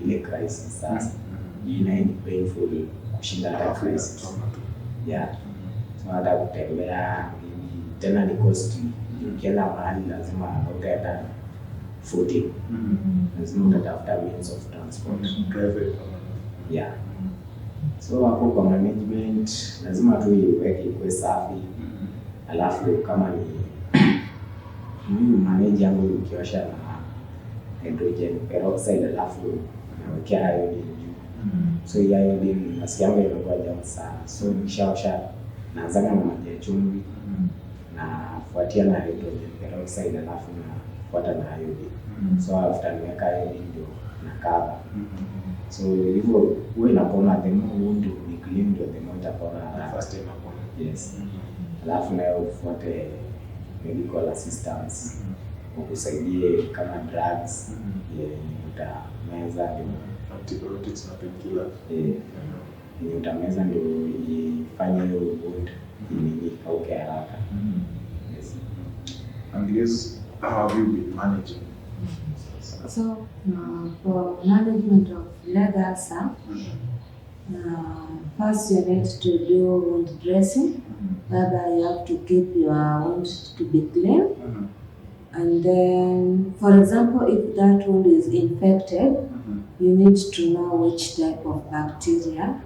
ile crisis sasa. Inaenda painful kushinda hata crisis. Yeah. So hata kutembea tena ni costly. Ukienda mahali lazima utaenda footing. Lazima utatafuta means of transport. Private. Yeah. So hapo kwa management lazima tu iweke ikuwe safi. Alafu kama ni manage yangu ukiosha na hydrogen peroxide, alafu nawekea iodine juu. So hiyo iodine nasikianga inakuwa jamu sana. So nikishaosha naanza na maji ya chumvi nafuatia na hydrogen peroxide alafu nafuata na iodine. So after nimeweka iodine ndio na cover. So hivyo huwa inapona, the more wound ni clean ndio the more itapona haraka. First time upon. Yes. Alafu nayo ufuate medical assistance ukusaidie kama drugs utameza ndio Antibiotics na painkiller. Utameza ndio ifanye hiyo wound ikauke haraka. Yes. And yes, how have you been managing? So for management of leg ulcer, first you need to do wound dressing, whereby you have to keep your wound to be clean. And then, for example, if that wound is infected, you need to know which type of bacteria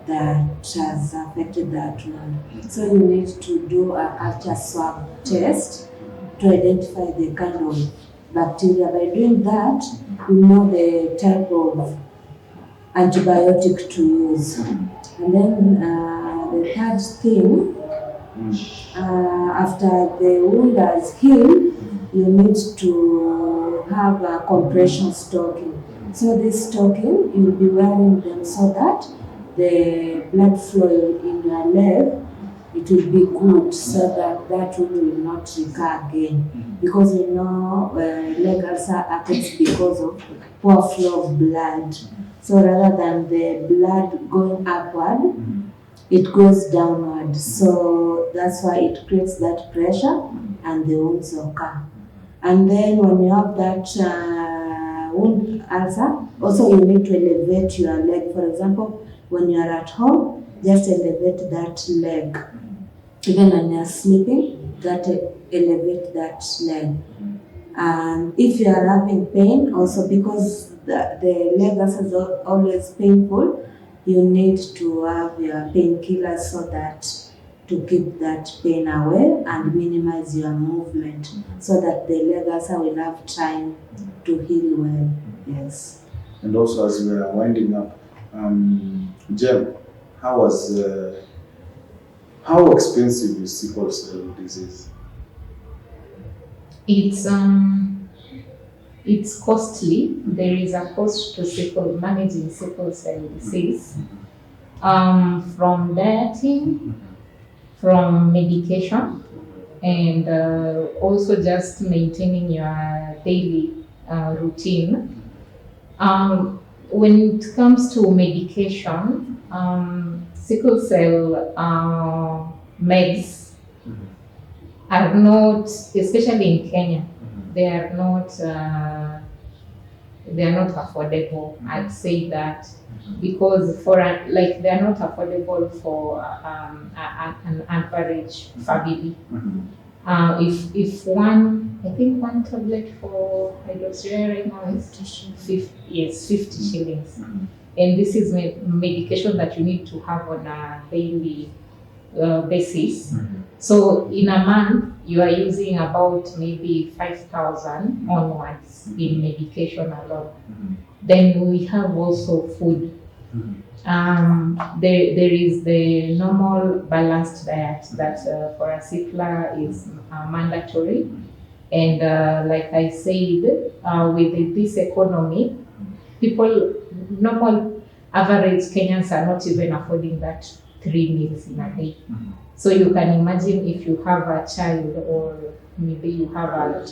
that has affected that wound. So you need to do a culture swab test to identify the kind of bacteria. By doing that, you know the type of antibiotic to use. And then the third thing, after the wound has healed, you need to have a compression stocking. So this stocking, you'll be wearing them so that the blood flow in your leg, it will be good, so that that wound will not recur again. Because you know leg ulcer happens because of poor flow of blood. So rather than the blood going upward, it goes downward. So that's why it creates that pressure and the wounds occur. And then when you have that wound ulcer, also you need to elevate your leg. For example, when you are at home, just elevate that leg. Even when you are sleeping, elevate that leg. And if you are having pain, also because the leg ulcer is always painful, you need to have your painkillers so that to keep that pain away and minimize your movement, so that the leg ulcer will have time to heal well. Yes. And also, as we are winding up, Jem, how expensive is sickle cell disease? It's costly. There is a cost to managing sickle cell disease, from dieting, from medication, and also just maintaining your daily routine. When it comes to medication, sickle cell meds are not, especially in Kenya, they are not affordable. I'd say that because they are not affordable for an average family. If one tablet for hydroxyurea right now is 50 shillings. And this is medication that you need to have on a daily basis. So in a month, you are using about maybe 5,000 onwards in medication alone. Then we have also food. There is the normal balanced diet that for a sickler is mandatory. And like I said, with this economy, normal average Kenyans are not even affording that 3 meals in a day. So you can imagine if you have a child, or maybe you have a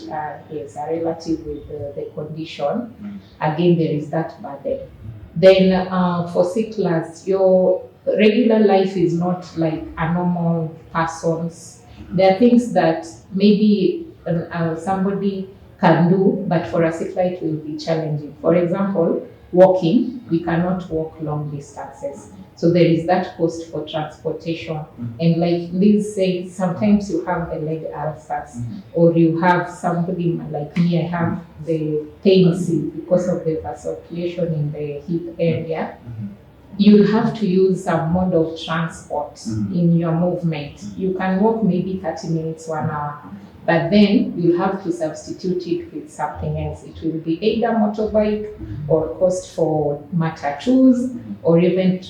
relative with the condition, again there is that burden. Then for sicklers, your regular life is not like a normal person's. There are things that maybe somebody can do, but for a sickler it will be challenging. For example, walking, we cannot walk long distances. So there is that cost for transportation. And like Liz said, sometimes you have the leg ulcers, or you have somebody like me, I have the pains because of the vasodilation in the hip area. You have to use some mode of transport in your movement. You can walk maybe 30 minutes, 1 hour, but then you'll have to substitute it with something else. It will be either motorbike or cost for matatus or even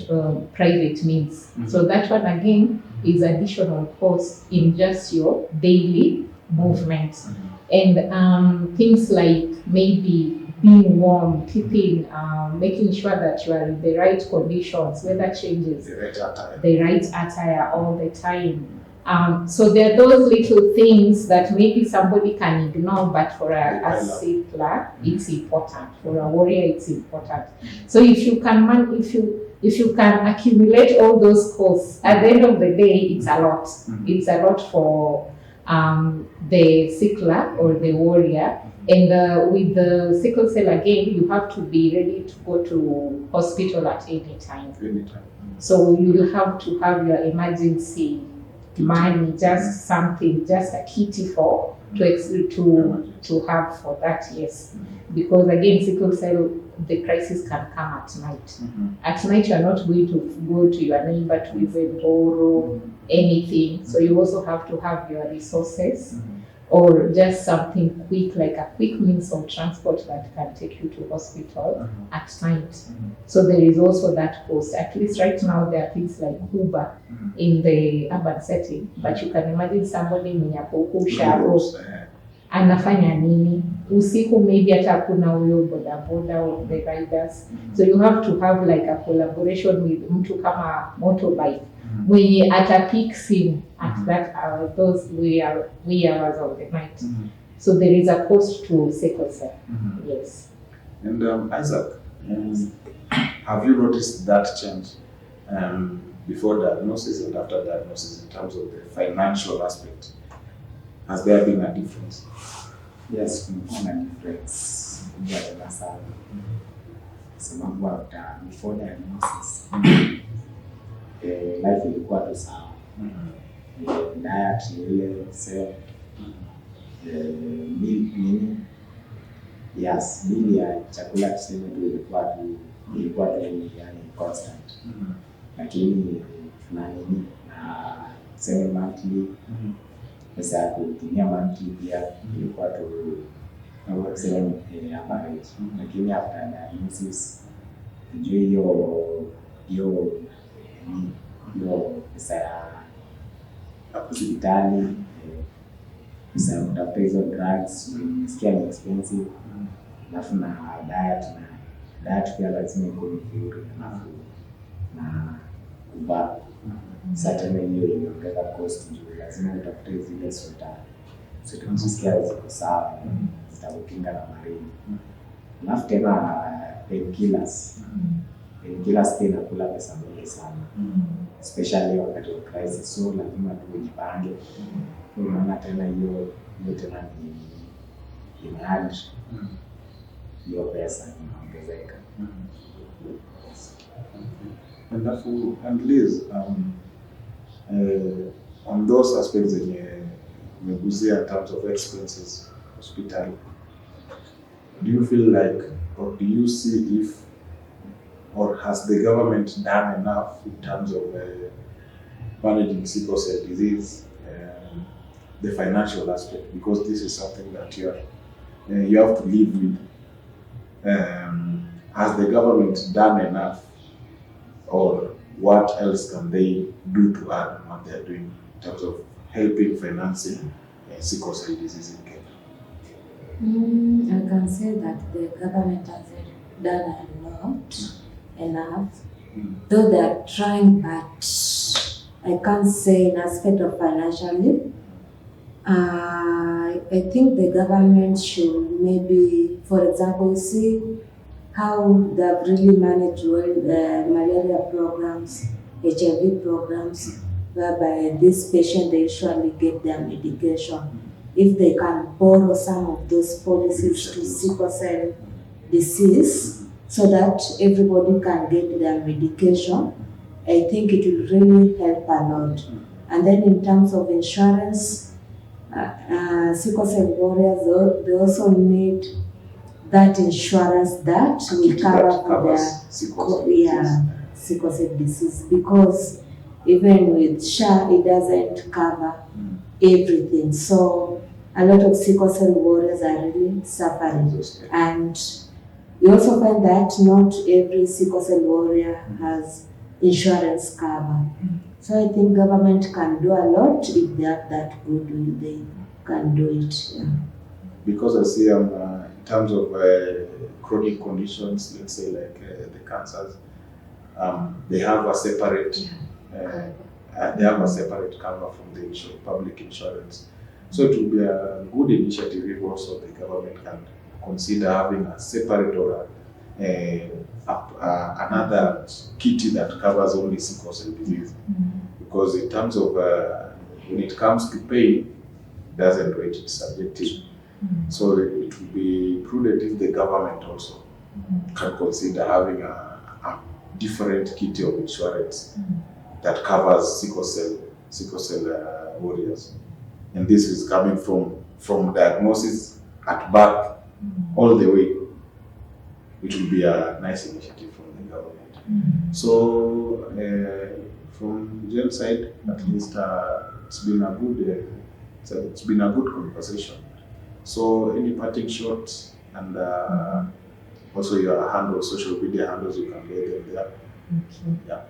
private means. So that one again, is additional cost in just your daily movement. And things like maybe being warm, keeping, making sure that you are in the right conditions, weather changes, the right attire all the time. So there are those little things that maybe somebody can ignore, but for a Sickler, it's important. For a warrior, it's important. So if you can if you can accumulate all those costs, at the end of the day, it's a lot. It's a lot for the Sickler or the warrior. And with the sickle cell again, you have to be ready to go to hospital at any time. So you will have to have your emergency money, just something, just a kitty for to have for that, yes. Because again, sickle cell, the crisis can come at night. At night, you are not going to go to your neighbor to even borrow anything. So you also have to have your resources or just something quick, like a quick means of transport that can take you to hospital at night. So there is also that cost. At least right now, there are things like Uber in the urban setting, but you can imagine somebody mwenye ako huko Ushago anafanya nini usiku, maybe hata hakuna huyo bodaboda or the riders. So you have to have like a collaboration with mtu kama motorbike mwenye atapick sim at that hour, those wee hours of the night. So there is a cost to sickle cell. Yes. And Isaac, have you noticed that change before diagnosis and after diagnosis in terms of the financial aspect? Has there been a difference? Yes, kumekuwa na difference kubwa tena sana. Sababu after before diagnosis, life ilikuwa tu sawa. Diet ile same. Bili ya chakula tuseme tu ilikuwa tu yani constant. Lakini na tuseme monthly, pesa ya kutumia monthly pia ilikuwa tu tuseme average. Lakini after diagnosis, ndio hiyo pesa ya hospitali, pesa ya kutafuta hizo drugs, sikia ni expensive. Alafu na diet pia lazima ikuwe nzuri, alafu na kuvaa. Sasa tena hiyo inaongeza cost juu lazima utafute zile sweta zisikia ziko sawa, zitakukinga na baridi. Alafu tena painkillers pia inakula pesa mingi sana, especially wakati wa crisis, so lazima tu ujipange. Unaona tena hiyo tena ni inaad hiyo pesa inaongezeka. And Liz, on those aspects in umeguzia in terms of expenses, hospital, do you feel like, or do you see if, or has the government done enough in terms of managing sickle cell disease, the financial aspect, because this is something that you have to live with? Has the government done enough, or what else can they do to add on what they're doing in terms of helping financing sickle cell disease in Kenya? I can say that the government has done enough, though they are trying, but I can't say in aspect of financially. I think the government should maybe, for example, see how they have really managed well malaria programs, HIV programs, whereby this patient they usually get their medication. If they can borrow some of those policies to sickle cell disease so that everybody can get their medication, I think it will really help a lot. And then in terms of insurance, sickle cell warriors, they also need that insurance that will cover for their sickle cell disease, because even with SHA, it doesn't cover everything. So a lot of sickle cell warriors are really suffering. And we also find that not every sickle cell warrior has insurance cover. So I think government can do a lot if they have that goodwill. They can do it. Yeah. Because I see in terms of chronic conditions, let's say like the cancers, they have a separate cover from the public insurance. So it will be a good initiative if also the government can consider having a separate or another kitty that covers only sickle cell disease. Because in terms of when it comes to pain, it doesn't rate, it's subjective. So it would be prudent if the government also can consider having a different kitty of insurance that covers sickle cell warriors. And this is coming from diagnosis at birth all the way. It will be a nice initiative from the government. So from Jen's side, at least it's been a good conversation. So any parting shots and also your handles, social media handles, you can get them there. Okay.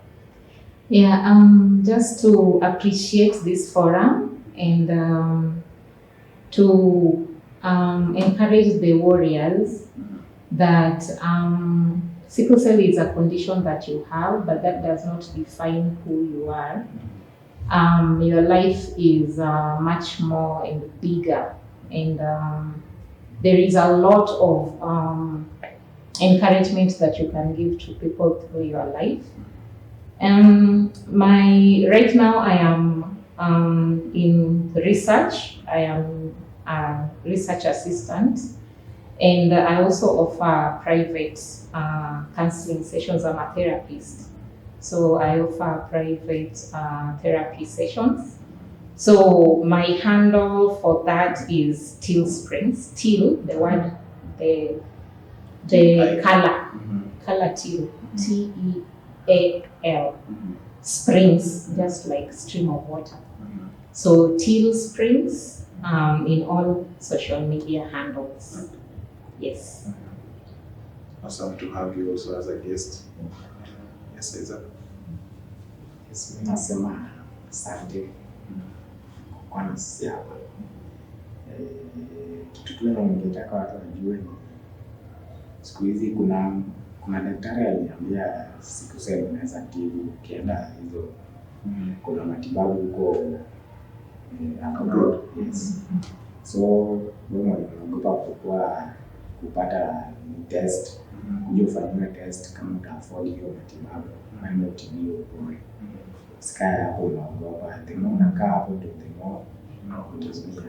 Yeah, just to appreciate this forum and to encourage the warriors that sickle cell is a condition that you have, but that does not define who you are. Your life is much more and bigger, and there is a lot of encouragement that you can give to people through your life. Right now I am in research. I am a research assistant, and I also offer private counseling sessions. I'm a therapist, so I offer private therapy sessions. So my handle for that is Teal Springs. Teal, the word, the color teal, Teal. Springs, just like stream of water. So Teal Springs in all social media handles. Yes. Awesome to have you also as a guest. Yes, Isaac. Yes, nasema asante kwa nafasi hapa. Kitu tu ningetaka watu wajue ni siku hizi kuna daktari aliniambia sickle cell unaweza tibu ukienda hizo, kuna matibabu huko abroad. Yes. So wewe unaogopa kupata test, kuja ufanyiwe test kama uta afford hiyo matibabu, ama utibiwe bure. Sikaa hapo unaogopa, the more unakaa hapo ndio the more utazuia.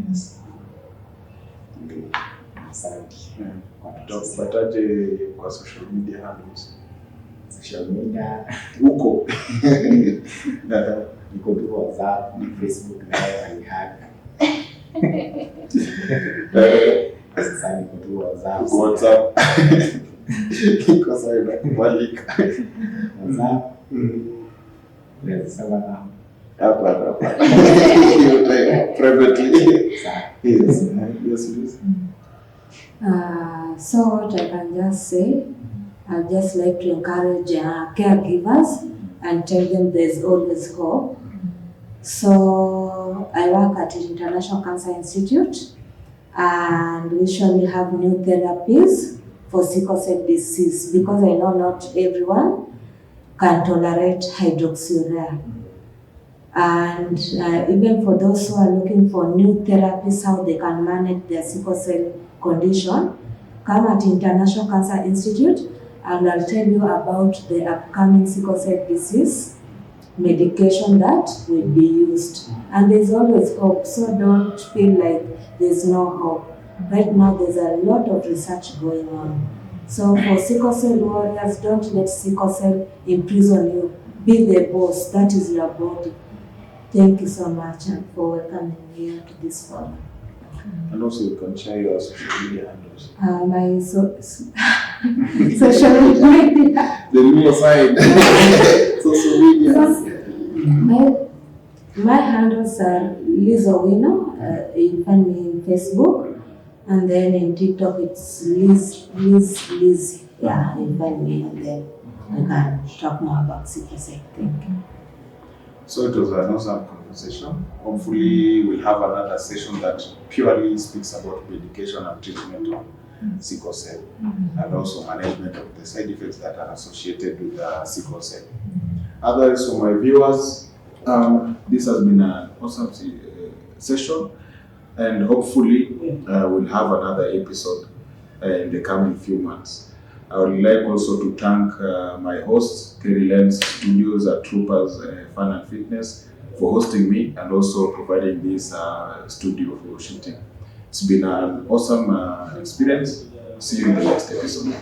Yes. Okay. Asante. Tutakupataje kwa social media handles? Social media Huko. niko tu WhatsApp, Facebook nayo alihack. Sasa niko tu WhatsApp. Niko sawa na walika. WhatsApp. Let's have a Hapa. Privately. Yes. Yes, please. So what I can just say, I'd just like to encourage caregivers and tell them there's always hope. So I work at the International Cancer Institute, and we usually have new therapies for sickle cell disease, because I know not everyone can tolerate hydroxyurea. And even for those who are looking for new therapies, how they can manage their sickle cell condition, come at International Cancer Institute and I'll tell you about the upcoming sickle cell disease medication that will be used. And there's always hope, so don't feel like there's no hope. Right now there's a lot of research going on. So for sickle cell warriors, don't let sickle cell imprison you. Be the boss, that is your body. Thank you so much for welcoming me here to this forum. And also you can share your social media handles. My social media. The new side. Social media. My handles are Liz Owino. You find me in Facebook, and then in TikTok it's Liz. Yeah, you find me on there. we can talk more about sickle cell. Thank you. So it was an awesome conversation. Hopefully we'll have another session that purely speaks about medication and treatment of sickle cell and also management of the side effects that are associated with sickle cell. Otherwise, for my viewers, this has been an awesome session, and hopefully we'll have another episode in the coming few months. I would like also to thank my host, Kerry Studios at Rupaz Fun and Fitness, for hosting me and also providing this studio for shooting. It's been an awesome experience. See you in the next episode.